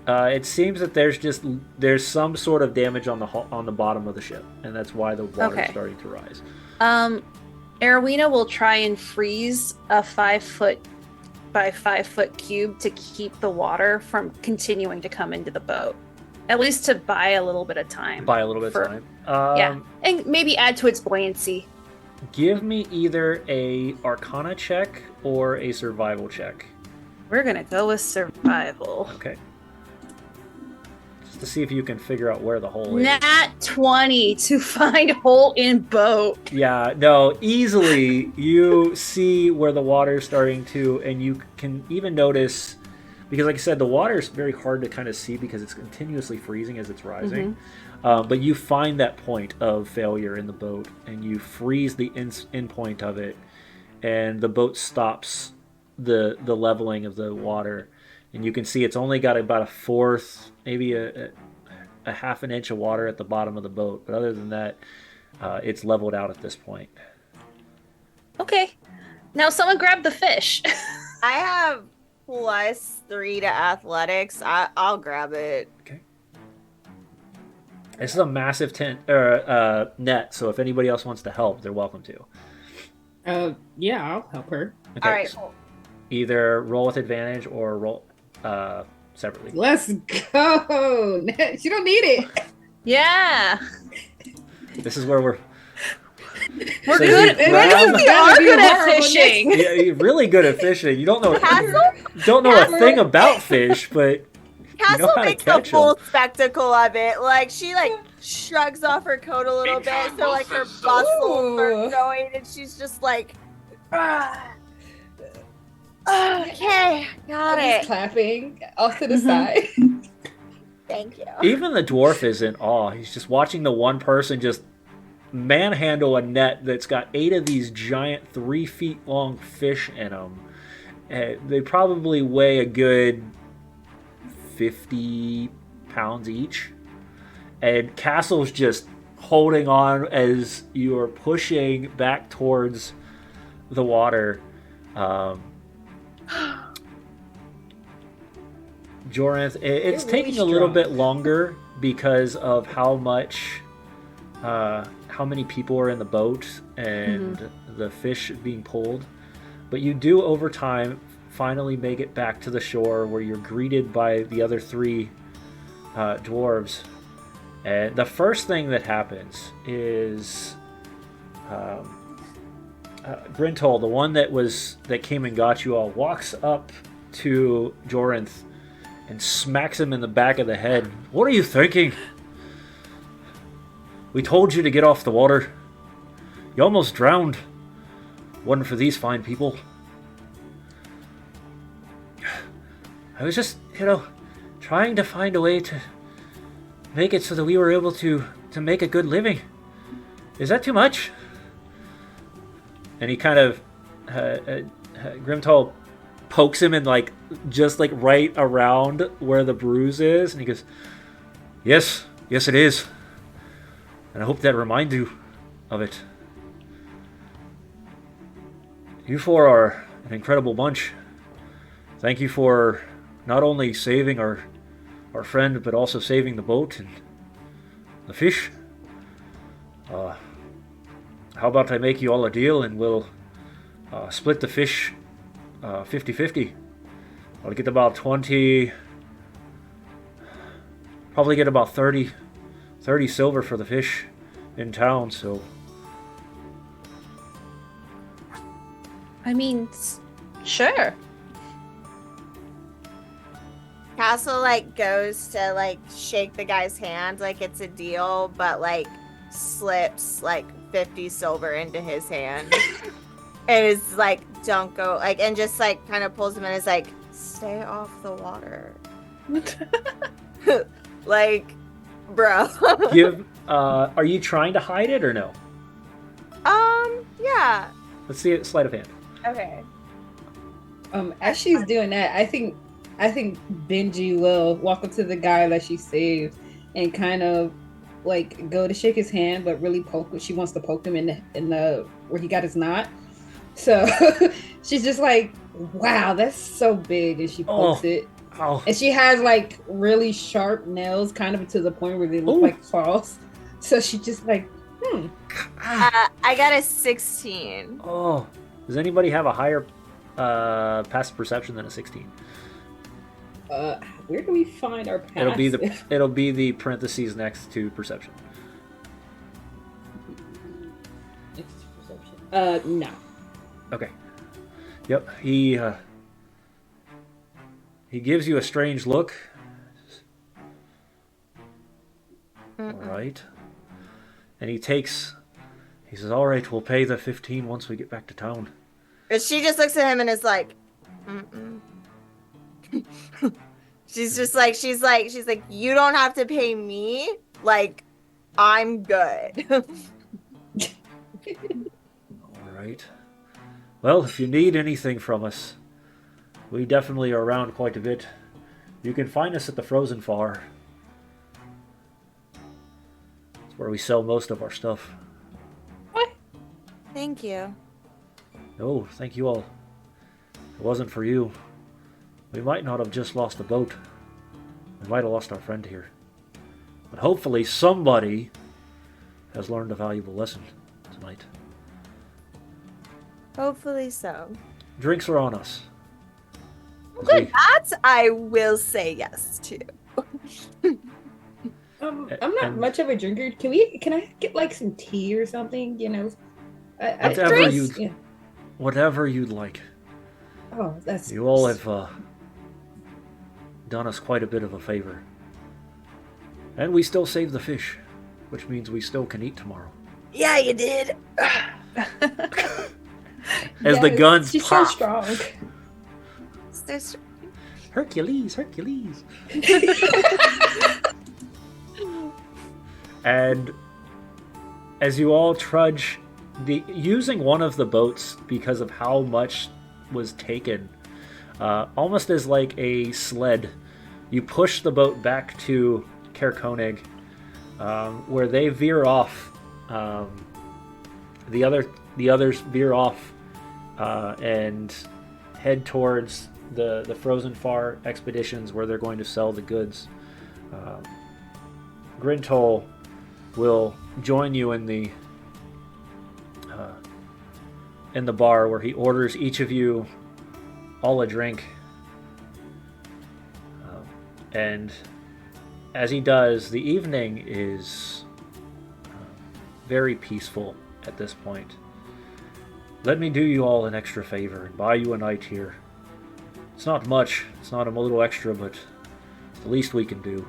It seems that there's some sort of damage on the bottom of the ship, and that's why the water's Okay. starting to rise. Arowena will try and freeze a 5-foot by 5-foot cube to keep the water from continuing to come into the boat. At least to buy a little bit of time. By a little bit of time. Yeah. And maybe add to its buoyancy. Give me either a Arcana check or a survival check. We're going to go with survival. Okay. Just to see if you can figure out where the hole is. Nat 20 to find hole in boat. Yeah, no, easily you see where the water is starting to, and you can even notice, because like I said, the water is very hard to kind of see because it's continuously freezing as it's rising. But you find that point of failure in the boat, and you freeze the end point of it, and the boat stops the leveling of the water, and you can see it's only got about a fourth, maybe a half an inch of water at the bottom of the boat. But other than that, it's leveled out at this point. Okay. Now someone grab the fish. I have +3 to athletics. I'll grab it. Okay. This is a massive net, so if anybody else wants to help, they're welcome to. Yeah, I'll help her. Okay, All right. so either roll with advantage or roll separately. Let's go. She don't need it. Yeah. This is where we're We're So good. you We grab- are good at Horrible. fishing. yeah, you're really good at fishing. You don't know Castle, a thing about fish, but Castle how to makes a catch 'em. full spectacle of it. Like she like shrugs off her coat a little bit, so like her muscles are Ooh. going, and she's just like, "Ah. Okay, got I'm just it. clapping off to the Mhm. side. Thank you." even the dwarf is in awe. He's just watching the one person just manhandle a net that's got 8 of these giant 3 feet long fish in them. They probably weigh a good 50 pounds each. And Castle's just holding on as you are pushing back towards the water. Jorinth, it's They're really taking a little strong. bit longer because of how many people are in the boat and the fish being pulled. But you do, over time, finally make it back to the shore where you're greeted by the other 3 dwarves. And the first thing that happens is Brintol, the one that came and got you all, walks up to Jorinth and smacks him in the back of the head. What are you thinking? We told you to get off the water. You almost drowned. Wasn't for these fine people. I was just, trying to find a way to make it so that we were able to make a good living. Is that too much? And he kind of, Grimtall pokes him in just right around where the bruise is, and he goes, yes it is. And I hope that reminds you of it. You 4 are an incredible bunch. Thank you for not only saving our friend, but also saving the boat and the fish. How about I make you all a deal and we'll split the fish 50-50. I'll get about 20, probably get about 30 silver for the fish in town, so... I mean, sure. Castle goes to shake the guy's hand like it's a deal, but slips 50 silver into his hand. And is don't go and just kind of pulls him in, and is stay off the water. Bro. Are you trying to hide it or no? Yeah. Let's see it, sleight of hand. Okay. As she's doing that, I think Benji will walk up to the guy that she saved and kind of go to shake his hand, but really she wants to poke him in the where he got his knot. So she's just wow, that's so big, and she pokes it. Oh. And she has really sharp nails, kind of to the point where they look Ooh. like claws. So she just I got a 16. Oh. Does anybody have a higher passive perception than a 16? Where do we find our passive? It'll be the parentheses next to perception. No. Okay. Yep. He gives you a strange look. All right. And he says, all right, we'll pay the 15 once we get back to town. And she just looks at him and is mm-mm. She's like, you don't have to pay me. I'm good. All right. Well, if you need anything from us, we definitely are around quite a bit. You can find us at the Frozen Far. It's where we sell most of our stuff. Thank you. No, thank you all. If it wasn't for you, we might not have just lost the boat. We might have lost our friend here. But hopefully somebody has learned a valuable lesson tonight. Hopefully so. Drinks are on us. We- That I will say yes to. I'm not And- much of a drinker. Can I get like some tea or something? You know, Whatever drinks- you'd- Yeah. Whatever you'd like. Oh, that's You all have done us quite a bit of a favor. And we still saved the fish, which means we still can eat tomorrow. Yeah, you did. As the Yes, guns she's pop. so strong. There's- Hercules, Hercules. And as you all trudge, using one of the boats because of how much was taken, almost as like a sled, you push the boat back to Caer Konig, where they veer off. The others veer off and head towards the Frozen Far expeditions where they're going to sell the goods. Grintol will join you in the bar where he orders each of you all a drink. And as he does, the evening is very peaceful at this point. Let me do you all an extra favor and buy you a night here. It's not much, it's not a little extra, but it's the least we can do.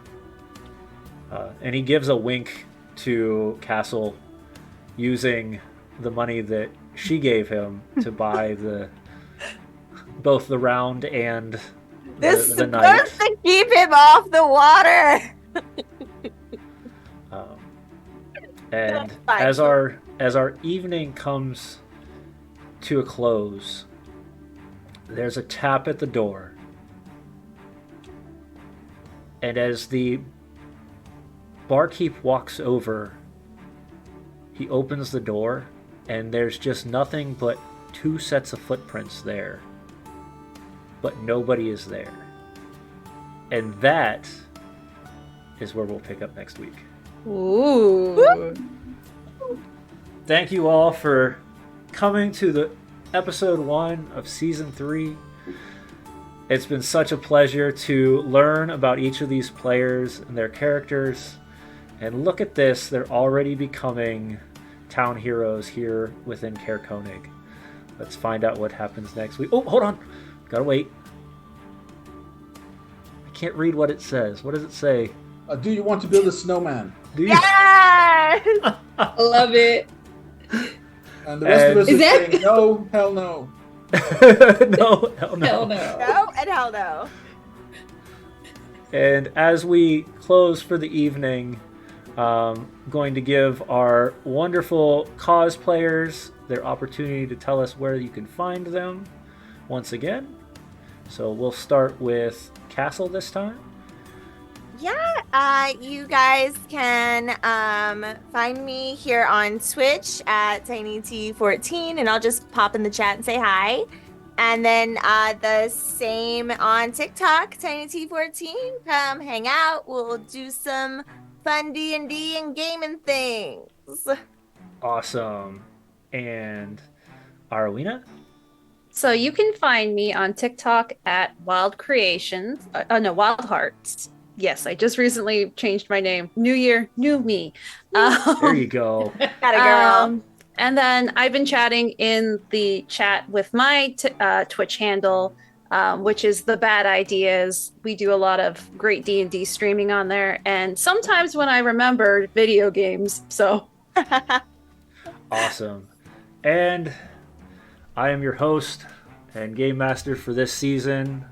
And he gives a wink to Castle, using the money that she gave him to buy both the round and This is the night. supposed to keep him off the water. And Fine. as our evening comes to a close, there's a tap at the door. And as the barkeep walks over, he opens the door, and there's just nothing but 2 sets of footprints there. But nobody is there. And that is where we'll pick up next week. Ooh. Thank you all for coming to the episode 1 of season 3. It's been such a pleasure to learn about each of these players and their characters. And look at this, they're already becoming town heroes here within Caer Konig. Let's find out what happens next week. Oh, hold on. Gotta wait. I can't read what it says. What does it say? Do you want to build a snowman? Do you? Yes! I love it. And the rest of us Is is that- saying no, hell no. No, hell no. Hell no. No and hell no. And as we close for the evening, going to give our wonderful cosplayers their opportunity to tell us where you can find them once again. So we'll start with Castle this time. Yeah, you guys can find me here on Twitch at TinyT14, and I'll just pop in the chat and say hi. And then the same on TikTok, TinyT14. Come hang out. We'll do some fun D&D and gaming things. Awesome. And Arlena? So you can find me on TikTok at Wild Creations. Wild Hearts. Yes, I just recently changed my name. New year, new me. There you go. Got a girl. And then I've been chatting in the chat with my Twitch handle, which is The Bad Ideas. We do a lot of great D&D streaming on there, and sometimes when I remember, video games. So Awesome. And I am your host and game master for this season.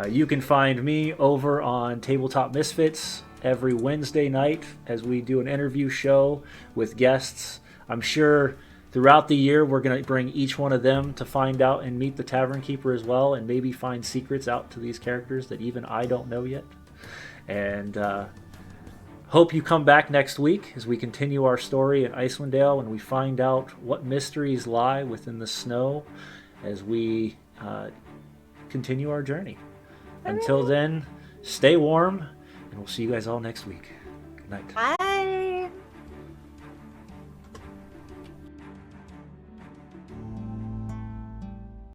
You can find me over on Tabletop Misfits every Wednesday night as we do an interview show with guests. I'm sure throughout the year we're going to bring each one of them to find out and meet the Tavern Keeper as well, and maybe find secrets out to these characters that even I don't know yet. And hope you come back next week as we continue our story in Icewind Dale and we find out what mysteries lie within the snow as we continue our journey. Until then, stay warm, and we'll see you guys all next week. Good night. Bye.